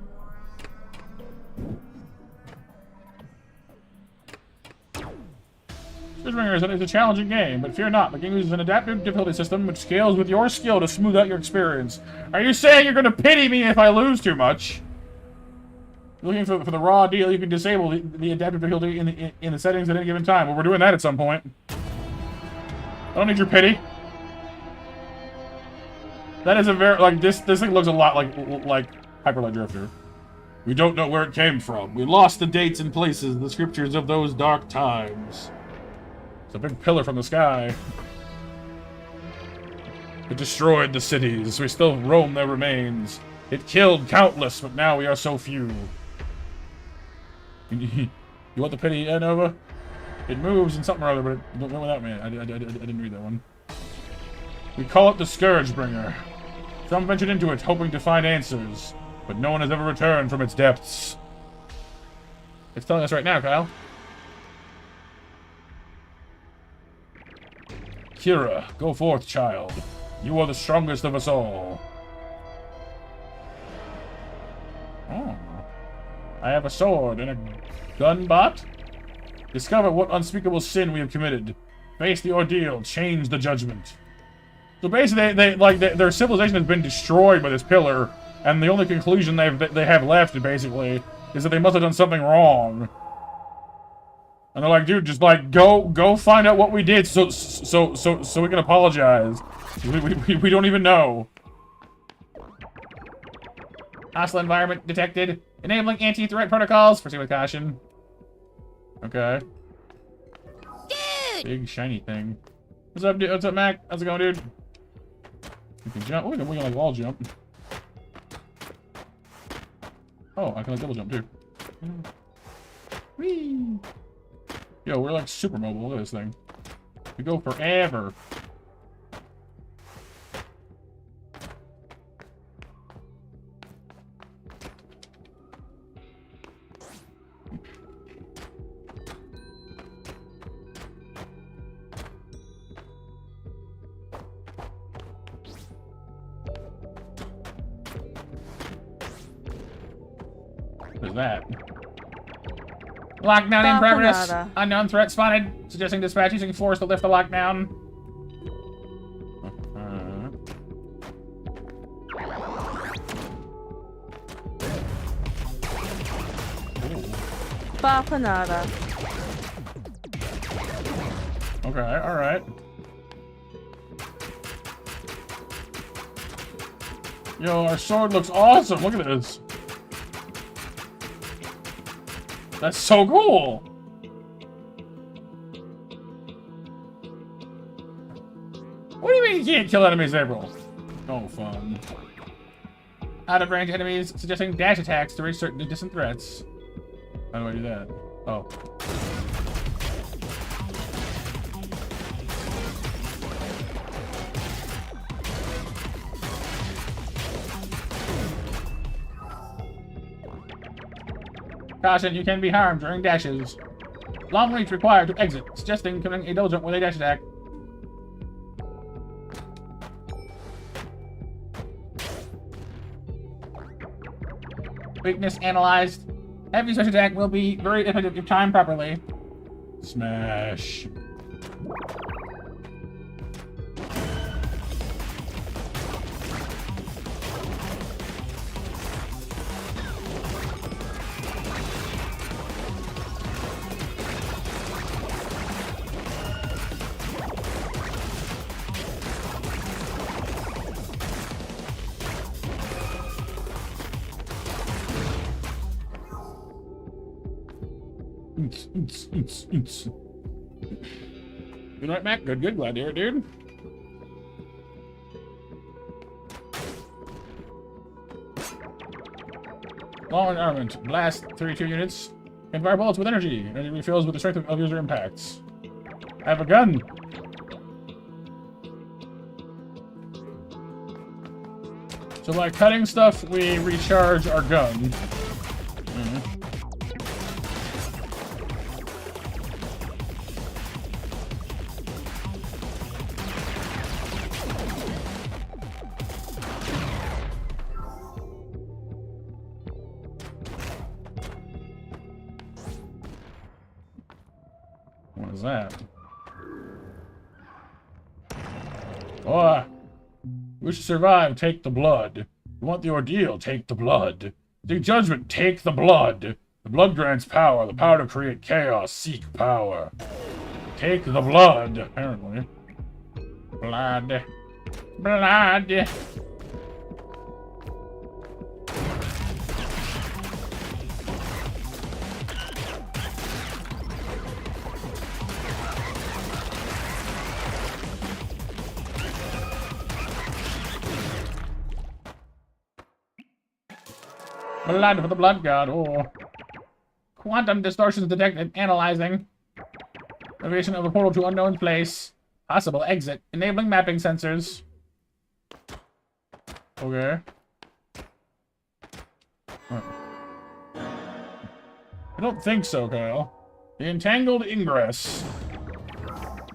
Scourgebringer is a challenging game, but fear not. The game uses an adaptive difficulty system which scales with your skill to smooth out your experience. Are you saying you're going to pity me if I lose too much? Looking for the raw deal, you can disable the adaptive difficulty in the settings at any given time. Well, we're doing that at some point. I don't need your pity. That is a very, like, this thing looks a lot like Hyper Light Drifter. We don't know where it came from. We lost the dates and places, the scriptures of those dark times. It's a big pillar from the sky. It destroyed the cities. We still roam their remains. It killed countless, but now we are so few. You want the pity, Nova? It moves in something or other, but it don't know what that meant. I didn't read that one. We call it the Scourgebringer. Some ventured into it, hoping to find answers, but no one has ever returned from its depths. It's telling us right now, Kyle. Kira, go forth, child. You are the strongest of us all. Oh. I have a sword and a gun bot. Discover what unspeakable sin we have committed. Face the ordeal. Change the judgment. So basically, their civilization has been destroyed by this pillar, and the only conclusion they have left, basically, is that they must have done something wrong. And they're like, dude, just like go find out what we did, so we can apologize. We don't even know. Hostile environment detected. Enabling anti-threat protocols. Proceed with caution. Okay. Dude! Big shiny thing. What's up, dude? What's up, Mac? How's it going, dude? You can jump. Oh, we can like wall jump. Oh, I can like double jump too. Whee! Yo, we're like super mobile. Look at this thing. We go forever. What is that? Lockdown in progress. Unknown threat spotted. Suggesting dispatch using force to lift the lockdown. Bapanada. Okay, alright. Yo, our sword looks awesome. Look at this. That's so cool. What do you mean you can't kill enemies, April? Oh, fun. Out of range enemies, suggesting dash attacks to reach certain distant threats. How do I do that? Oh. Caution, you can be harmed during dashes. Long reach required to exit, suggesting committing a double jump with a dash attack. Weakness analyzed. Heavy such attack will be very effective if timed properly. Smash. Good night, Mac. Good, glad to hear it, dude. Long armament. Blast 32 units. And fire bullets with energy. Energy refills with the strength of user impacts. I have a gun. So by cutting stuff, we recharge our gun. What is that? Oh, wish to survive, take the blood. You want the ordeal, take the blood. Seek judgment, take the blood. The blood grants power, the power to create chaos, seek power. Take the blood, apparently. Blood. Blood. Blood for the blood god. Oh. Quantum distortions detected. Analyzing. Navigation of a portal to unknown place. Possible exit. Enabling mapping sensors. Okay. Huh. I don't think so, Kyle. The entangled ingress.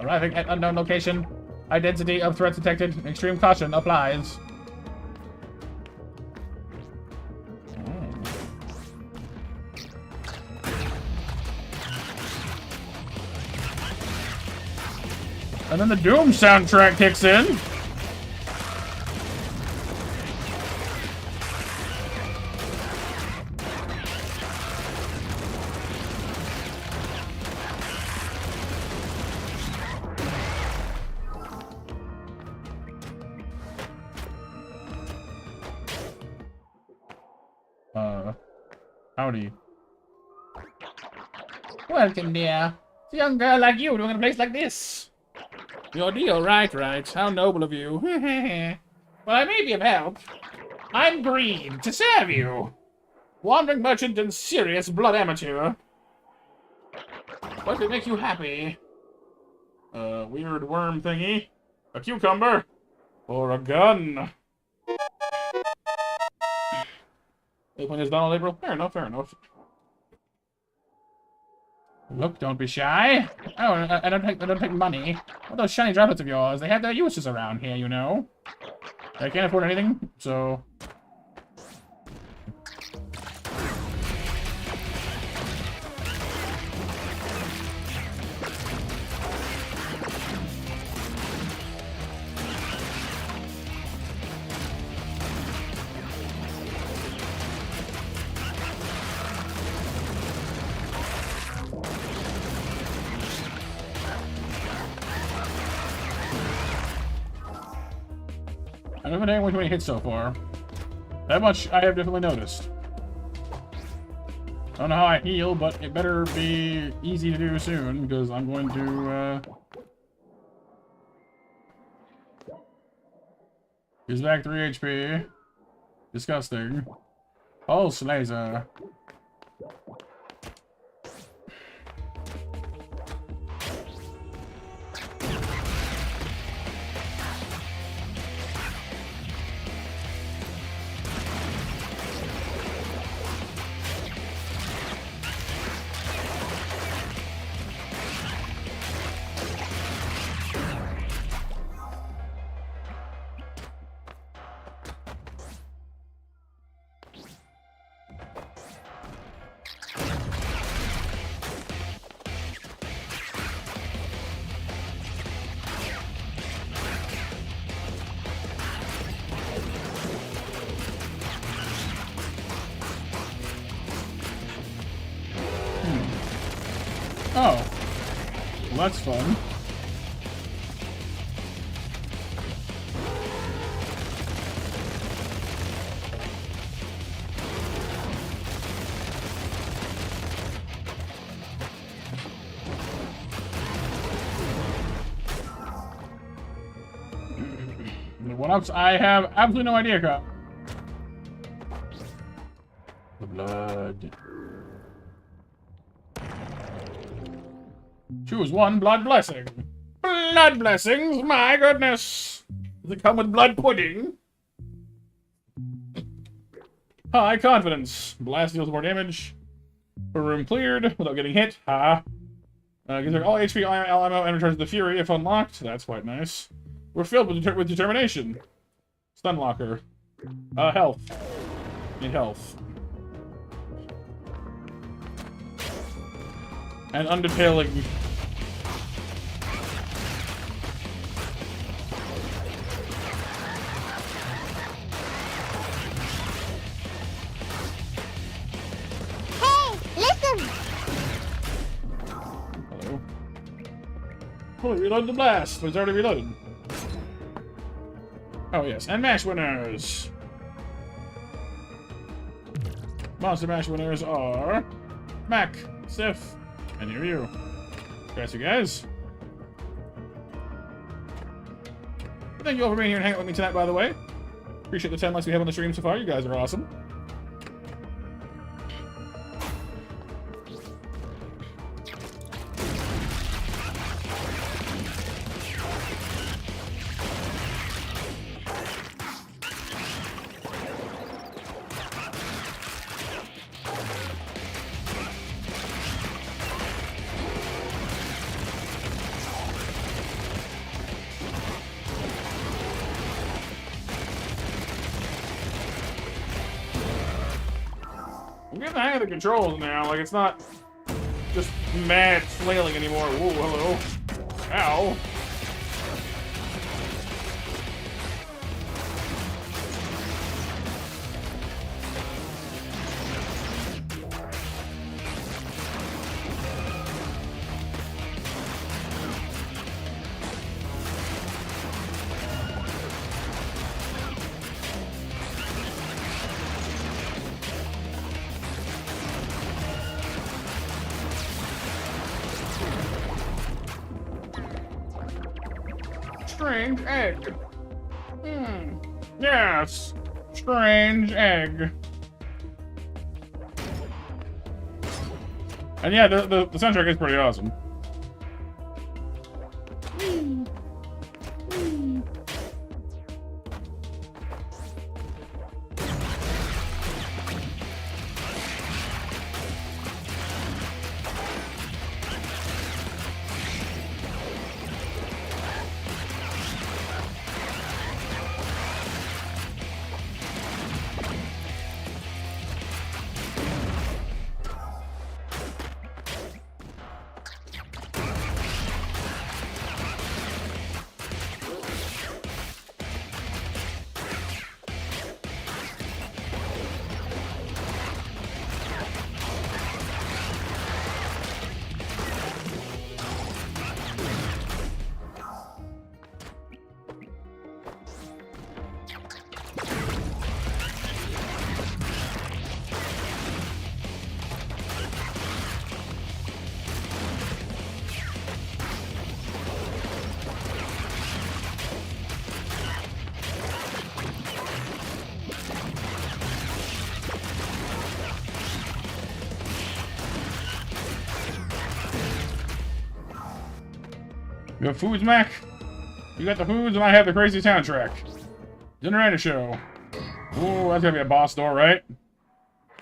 Arriving at unknown location. High density of threats detected. Extreme caution applies. And then the Doom soundtrack kicks in. Howdy. Welcome, dear. It's a young girl like you doing in a place like this. Your deal, right. How noble of you. Well, I may be of help. I'm Green, to serve you. Wandering merchant and serious blood amateur. What would make you happy? A weird worm thingy, a cucumber, or a gun? They playing as Donald April? Fair enough. Look, don't be shy. Oh, I don't take money. What those shiny droplets of yours? They have their uses around here, you know. I can't afford anything, so... I haven't had too many hits so far. That much I have definitely noticed. I don't know how I heal, but it better be easy to do soon, because I'm going to, He's back 3 HP. Disgusting. Pulse laser. Oh. Well, that's fun. The one-ups, I have absolutely no idea, Kyle. The blood. Choose one blood blessing. Blood blessings? My goodness! Does it come with blood pudding? High confidence. Blast deals more damage. Room cleared without getting hit. Ha. Gives her all HP, all ammo, and returns the Fury if unlocked. That's quite nice. We're filled with determination. Stun locker. Health. Need health. And undertailing. Oh, reload the blast. It's already reloaded. Oh, yes. And MASH winners. Monster MASH winners are Mac, Sif, and you. Congrats, you guys. Thank you all for being here and hanging out with me tonight, by the way. Appreciate the 10 likes we have on the stream so far. You guys are awesome. I'm getting the hang of the controls now. Like, it's not just mad flailing anymore. Whoa, hello. Ow. strange egg. Yes, strange egg. And yeah, the soundtrack is pretty awesome. You have foods, Mac? You got the foods, and I have the crazy soundtrack. Dinner and a show. Ooh, that's gotta be a boss door, right?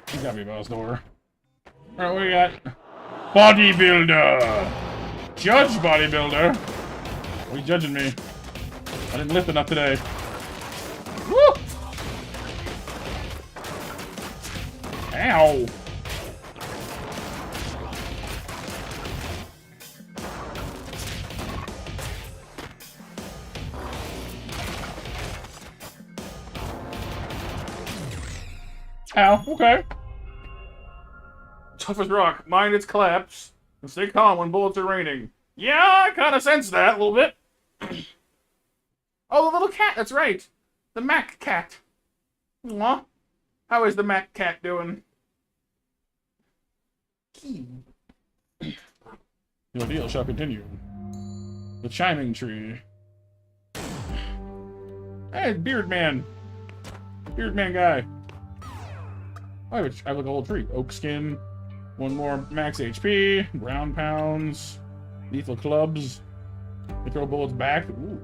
It's gotta be a boss door. Alright, what do we got? Bodybuilder! Judge bodybuilder! What are you judging me? I didn't lift enough today. Woo! Ow! Ow, okay. Tough as rock. Mind its collapse. And stay calm when bullets are raining. Yeah, I kind of sense that a little bit. Oh, the little cat, that's right. The Mac cat. Aw. How is the Mac cat doing? The ordeal shall continue. The chiming tree. Hey, Beard Man. Beard Man guy. I have like a whole tree. Oak skin, one more max HP, ground pounds, lethal clubs. They throw bullets back. Ooh.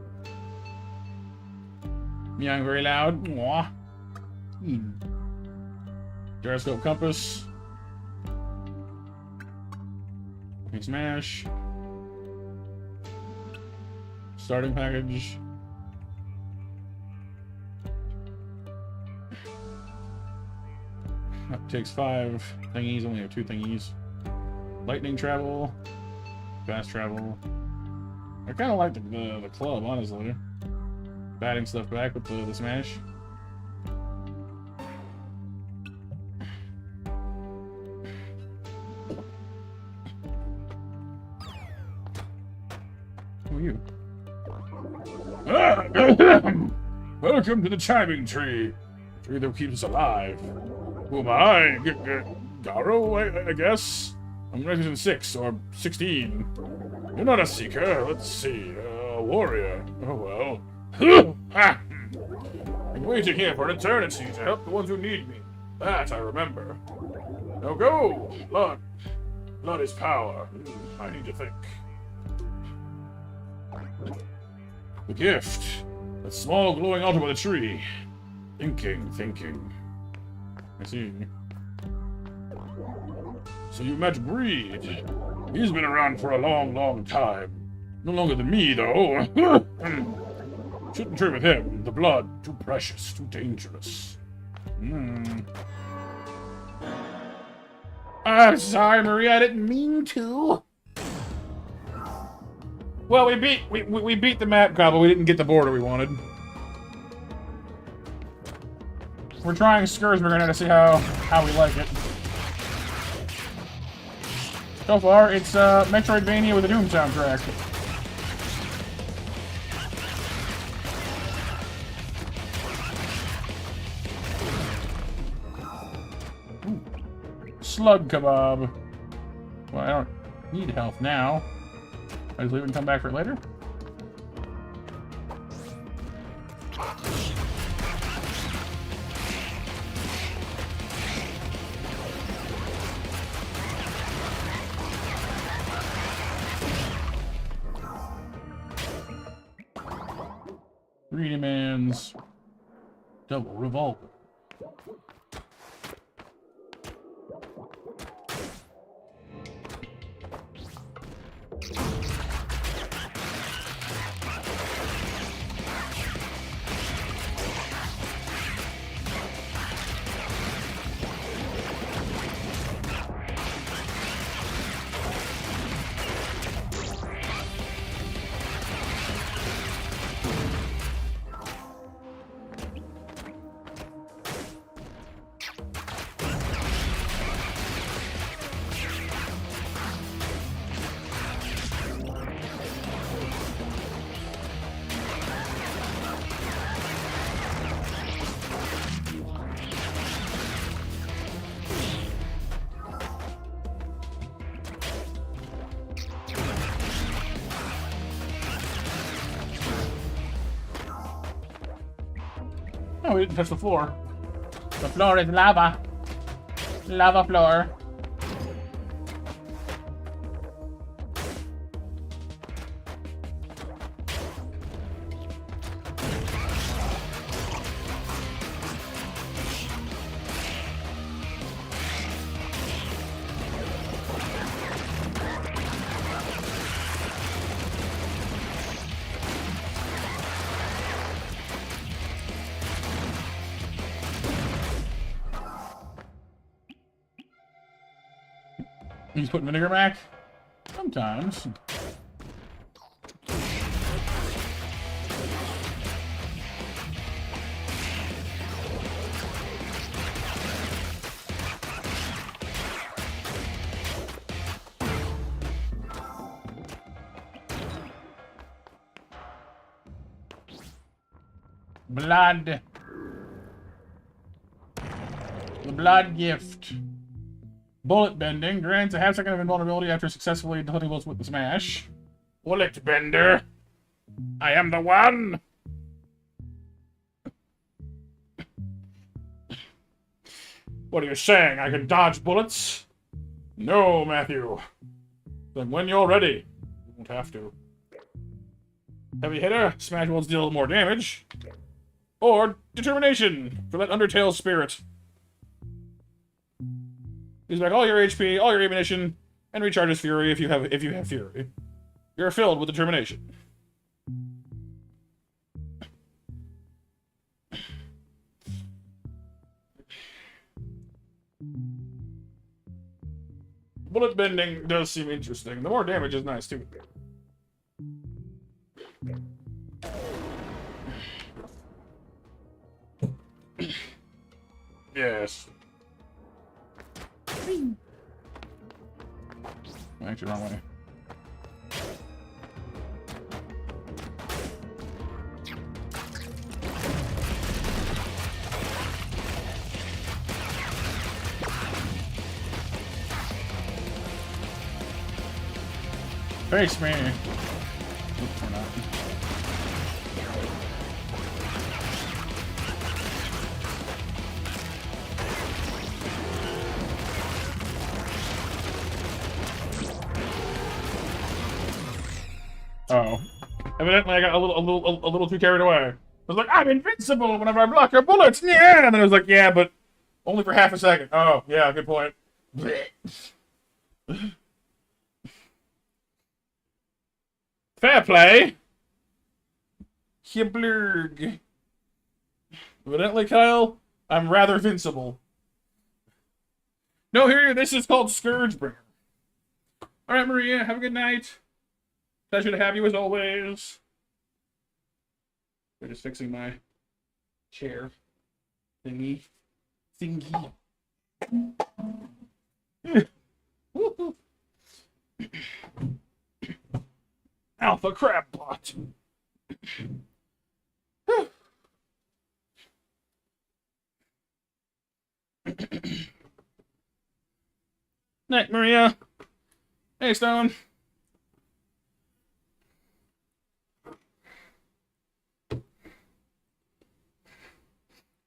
Meowing very loud. Mwah. Gyroscope compass. Okay, smash. Starting package. Takes 5 thingies, only have 2 thingies. Lightning travel, fast travel. I kind of like the club, honestly. Batting stuff back with the smash. Who are you? Welcome to the chiming tree. Tree that keeps us alive. Who am I? Garo, I guess? I'm Resident 6 or 16. You're not a seeker. Let's see. A warrior. Oh well. I'm waiting here for an eternity to help the ones who need me. That I remember. Now go! Blood. Blood is power. I need to think. The gift. That small glowing altar by the tree. Thinking. I see. So you met Breed. He's been around for a long time. No longer than me, though. Shouldn't trade with him. The blood, too precious, too dangerous. I'm sorry, Maria. I didn't mean to. Well, we beat the map combo. We didn't get the border we wanted. We're trying Skursburger now to see how we like it. So far, it's Metroidvania with a Doom soundtrack. Ooh. Slug kebab. Well, I don't need health now. I just leave it and come back for it later. Greedy man's double revolver. Oh, we didn't touch the floor. The floor is lava. Lava floor. He's putting vinegar back? Sometimes. Blood. The blood gift. Bullet bending grants a half-second of invulnerability after successfully hunting bullets with the smash. Bullet bender. I am the one. What are you saying? I can dodge bullets? No, Matthew. Then when you're ready, you won't have to. Heavy hitter, smash bullets deal more damage. Or determination for that Undertale spirit. Use back all your HP, all your ammunition, and recharges fury if you have fury. You're filled with determination. Bullet bending does seem interesting. The more damage is nice too. Yes. Actually, wrong way. Face me. Oops, we're not. Uh-oh. Evidently, I got a little too carried away. I was like, I'm invincible whenever I block your bullets. Yeah, and then I was like, yeah, but only for half a second. Oh, yeah, good point. Fair play. Blurg. Evidently, Kyle, I'm rather vincible. No, here, this is called Scourgebringer. All right, Maria, have a good night. Pleasure to have you as always. They're just fixing my chair thingy. Alpha Crabbot. Night, Maria. Hey, Stone.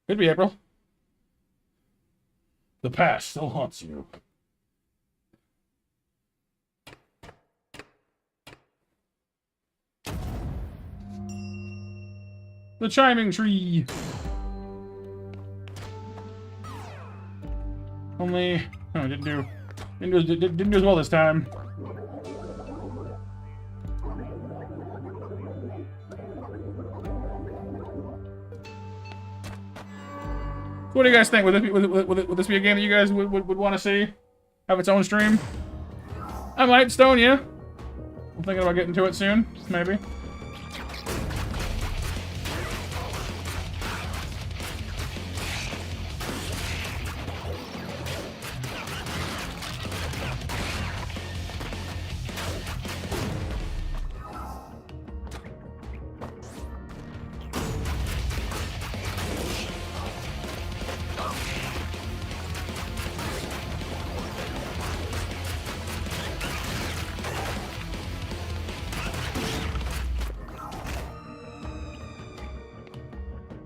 Could be April. The past still haunts you. The chiming tree. Only, oh, didn't do as well this time. What do you guys think? Would this be a game that you guys would want to see have its own stream? I might stone you. I'm thinking about getting to it soon, maybe.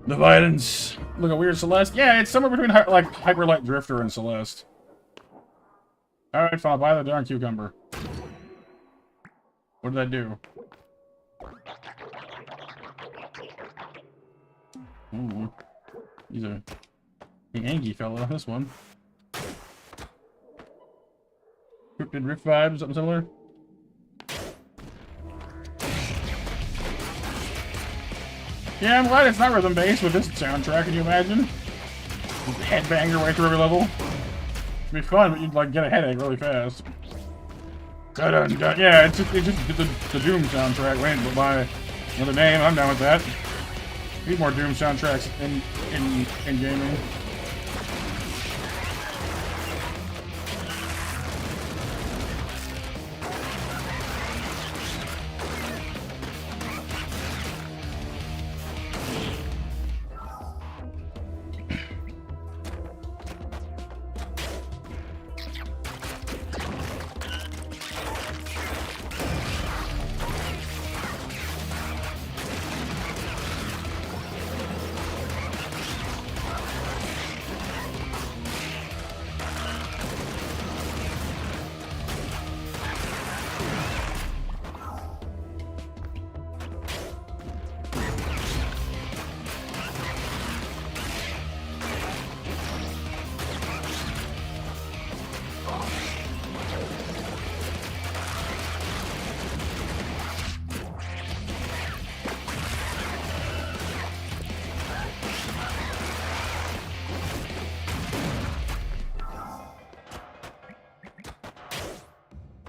The violence. Look at weird Celeste. Yeah, it's somewhere between like Hyper Light Drifter and Celeste. Alright, fine, I'll buy the darn cucumber. What did I do? Ooh. He's a Angie fella, this one. Cryptid Rift vibes, something similar. Yeah, I'm glad it's not rhythm-based with this soundtrack, can you imagine? Just headbang your way through every level. It'd be fun, but you'd like get a headache really fast. Yeah, it's just the Doom soundtrack. Wait, by another name, I'm down with that. Need more Doom soundtracks in gaming.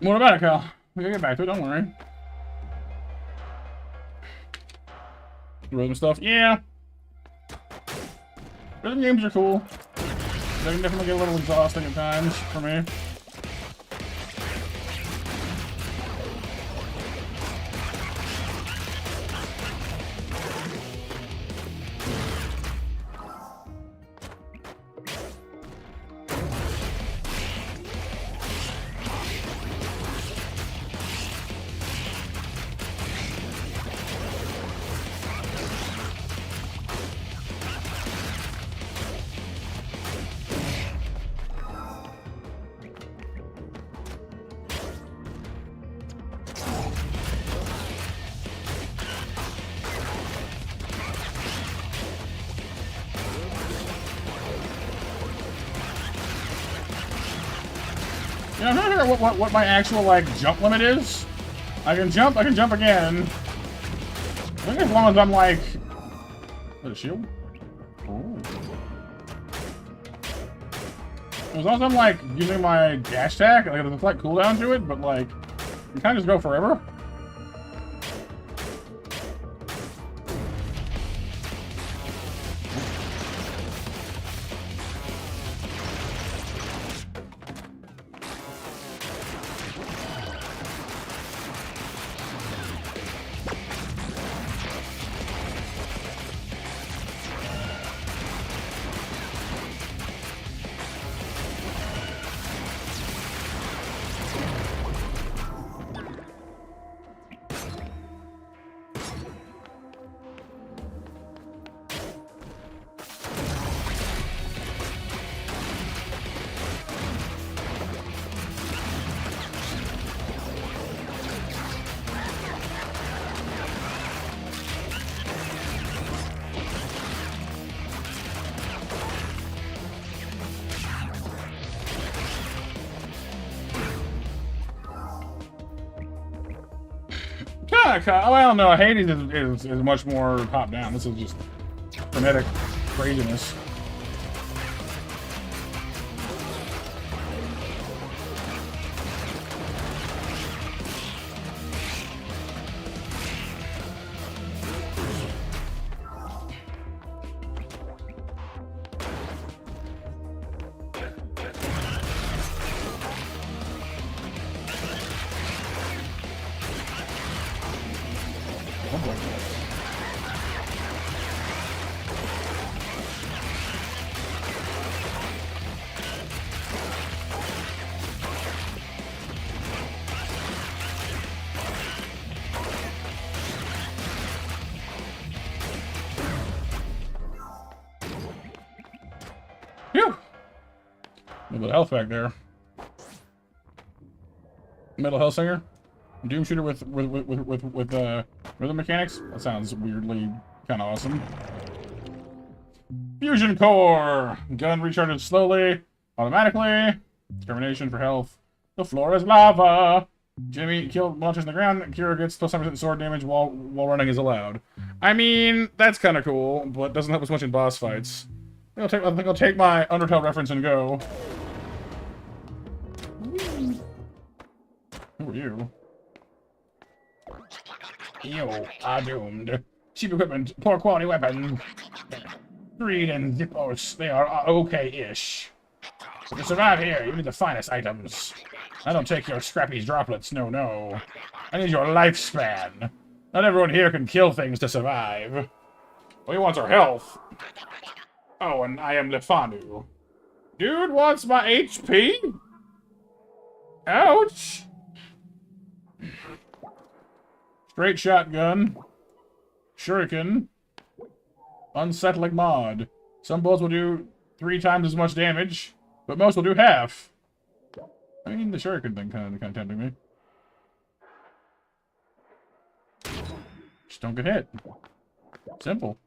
What about it, Kyle? We gotta get back to it, don't worry. Rhythm stuff, yeah. Rhythm games are cool. They can definitely get a little exhausting at times for me. Yeah, I'm trying to figure out what my actual, like, jump limit is. I can jump again. I think as long as I'm, like... What, a shield? Oh. As long as I'm, like, using my dash attack, like, there's a slight cooldown to it, but, like, you kind of just go forever. not. Well, no. Hades is much more top down. This is just frenetic craziness. Phew! A little bit of health back there. Metal Hellsinger? Doom shooter with rhythm mechanics? That sounds weirdly kind of awesome. Fusion core! Gun recharges slowly, automatically. Determination for health. The floor is lava! Jimmy killed launches in the ground. Kira gets plus 7% sword damage while running is allowed. I mean, that's kind of cool, but doesn't help us much in boss fights. I think I'll take my Undertale reference and go. Who are you? You are doomed. Cheap equipment, poor quality weapon. Greed and Zippos, they are okay-ish. But to survive here, you need the finest items. I don't take your scrappy droplets, no. I need your lifespan. Not everyone here can kill things to survive. Well, he wants our health. Oh, and I am Lefanu. Dude wants my HP? Ouch! Straight shotgun. Shuriken. Unsettling mod. Some bullets will do 3 times as much damage, but most will do half. I mean, the shuriken thing kind of tempting me. Just don't get hit. Simple.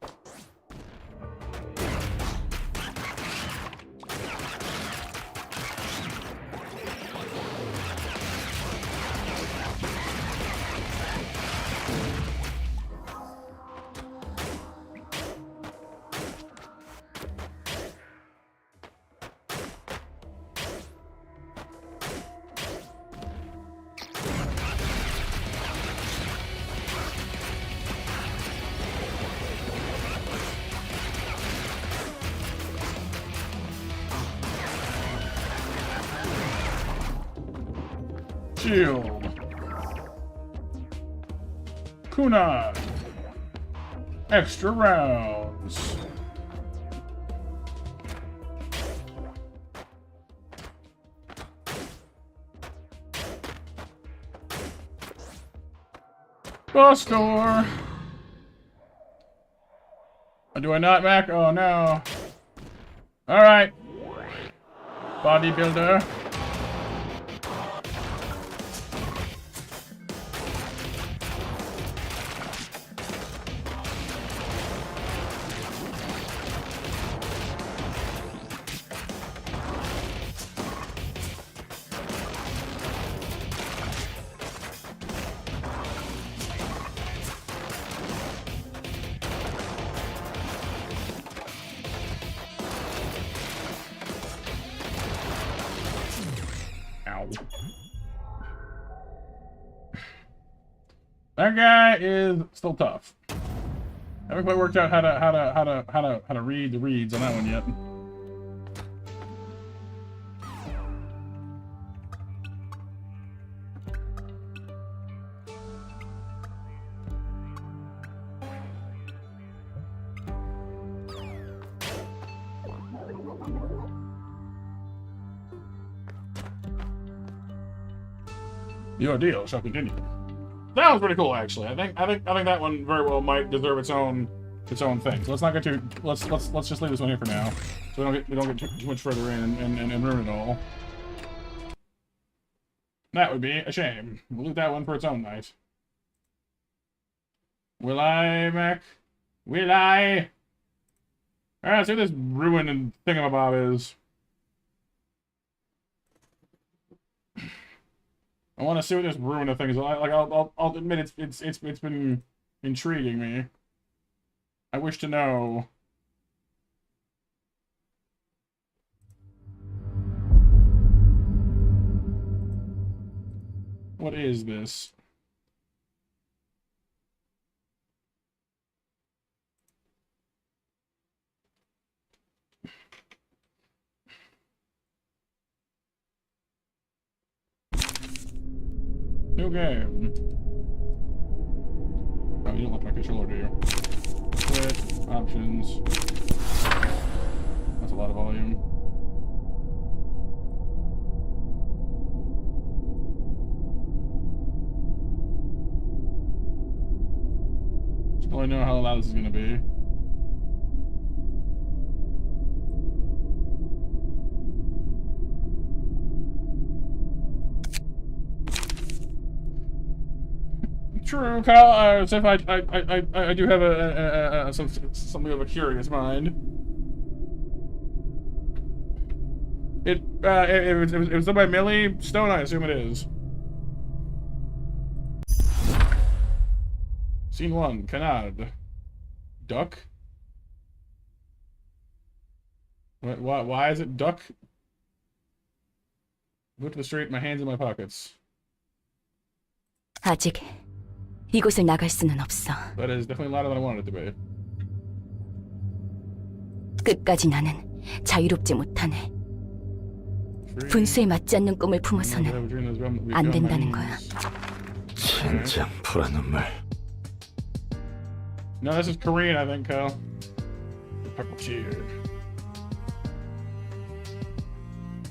Shield. Kuna. Extra rounds. Boss door. Do I not, Mac? Oh no. Alright. Bodybuilder. That guy is still tough. Haven't quite worked out how to read the reads on that one yet. The ordeal shall continue. That was pretty cool, actually. I think that one very well might deserve its own thing. So let's not get too let's just leave this one here for now, so we don't get too much further in and ruin it all. That would be a shame. We'll leave that one for its own night. Will I, Mac? Will I? All right, let's see what this ruin and thingamabob is. I want to see what this ruin of thing is. I'll admit it's been intriguing me. I wish to know. What is this? New game. Oh, you don't like my controller, do you? Quit. Options. That's a lot of volume. Just want to know how loud this is going to be. True, Kyle. As if I do have something of a curious mind. It was done by Millie Stone. I assume it is. Scene 1. Canard. Duck. Why is it duck? Go to the street. My hands in my pockets. 아직 이곳을 나갈 수는 없어. That is definitely louder than I wanted it to be. 끝까지 나는 자유롭지 못하네. 분수에 맞지 않는 꿈을 품어서는 안 된다는 거야. 젠장 보라 눈물. No, this is Korean, I think, Kyle. Puppeteer.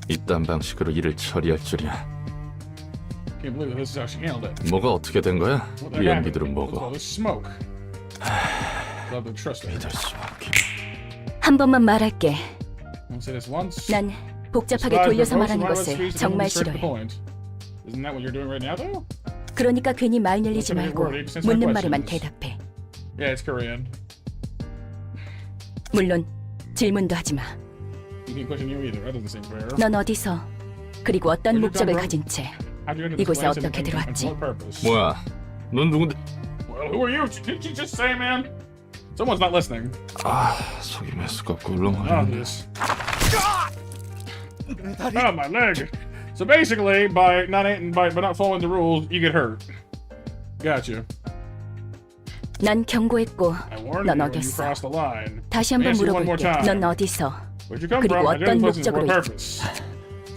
이딴 방식으로 일을 처리할 줄이야. Can't believe this is how she handled it. 뭐가 어떻게 된 거야? 이 연기들은 What's all 뭐고? this smoke? Love to trust her. 믿을 수 없게. 한 번만 말할게. I'll say this once. 난 복잡하게 돌려서 말하는 것을 정말 싫어해. Isn't that what you're doing right now, though? 그러니까 괜히 말 늘리지 말고 묻는 말에만 대답해. Yeah, it's Korean. 물론 질문도 하지 마. You can't question you either. That doesn't seem fair. 넌 어디서 그리고 어떤 목적을 가진 채 이곳에 어떻게 들어왔지? 뭐야? 넌 누군데? Well, who are you? Didn't you just say, man? Someone's not listening. 아, 속이 메스껍고 Oh, 울렁거리는데. this. Oh, my leg. So basically, by not following the rules, you get hurt. Gotcha. 난 경고했고 I warned 넌 you when you 어겼어. crossed the line. 다시 한번 Ask you one more 물어볼게. time. 넌 어디서 Where'd you come 그리고 from? I 어떤 didn't listen for 목적으로 a purpose.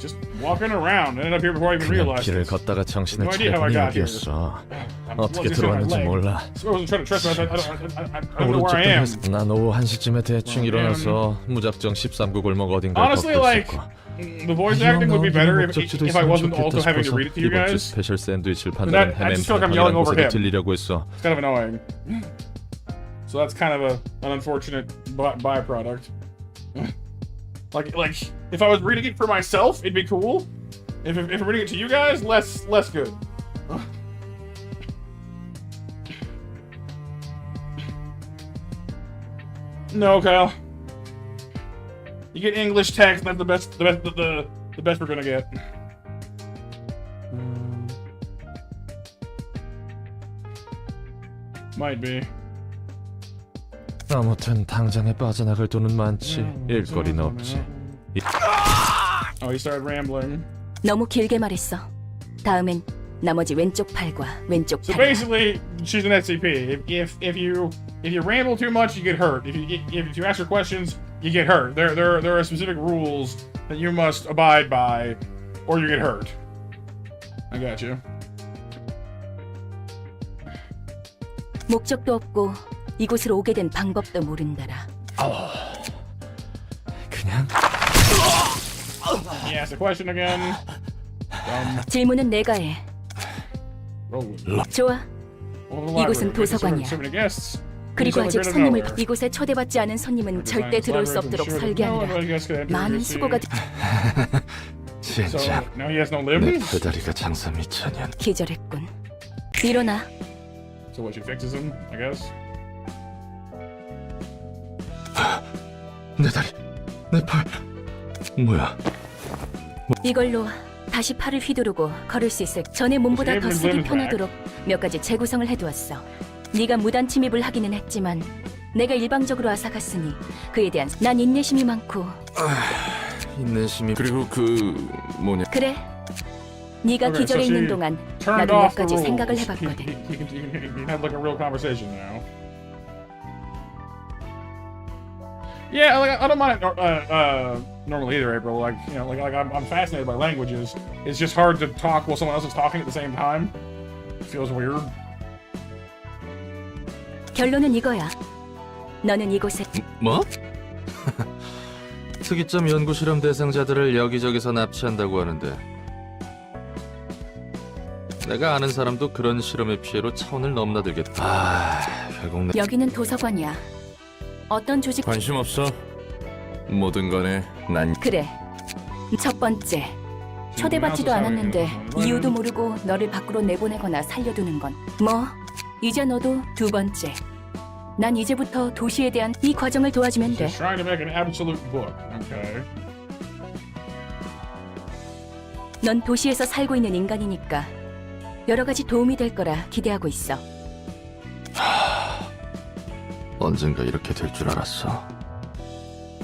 Just walking around. Ended up here before I even 그냥 realized 길을 it. 걷다가 정신을 No idea how I 차려보니 got here. 여기였어. I 어떻게 wasn't sure my 들어왔는지 leg. 몰라. So I wasn't trying to trust me. I don't know where I am. 오른쪽 난 오후 1시쯤에 대충 일어나서 무작정 13구 골목 어딘가에 Honestly, 걷고 like, 있었고. the voice acting would be better if 목적지도 I 있으면 wasn't 좋겠다 also having to 싶어서 read it to you 이번 주 guys. 스페셜 샌드위치를 I 판다는 just feel like I'm yelling 헤맨 over 곳에도 him. 들리려고 했어. It's kind of annoying. So that's kind of an unfortunate byproduct. like if I was reading it for myself, it'd be cool. If I'm reading it to you guys, less good. No, Kyle. You get English text. That's the best we're gonna get. Might be. 아무튼 당장에 빠져나갈 돈은 많지. 일거리는 없지. Oh, he started rambling. 너무 길게 말했어. 다음엔 나머지 왼쪽 팔과 왼쪽 So 팔. basically, she's an SCP. If you ramble too much, you get hurt. If you ask her questions, you get hurt. There are specific rules that you must abide by, or you get hurt. I got you. 목적도 없고 이곳으로 오게 된 방법도 모른다라. 그냥 He asked the question again. 질문은 내가 해. Roll. 좋아. 이곳은 도서관이야. 그리고 아직 손님을 이곳에 초대받지 않은 손님은 절대 들어올 수 없도록 설계하느라 많은 수고가 So 진짜 now he has no 내 limbs. 배다리가 장사 미쳤냐? 기절했군. 일어나. So what? She fixes him, I guess. 내 다리, 내 팔. 뭐야? 이걸로 다시 팔을 휘두르고 걸을 수 있을 전에 몸보다 더 쓰기 편하도록 몇 가지 재구성을 해두었어. 네가 무단 침입을 하기는 했지만 내가 일방적으로 앗아갔으니 그에 대한 난 인내심이 많고. 인내심이 그리고 뭐냐. 그래. 네가 Okay, 기절해 so 있는 she 동안 turned 나도 몇 off the 가지 rules. 생각을 He 해봤거든. had like a real conversation now. Yeah, like I don't mind normally either, April. Like you know, like I'm fascinated by languages. It's just hard to talk while someone else is talking at the same time. It feels weird. 결론은 이거야. 너는 이곳에 뭐? 특이점 연구 실험 대상자들을 여기저기서 납치한다고 하는데 내가 아는 사람도 그런 실험의 피해로 차원을 넘나들겠다. 결국 여기는 도서관이야. 어떤 조직 관심 없어. 뭐든 간에 난 그래. 첫 번째. 초대받지도 않았는데 이유도 모르고 너를 밖으로 내보내거나 살려두는 건 뭐? 이제 너도 두 번째. 난 이제부터 도시에 대한 이 과정을 도와주면 돼. She's trying to make an absolute book. Okay. 넌 도시에서 살고 있는 인간이니까 여러 가지 도움이 될 거라 기대하고 있어. 언젠가 이렇게 될 줄 알았어.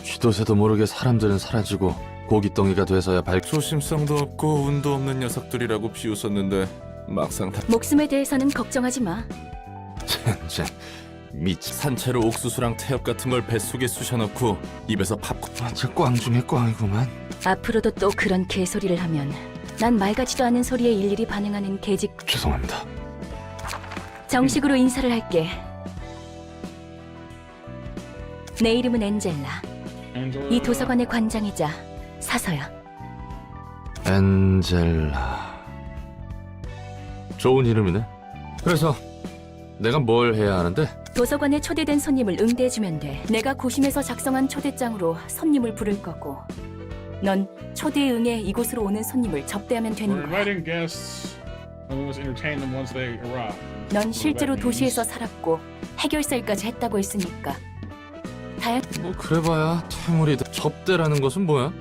쥐도 새도 모르게 사람들은 사라지고 고깃덩이가 돼서야 소심성도 없고 운도 없는 녀석들이라고 비웃었는데 막상 다 목숨에 대해서는 걱정하지 마. 젠 산채로 옥수수랑 태엽 같은 걸 뱃속에 쑤셔넣고 입에서 팝콘 완전 꽝 중에 꽝이구만. 앞으로도 또 그런 개소리를 하면 난 말 같지도 않은 소리에 일일이 반응하는 개직. 죄송합니다. 정식으로 인사를 할게. 내 이름은 엔젤라. 이 도서관의 관장이자 사서야. 엔젤라. 좋은 이름이네. 그래서 내가 뭘 해야 하는데? 도서관에 초대된 손님을 응대해주면 돼. 내가 고심해서 작성한 초대장으로 손님을 부를 거고 넌 초대에 응해 이곳으로 오는 손님을 접대하면 We're 되는 거야. inviting guests and we must entertain them once they arrive. 넌 실제로 도시에서 살았고 해결사일까지 했다고 했으니까 뭐 그래봐야 퇴물이다. 접대라는 것은 뭐야?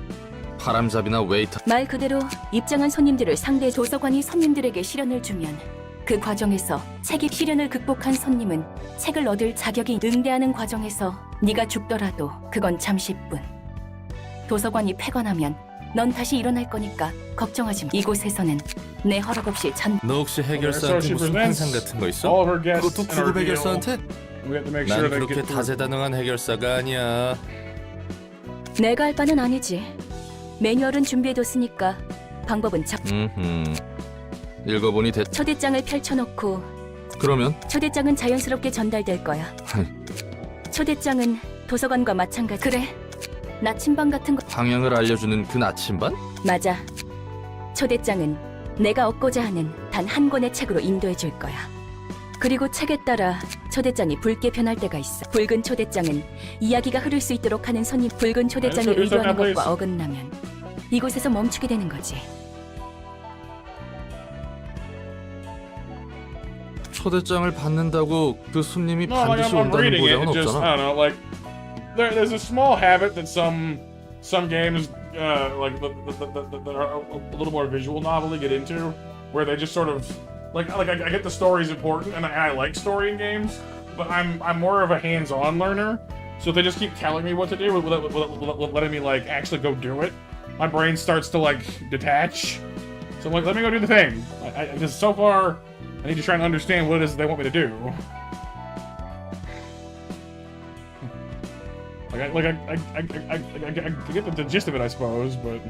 바람잡이나 웨이터. 말 그대로 입장한 손님들을 상대해 도서관이 손님들에게 시련을 주면 그 과정에서 책이 시련을 극복한 손님은 책을 얻을 자격이 응대하는 과정에서 네가 죽더라도 그건 잠시뿐. 도서관이 폐관하면 넌 다시 일어날 거니까 걱정하지 마. 이곳에서는 내 허락 없이 너 혹시 해결사한테 무슨 환상 같은 거 있어? All of her guests 그것도 and our 구급 deal. 해결사한테? We have to make 난 sure they 그렇게 get through. 다재다능한 해결사가 아니야. 내가 할 바는 아니지. 매뉴얼은 준비해뒀으니까 방법은 읽어보니 초대장을 펼쳐놓고 그러면? 초대장은 자연스럽게 전달될 거야. 초대장은 도서관과 마찬가지. 그래. 나침반 같은 거. 방향을 알려주는 그 나침반? 맞아. 초대장은 내가 얻고자 하는 단 한 권의 책으로 인도해 줄 거야. 그리고 책에 따라 초대장이 붉게 변할 때가 있어. 붉은 초대장은 이야기가 흐를 수 있도록 하는 손님. 붉은 초대장이 의도하는 것과 어긋나면 이곳에서 멈추게 되는 거지. 초대장을 받는다고 그 손님이 No, like 반드시 I'm 온다는 reading it. 보장은 It just I 없잖아. don't know. Like there's a small habit that some games like that are a little more visual novelty get into, where they just sort of like I get the story's important and I like story in games, but I'm more of a hands-on learner. So if they just keep telling me what to do, letting me like actually go do it, my brain starts to like detach. So I'm like, let me go do the thing. Because so far, I need to try and understand what it is they want me to do. I get the gist of it, I suppose, but.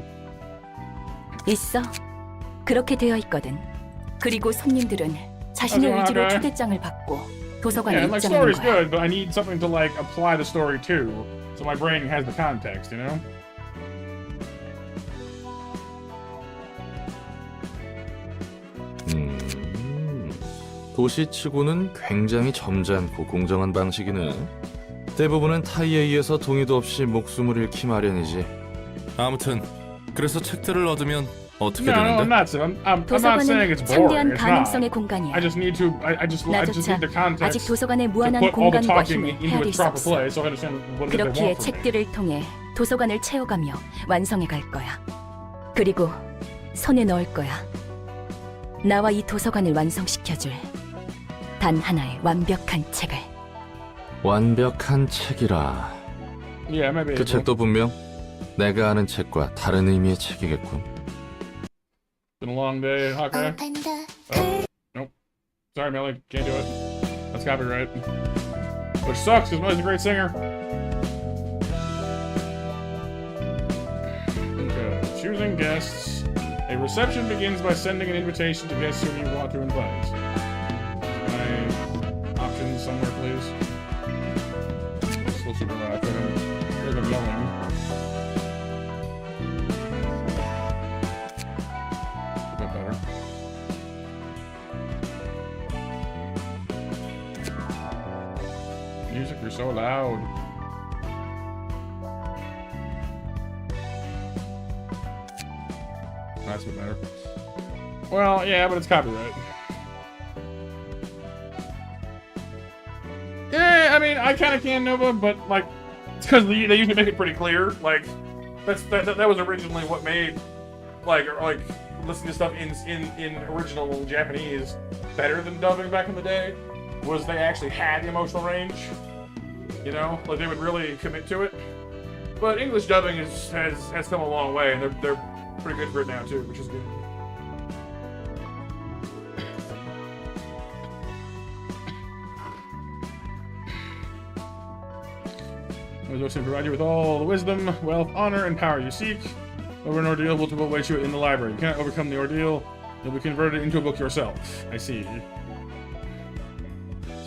있어. 그렇게 되어 있거든. 그리고 손님들은 자신의 의지로 초대장을 받고 도서관에 Yeah, and like 입장하는 story's 거야. good, but I need something to like apply the story to, so my brain has the context, you know. 도시치고는 굉장히 점잖고 공정한 방식이네. 대부분은 타이에 의해서 동의도 없이 목숨을 잃기 마련이지. 아무튼 그래서 책들을 얻으면 어떻게 No, I'm 되는데? not. I'm not saying 도서관은 it's boring. 창대한 It's 가능성의 not. 공간이야. I just need to. I just 나조차 need the 아직 context 도서관의 to 무한한 put all the 공간과 talking 힘을 into 헤아릴 its 수 proper 없어. place, so I understand what it is they 그렇기에 want from me. 책들을 통해 도서관을 채워가며 완성해 갈 거야. 그리고 손에 넣을 거야. 나와 이 도서관을 완성시켜줄 단 하나의 완벽한 책을. 완벽한 책이라. Yeah, maybe. 그 책도 분명 내가 아는 책과 다른 의미의 책이겠군. Been a long day. Okay. Oh, nope. Sorry, Millie. Can't do it. That's copyright. Which sucks because Millie's a great singer. Okay. Choosing guests. A reception begins by sending an invitation to guests whom you want to invite. Can I options somewhere, please? Still super loud. I feel like I'm yelling. A bit better. Music, you're so loud. That's a bit better. Well, yeah, but it's copyright. Yeah, I mean, I kind of can Nova, but like, it's because they usually make it pretty clear. Like, that was originally what made like listening to stuff in original Japanese better than dubbing back in the day. Was they actually had the emotional range? You know, like they would really commit to it. But English dubbing has come a long way, and they're pretty good for it now too, which is good. May those who provide you with all the wisdom, wealth, honor, and power you seek. Over an ordeal will await you in the library. You cannot overcome the ordeal. You'll be converted into a book yourself. I see. So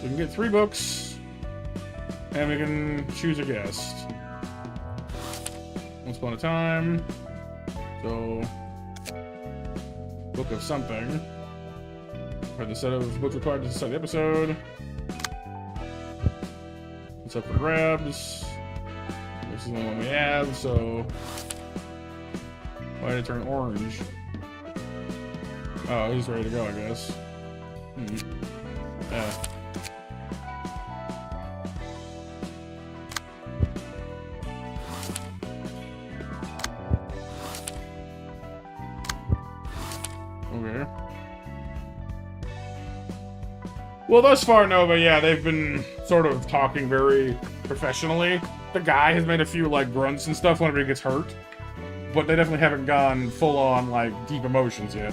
we can get 3 books, and we can choose a guest. Once upon a time. So, book of something. For the set of books required to set the episode. It's up for grabs. This is the one we have, so why did it turn orange? Oh, he's ready to go, I guess. Yeah. Okay. Well, thus far, Nova, yeah, they've been sort of talking very professionally. The guy has made a few, like, grunts and stuff whenever he gets hurt. But they definitely haven't gone full-on, like, deep emotions yet.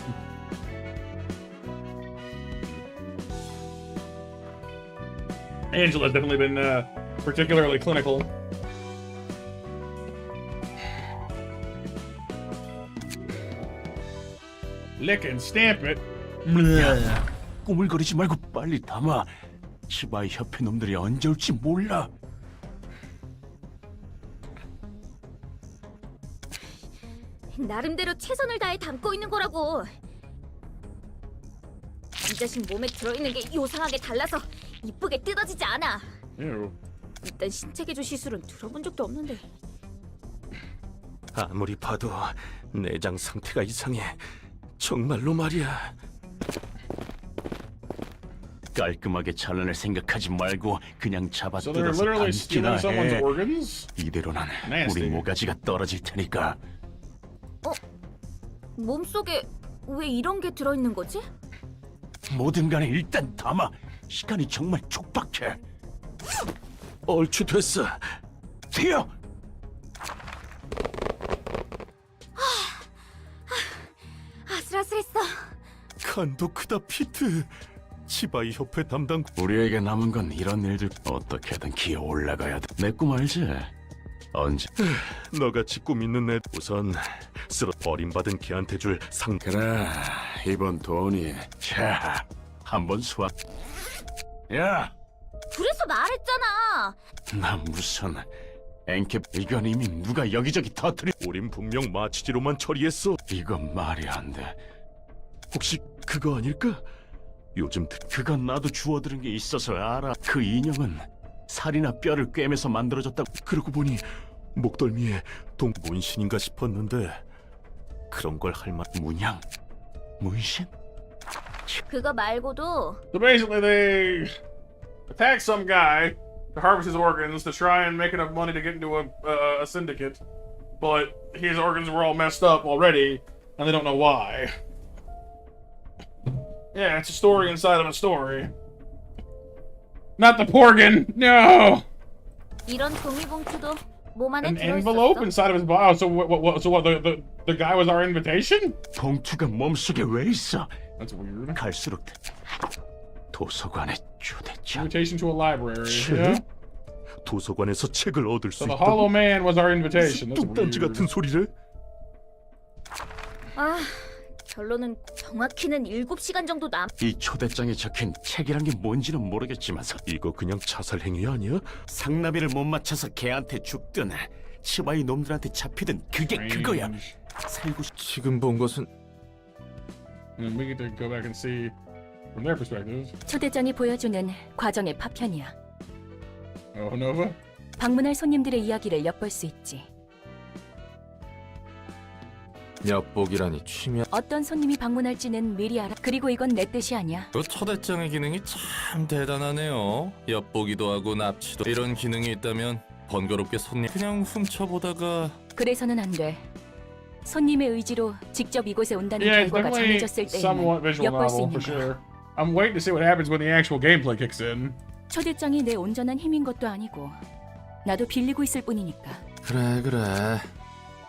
Angela's definitely been, particularly clinical. Lick and stamp it. 야, 꾸물거리지 말고 빨리 담아. 치바이 협회 놈들이 언제 올지 몰라. 나름대로 최선을 다해 담고 있는 거라고. 이 자식 몸에 들어있는 게 요상하게 달라서 이쁘게 뜯어지지 않아. Ew. 일단 신체개조 시술은 들어본 적도 없는데. 아무리 봐도 내장 상태가 이상해. 정말로 말이야. 깔끔하게 잘라낼 생각하지 말고 그냥 잡아 So they're 뜯어서 literally 담기나 stealing someone's 해. organs? 이대로는 Nasty. 우리 모가지가 떨어질 테니까. 몸속에 왜 이런 게 들어있는 거지? 뭐든 간에 일단 담아. 시간이 정말 촉박해. 얼추 됐어. 튀어! 아슬아슬했어. 간도 크다, 피트. 치바이 협회 담당. 우리에게 남은 건 이런 일들 어떻게든 기어 올라가야 돼. 내 꿈 알지? 언제? 너같이 꿈 있는 애 우선 쓰러 버림받은 걔한테 줄 상. 그래, 이번 돈이. 자, 한번 수확. 야, 그래서 말했잖아. 나 무슨 앵캡. 이건 이미 누가 여기저기 터뜨리. 우린 분명 마취지로만 처리했어. 이건 말이 안 돼. 혹시 그거 아닐까? 요즘 그건 나도 주워들은 게 있어서 알아. 그 인형은 살이나 뼈를 꿰매서 만들어졌다고. 그러고 보니 목덜미에 문신인가 싶었는데 그런 걸 할 만. 문양? 문신? 그거 말고도 So basically, they attack some guy to harvest his organs to try and make enough money to get into a syndicate. But his organs were all messed up already, and they don't know why. Yeah, it's a story inside of a story. Not the Porgan! No! 이런 종이봉투도 몸 안에 An envelope 들어있었어. inside of his body. Oh, so what? The guy was our invitation? 봉투가 몸속에 왜 있어? That's weird. 갈수록 도서관의 초대장. Invitation to a library. 책? Yeah. 도서관에서 책을 얻을 수 So the Hollow 있다고? Man was our invitation. That's 뚝단지 weird. 같은 소리를? 아, 결론은 정확히는 7시간 정도 남. 이 초대장에 적힌 책이란 게 뭔지는 모르겠지만 이거 그냥 자살 행위 아니야? 상나비를 못 맞춰서 걔한테 죽든 치바이 놈들한테 잡히든 그게 그거야. 살고 싶... 지금 본 것은 And then we get to go back and see from their perspective. 초대장이 보여주는 과정의 파편이야. Oh, Nova? 방문할 손님들의 이야기를 엿볼 수 있지. 엿보기라니 취미. 어떤 손님이 방문할지는 미리 알아. 그리고 이건 내 뜻이 아니야. 그 초대장의 기능이 참 대단하네요. 엿보기도 하고 납치도 이런 기능이 있다면 번거롭게 손님 그냥 훔쳐보다가 그래서는 안 돼. 손님의 의지로 직접 이곳에 온다는 Yeah, it's 결과가 definitely 정해졌을 somewhat 때에는 visual 엿볼 수 novel for 있는 거야. sure. I'm waiting to see what happens when the actual gameplay kicks in. 초대장이 내 온전한 힘인 것도 아니고 나도 빌리고 있을 뿐이니까. 그래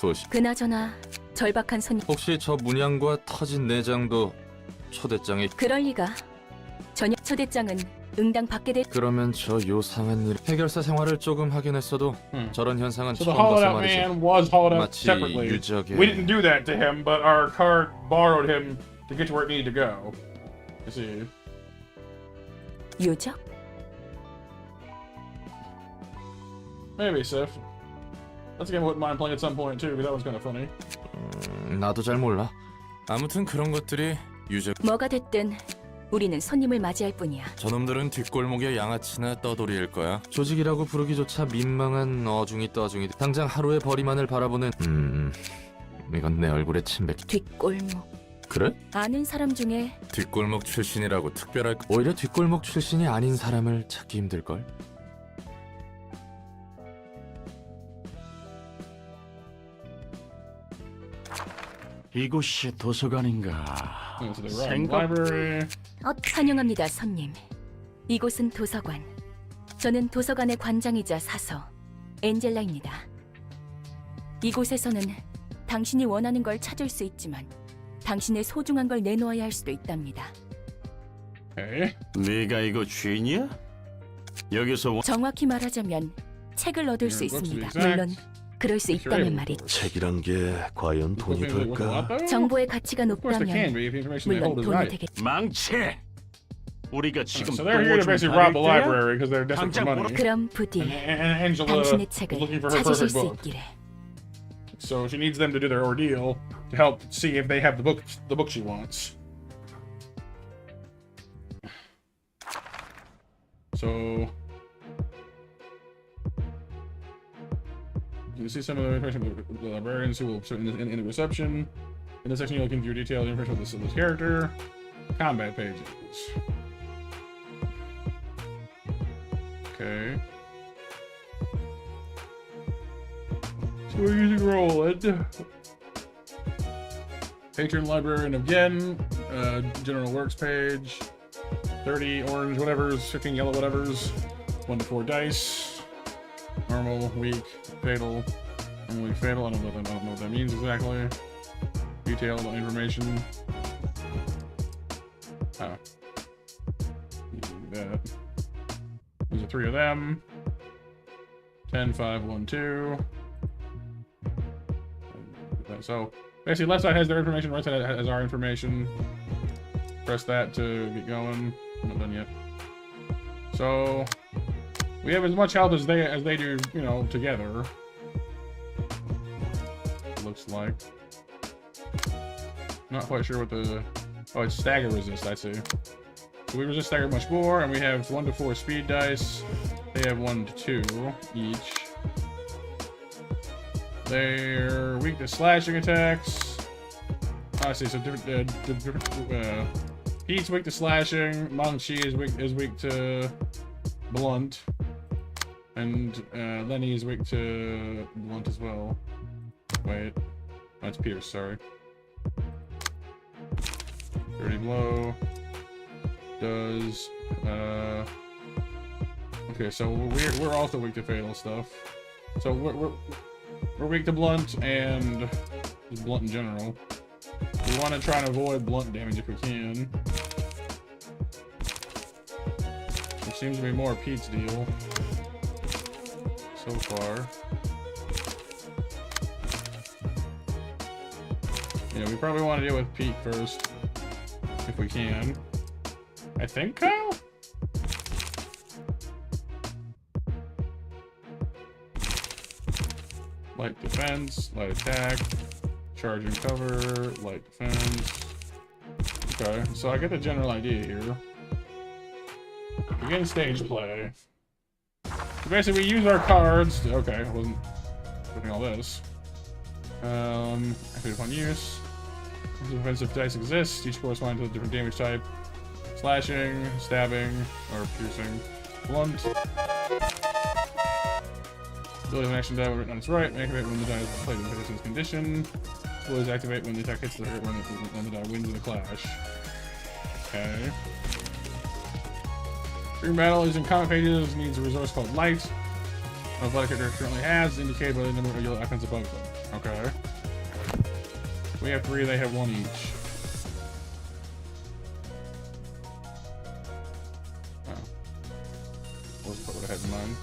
도시. 그나저나 절박한 손님. 혹시 저 문양과 터진 내장도 초대장에. 그럴 리가. 전혀 초대장은 응당 받게 될. 그러면 저 요상한 일 해결사 생활을 조금 하긴 했어도 저런 현상은 So the 처음 hollowed 봐서 out 말이지. man was hollowed out 마치 separately. 유적의 We didn't do that to him, but our card borrowed him to get to where it needed to go. You see. 유적? Maybe, Sif. That's a game I wouldn't mind playing at some point too, because that was kind of funny. 나도 잘 몰라. 아무튼 그런 것들이 유적. 뭐가 됐든 우리는 손님을 맞이할 뿐이야. 저놈들은 뒷골목의 양아치나 떠돌이일 거야. 조직이라고 부르기조차 민망한 어중이 떠중이. 당장 하루의 벌이만을 바라보는. 이건 내 얼굴에 침뱉기. 뒷골목. 그래? 아는 사람 중에 뒷골목 출신이라고 특별할. 오히려 뒷골목 출신이 아닌 사람을 찾기 힘들걸. 이곳이 도서관인가? So they were in the 생각... library. 환영합니다, 손님. 이곳은 도서관. 저는 도서관의 관장이자 사서 엔젤라입니다. 이곳에서는 당신이 원하는 걸 찾을 수 있지만 당신의 소중한 걸 내놓아야 할 수도 있답니다. Okay. 네가 이거 주인이야? 여기서 정확히 말하자면 책을 얻을 수 Here, 있습니다. looks to be 물론 그럴 수 있다면 말이죠. 책이란 게 과연 돈이 Looks like it was worth a lot, 될까? though? 정보의 가치가 Of course they can 높다면 be if the information they 물론 hold is 돈이 right. 되겠. 망치! 우리가 지금 So they're here to basically rob the library because they're desperate for money. 그럼 부디 And Angela 당신의 is 책을 looking for her 찾으실 perfect 수 book. 있기를. So she needs them to do their ordeal to help see if they have the book she wants. So you see some of the information of the librarians who will sit in the reception. In this section, you'll look into your detailed information of this character. Combat pages. Okay. So we're using Roland. Patron librarian again. General works page. 30 orange whatevers, 15 yellow whatevers. 1 to 4 dice. Normal, weak, fatal. Normal, weak, fatal. I don't know what that means exactly. Detailed information. Oh. That. These are 3 of them. 10, 5, 1, 2. So basically, left side has their information, right side has our information. Press that to get going. I'm not done yet. So we have as much health as they do, you know, together. It looks like. Not quite sure what the. Oh, it's stagger resist. I see. So we resist stagger much more, and we have 1 to 4 speed dice. They have 1 to 2 each. They're weak to slashing attacks. I see. So different. Pete's weak to slashing. Manchi is weak to blunt, and Lenny is weak to blunt as well. Wait, that's Pierce. Sorry. Dirty blow. Does okay, so we're also weak to fatal stuff. So we're weak to blunt and just blunt in general. We want to try and avoid blunt damage if we can. Which seems to be more Pete's deal so far. Yeah, we probably want to deal with Pete first if we can. I think Kyle? Light defense, light attack, charge and cover, light defense. Okay, so I get the general idea here. Begin stage play. So basically we use our cards to, okay, I wasn't doing all this. Activate upon use. Defensive dice exist, each corresponding to a different damage type. Slashing, stabbing, or piercing. Blunt. Ability of an action die when written on its right. Activate when the die is played in its condition. Abilities activate when the attack hits the hurt when the die wins in a clash. Okay. During battle, using comment pages needs a resource called Light. An athletic character currently has, indicated by the number of yellow icons above them. Okay. We have 3, they have 1 each. Oh. Wasn't what I had in mind.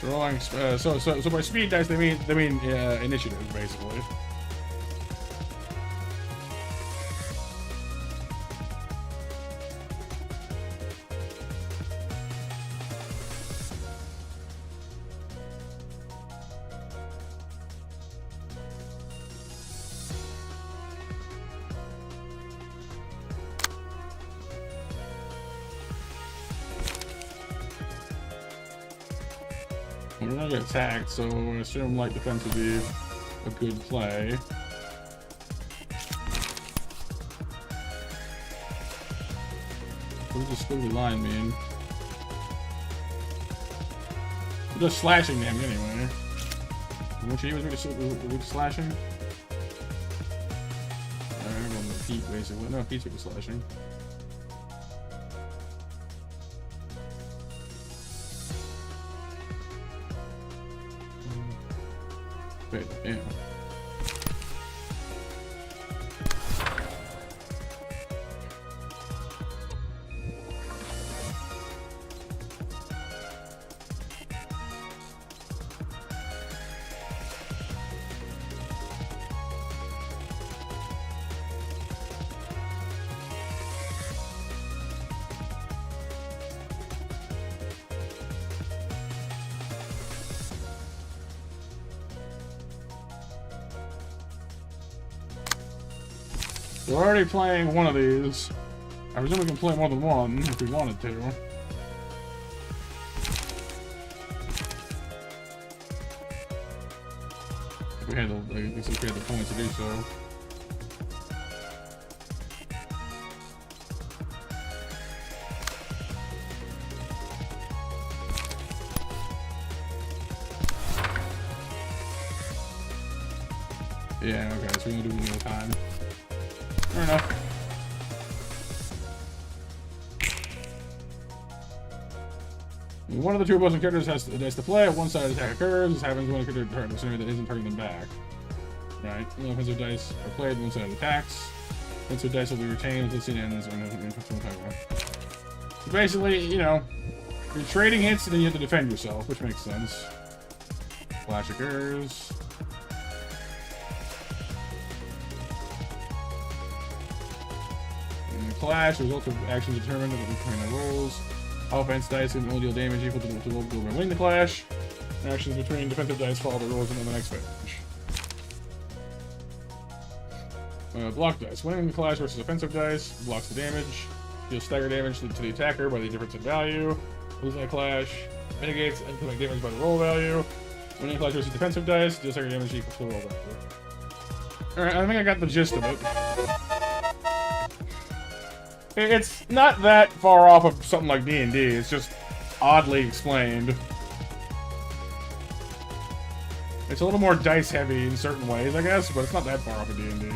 So rolling, so by speed dice they mean initiatives basically. We're gonna get attacked, so I assume light defense would be a good play. What does the squiggly line mean? It does slashing damage anyway. Won't you use with slashing? I'm going to Pete basically. No, Pete's with slashing. Wait, yeah. We're already playing one of these. I presume we can play more than one if we wanted to. If we had the points to do so. Yeah, okay, so we're gonna do it all the time. Fair enough. One of the two opposing characters has a dice to play. One side attack occurs. This happens when a character targets an enemy that isn't targeting them back. Right. When offensive dice are played, one side attacks. Offensive dice will be retained until the scene ends. So basically, you know, you're trading hits and then you have to defend yourself, which makes sense. Flash occurs. Clash, the result of actions determined between the rolls. Offense dice can only deal damage equal to the roll by winning the clash. Actions between defensive dice follow the rolls into the next phase. Block dice. Winning the clash versus offensive dice blocks the damage. Deals stagger damage to the attacker by the difference in value. Losing a clash mitigates incoming damage by the roll value. Winning a clash versus defensive dice deals stagger damage equal to the roll value. Alright, I think I got the gist of it. It's not that far off of something like D&D, it's just oddly explained. It's a little more dice heavy in certain ways, I guess, but it's not that far off of D&D.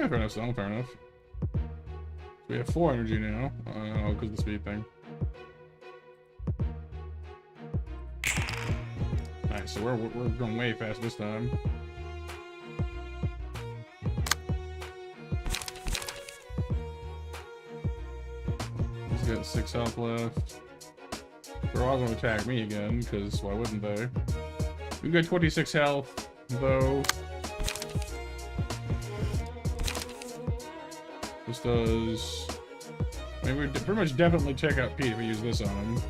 Fair enough, so fair enough. We have 4 energy now. Oh, because of the speed thing. Nice, so we're going way fast this time. He's got 6 health left. They're all going to attack me again, because why wouldn't they? We've got 26 health, though. This does... I mean, we pretty much definitely check out Pete if we use this on him.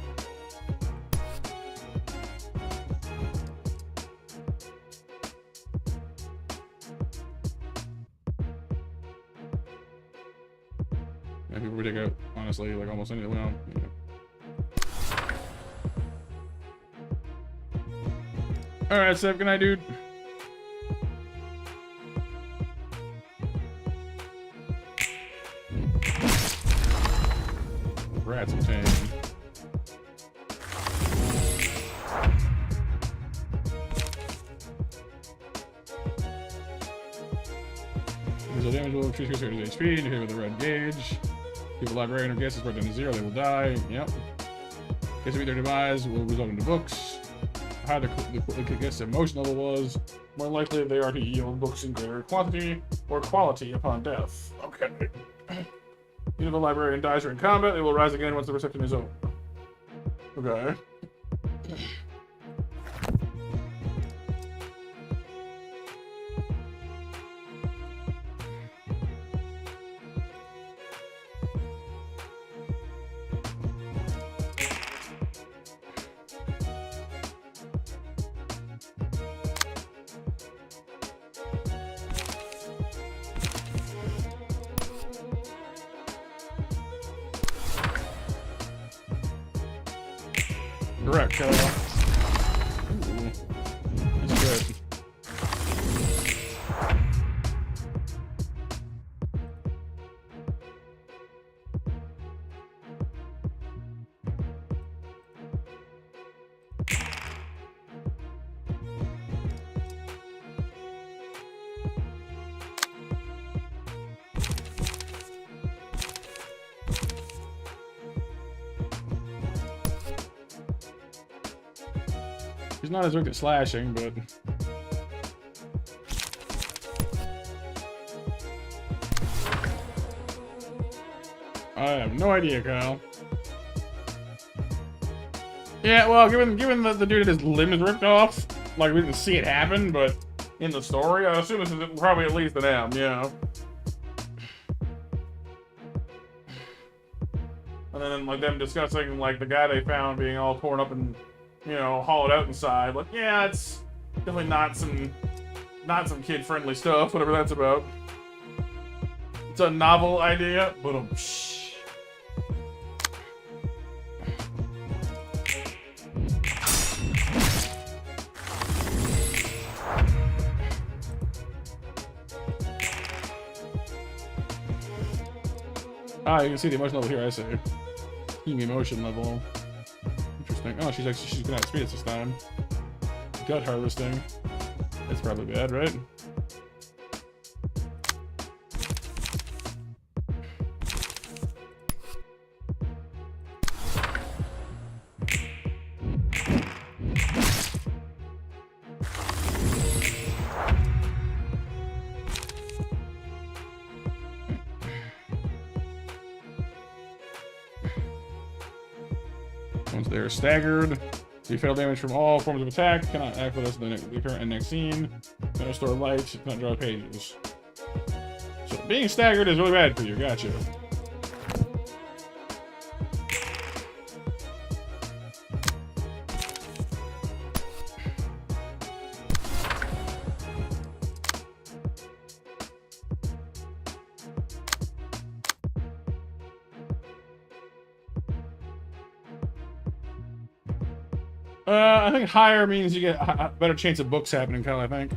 Yeah, people would take out, honestly, like almost any... Well, yeah. Alright, Seth, good night, dude. Rats obtained. So damage will increase your HP, indicated with a red gauge. People librarian or guesses brought down to 0, they will die. Yep. Guess meet their demise will result in the books. How the guess emotion level was. More likely they are to yield books in greater quantity or quality upon death. Okay. If the librarian dies during combat, they will rise again once the reception is over. Okay. Correct. Ooh, that's good. He's not as weak at slashing, but... I have no idea, Kyle. Yeah, well, given the dude his limb is ripped off, like, we didn't see it happen, but in the story, I assume this is probably at least an M, yeah. And then, like, them discussing, like, the guy they found being all torn up and... you know, hollowed out inside. Like, yeah, it's definitely not some kid-friendly stuff, whatever that's about. It's a novel idea, but you can see the emotion level here, I see. The emotion level. Interesting. Oh, she's gonna outspeed us this time. Gut harvesting. That's probably bad, right? Once they're staggered, so you fail damage from all forms of attack, cannot act with us in the current and next scene, cannot store light, cannot draw pages. So being staggered is really bad for you, gotcha. I think higher means you get a better chance of books happening, kind of, I think.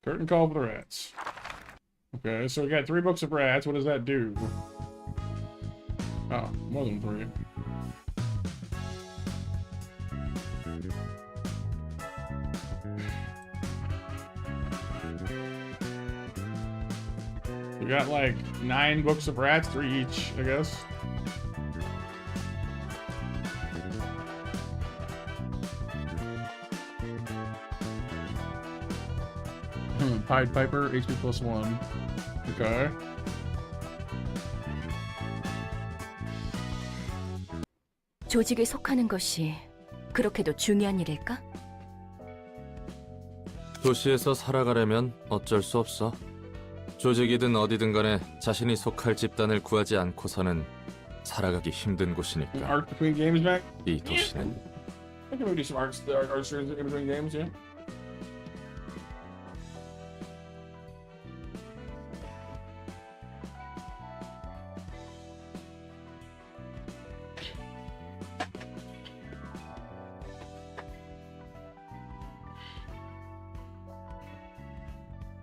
Curtain call for the rats. Okay, so we got 3 books of rats. What does that do? Oh, more than 3. We got like 9 books of rats, 3 each, I guess. Pied Piper, HP +1. Okay. 조직에 속하는 것이 그렇게도 중요한 일일까? 도시에서 살아가려면 어쩔 수 없어. 조직이든 어디든 간에 자신이 속할 집단을 구하지 않고서는 살아가기 힘든 곳이니까. Arc between games, Mac? 이 도시는 I can maybe do some art streams in between games, yeah.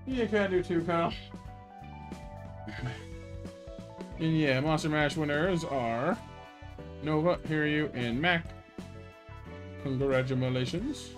Yeah, can I do too, Kyle? And yeah, Monster Mash winners are Nova, Hiryu, and Mac. Congratulations.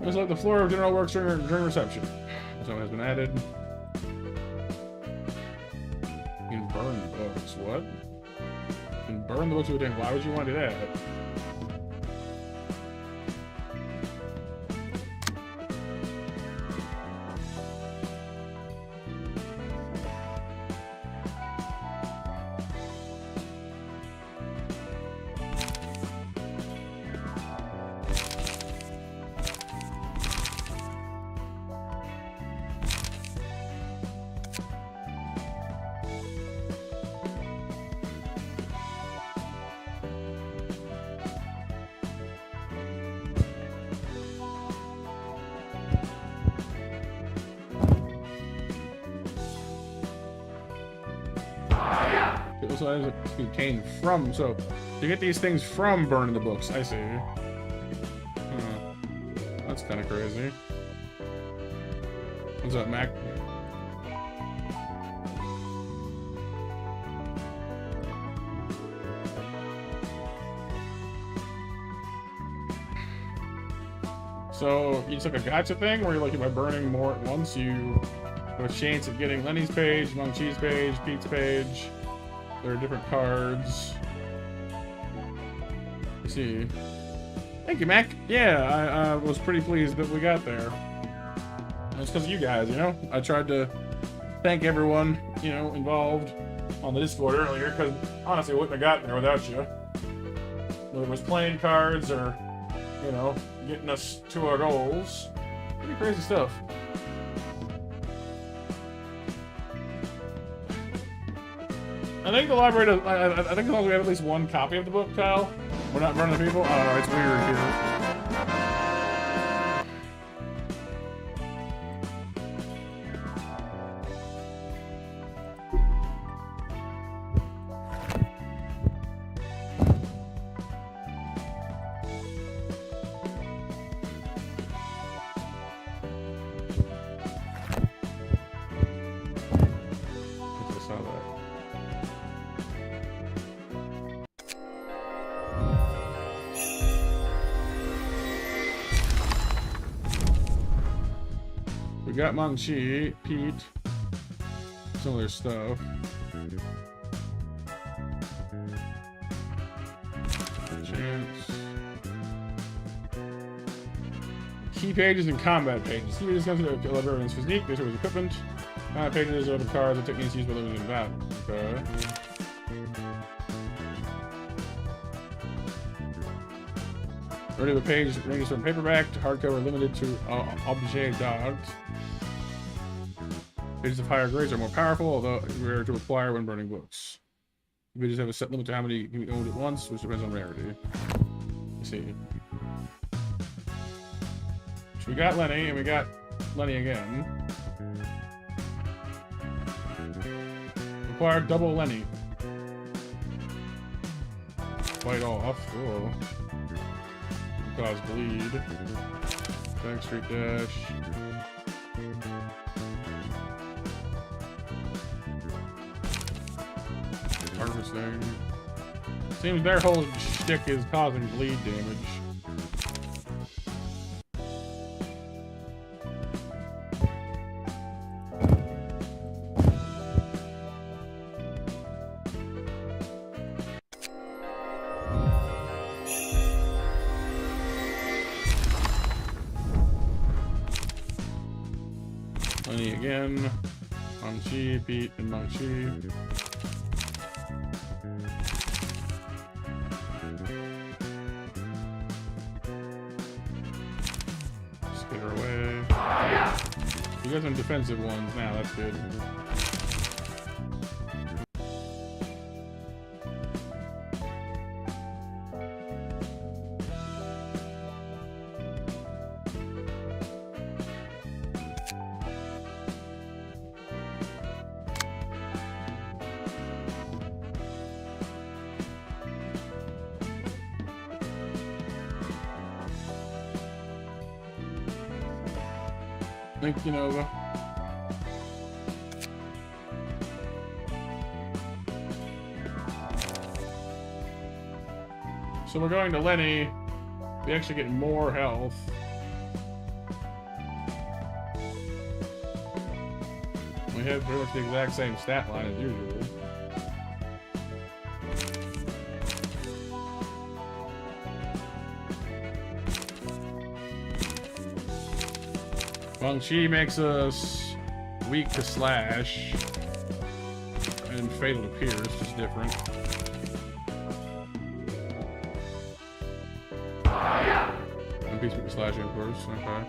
Looks like the floor of general works during reception. So has been added. You can burn the books. What? You can burn the books with a Why would you want to do that? So that is contained from. So you get these things from burning the books. I see. That's kind of crazy. What's up, Mac? So it's like a gotcha thing where you're like, by burning more at once, you have a chance of getting Lenny's page, Mung Chi's page, Pete's page. There are different cards. Let's see. Thank you, Mac. Yeah, I was pretty pleased that we got there. It's because of you guys, you know? I tried to thank everyone, you know, involved on the Discord earlier, because honestly, we wouldn't have gotten there without you. Whether it was playing cards or, you know, getting us to our goals. Pretty crazy stuff. I think the library does. I think as long as we have at least 1 copy of the book, Kyle, we're not burning the people. Oh, it's weird here. I saw that. We got Mung Chi, Pete, some of their stuff. Chance. Key pages and combat pages. Key pages comes to the librarian's physique, there's his equipment. Pages of the cards and techniques used by those in battle. Okay. Ready the page ranges from paperback to hardcover, limited to objet d'art. Pages of higher grades are more powerful, although rare to acquire when burning books. Pages have a set limit to how many can be owned at once, which depends on rarity. Let's see. So we got Lenny, and we got Lenny again. Acquired double Lenny. Fight off. Oh. Cause bleed. Backstreet dash. Harvesting. Seems their whole shtick is causing bleed damage. Lenny again. Mangchi, Pete, and Mangchi. Just get her away. You guys are defensive ones now, that's good. Thank you, Nova. So we're going to Lenny. We actually get more health. We have pretty much the exact same stat line as usual. Mangchi makes us weak to slash and fatal to pierce, just different. One piece weak to slashing, of course. Okay.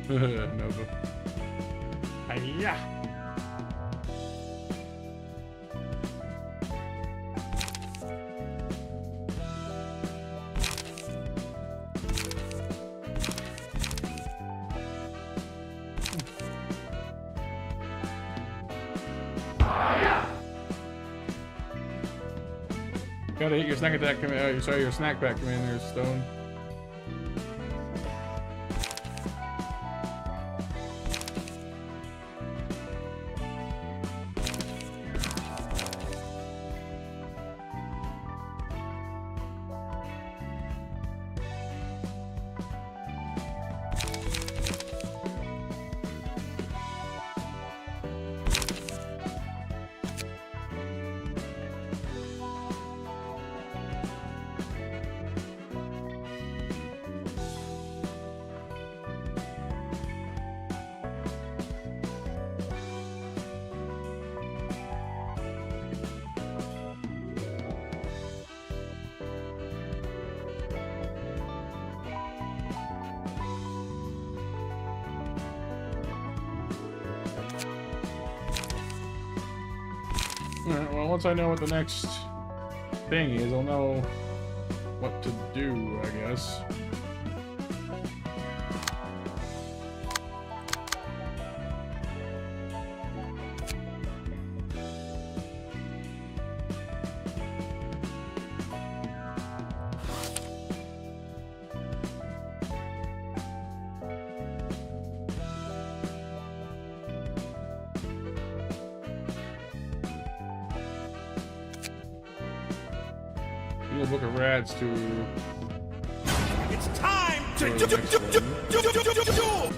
Nova. Hiya! Gotta hit your snack attack sorry, your snack pack command there, Stone. Alright, well, once I know what the next thing is, I'll know what to do, I guess. Single book of rats to. It's time to go to the next one.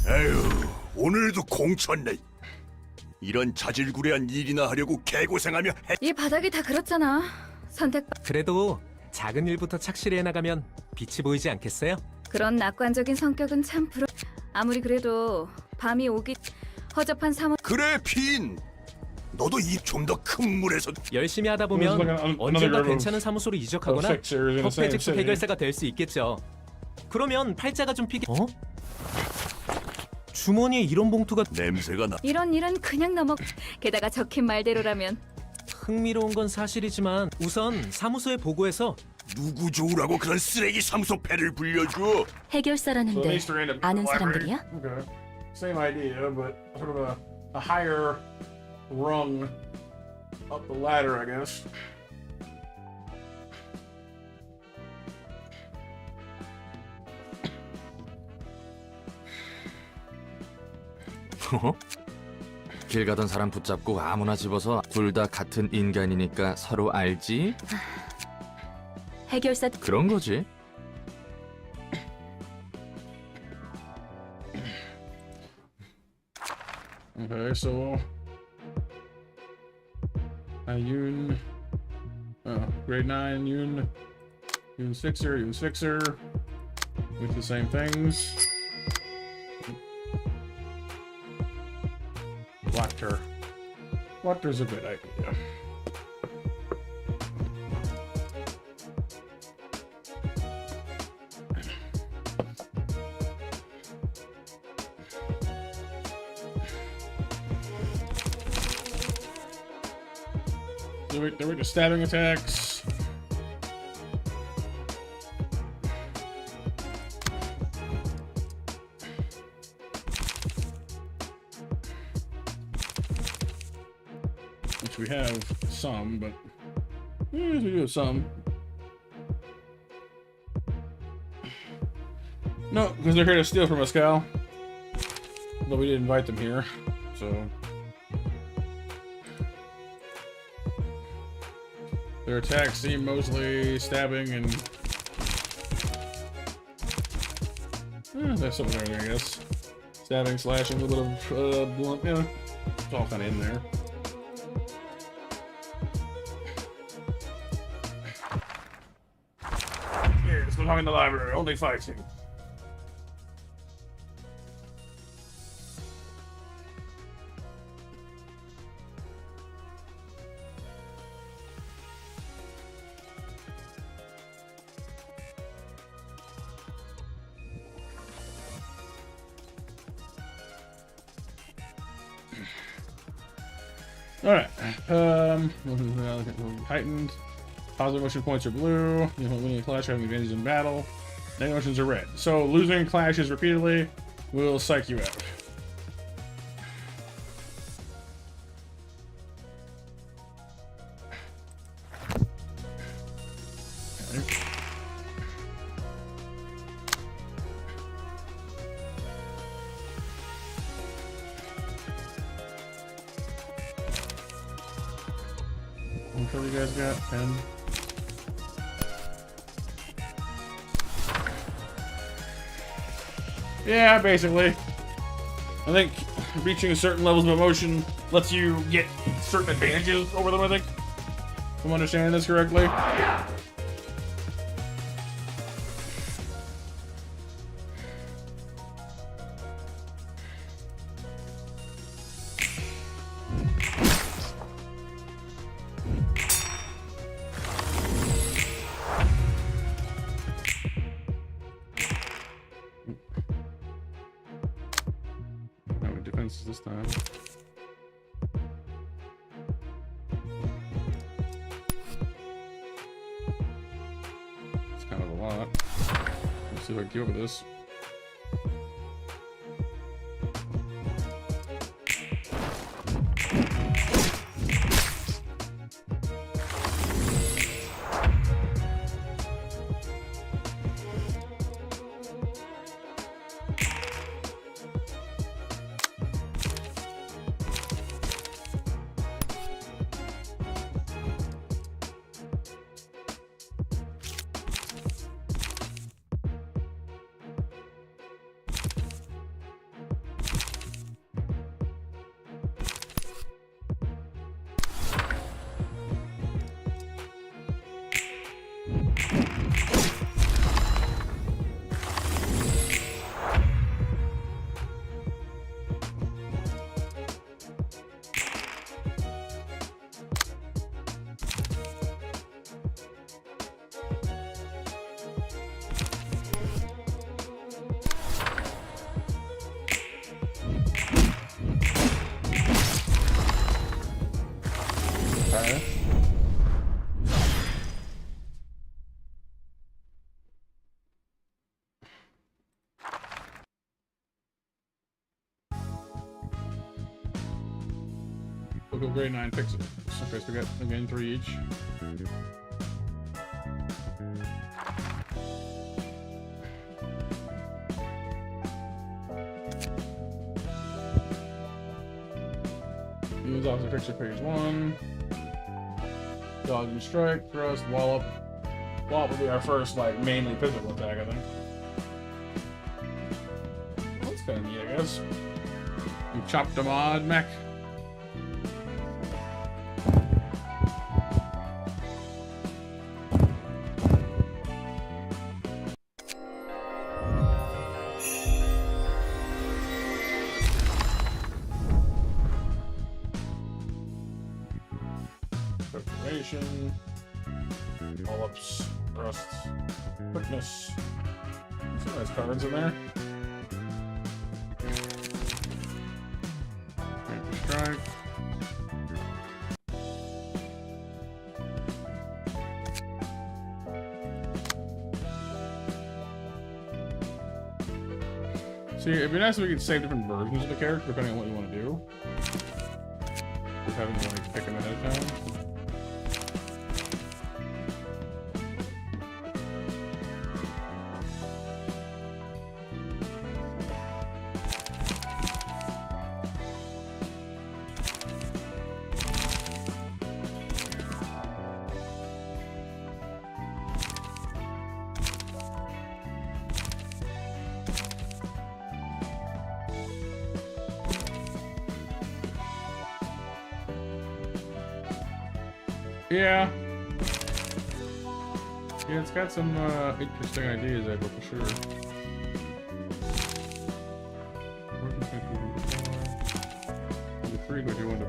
에휴, 오늘도 공쳤네. 이런 자질구레한 일이나 하려고 개고생하며 이 바닥이 다 그렇잖아. 선택. 그래도 작은 일부터 착실히 해나가면 빛이 보이지 않겠어요? 그런 낙관적인 성격은 참 부러. 아무리 그래도 밤이 오기 허접한 사무. 그래 핀. 너도 이 좀 더 큰 물에서 열심히 하다 It was 보면 like another 언젠가 group of 괜찮은 사무소로 이적하거나 fixers in the same 협회직속 city. 해결사가 될 수 있겠죠. 그러면 팔자가 좀 피게. 어? 주머니에 이런 봉투가 냄새가 나. 이런 일은 그냥 넘어. 게다가 적힌 말대로라면 흥미로운 건 사실이지만 우선 사무소에 보고해서 누구 좋으라고 그런 쓰레기 사무소 배를 불려줘. So at 해결사라는데 least they're in a 아는 library. 사람들이야? Okay. Same idea, but sort of a higher rung up the ladder, I guess. 길 가던 사람 붙잡고 아무나 집어서 둘 다 같은 인간이니까 서로 알지? 해결사 그런 거지. Okay, so Yoon, grade 9, Yoon 6er, Yoon 6er, with the same things. Water. Water's a good idea. There were the stabbing attacks. Which we have some, but we do have some. No, because they're here to steal from us, Cal. But we didn't invite them here, so. Their attacks seem mostly stabbing and there's something there, I guess. Stabbing, slashing, a little bit of blunt, yeah, it's all kind of in there. Here, let's go talk in the library. Only fighting. Alright, heightened. Positive motion points are blue. You know, winning a clash having advantage in battle. Negative motions are red. So losing clashes repeatedly will psych you out. Okay. I'm sure you guys got 10. Yeah, basically. I think reaching certain levels of emotion lets you get certain advantages over them, I think. If I'm understanding this correctly. this time. It's kind of a lot. Let's see if I can keep up with this. Okay. Local grade 9 pixels. Okay, so we got again 3 each. Use officer picture page 1. Dodge and strike, thrust, wallop. Wallop will be our first, like, mainly physical attack, I think. That's kind of neat, I guess. You chopped a mod mech. Preparation. Wallops, thrusts, quickness. Some nice cards in there. Strike. See, it'd be nice if we could save different versions of the character depending on what you want to do. Just having to like pick them ahead of time. Yeah. Yeah, it's got some interesting ideas, I for sure. The 3 go do 1 to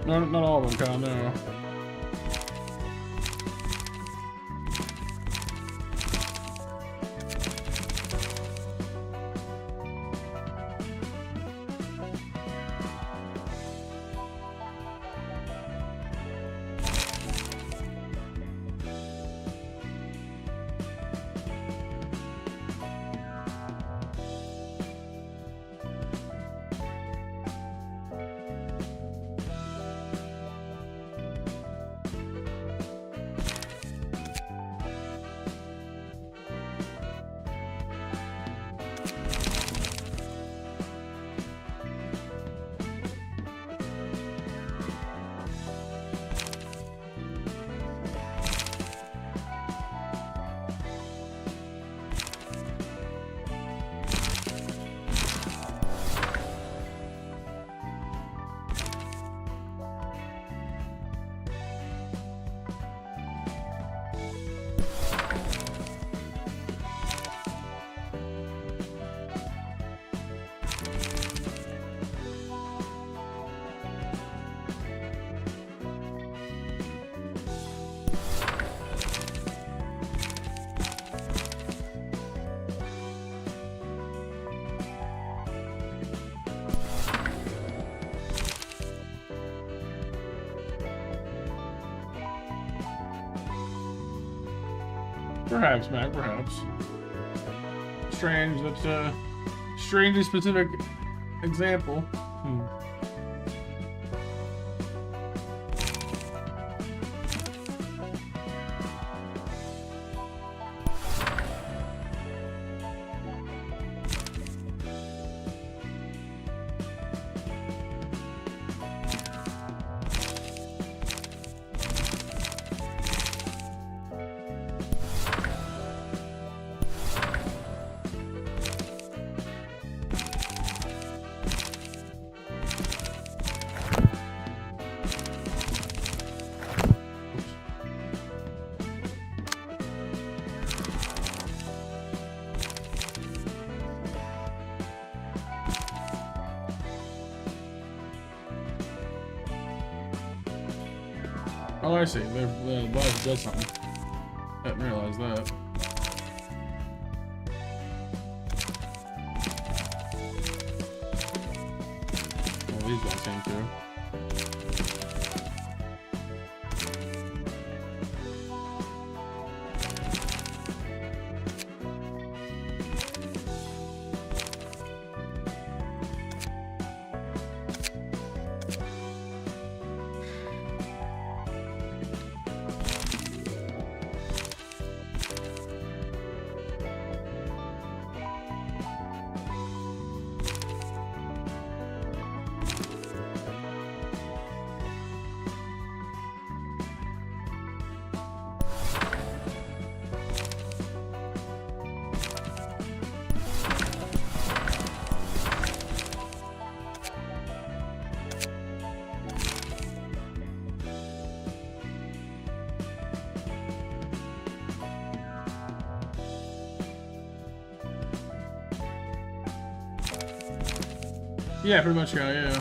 4. No, not all of them count, no. Perhaps, Mac, perhaps. Strange, that's a strangely specific example. Oh, I see. The boss does something. I didn't realize that. Oh, these guys came through. Yeah, pretty much, yeah.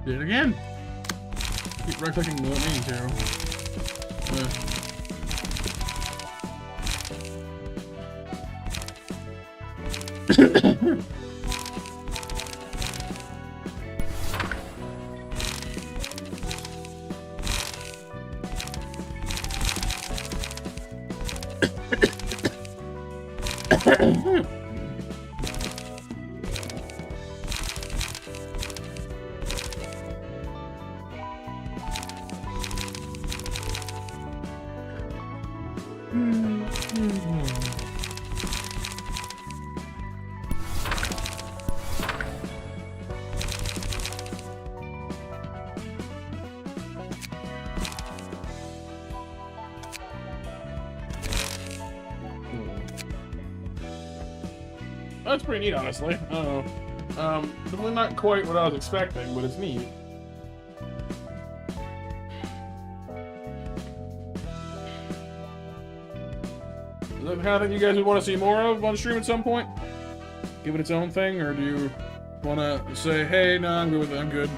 Did it again. Keep right-clicking the main hero. That's pretty neat, honestly. I don't know. Definitely not quite what I was expecting, but it's neat. Is that the kind of thing you guys would want to see more of on stream at some point? Give it its own thing, or do you want to say, hey, no, I'm good with it, I'm good?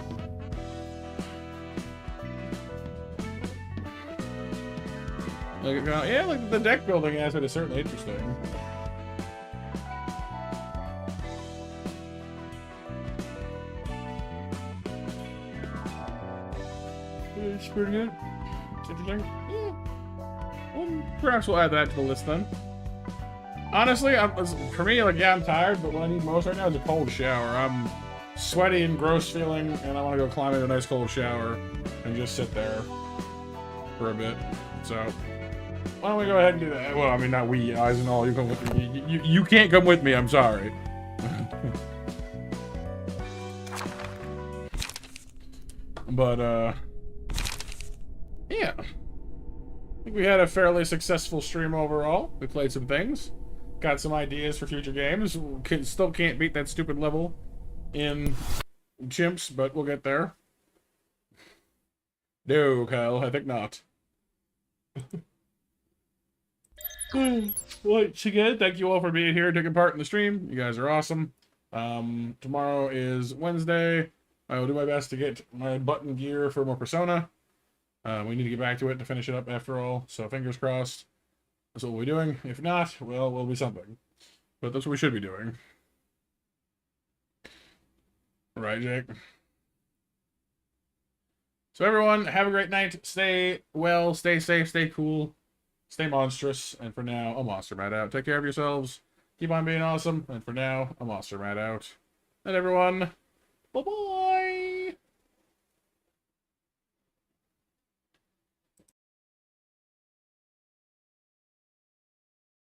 Like, yeah, like the deck building aspect is certainly interesting. It's pretty good. It's interesting. Yeah. Well, perhaps we'll add that to the list then. Honestly, for me, like, yeah, I'm tired, but what I need most right now is a cold shower. I'm sweaty and gross feeling, and I want to go climb into a nice cold shower and just sit there for a bit. So, why don't we go ahead and do that? Well, I mean, not we, eyes and all. You come with me. You can't come with me. I'm sorry. But, yeah. I think we had a fairly successful stream overall. We played some things. Got some ideas for future games. Still can't beat that stupid level in Chimps, but we'll get there. No, Kyle, I think not. once again, thank you all for being here, taking part in the stream. You guys are awesome. Tomorrow is Wednesday. I will do my best to get my button gear for more Persona. We need to get back to it to finish it up after all, so fingers crossed. That's what we'll be doing. If not, well, we'll be something. But that's what we should be doing. Right, Jake? So everyone, have a great night. Stay well, stay safe, stay cool, stay monstrous. And for now, a Monster Mad out. Take care of yourselves. Keep on being awesome. And for now, a Monster Mad out. And everyone, bye-bye.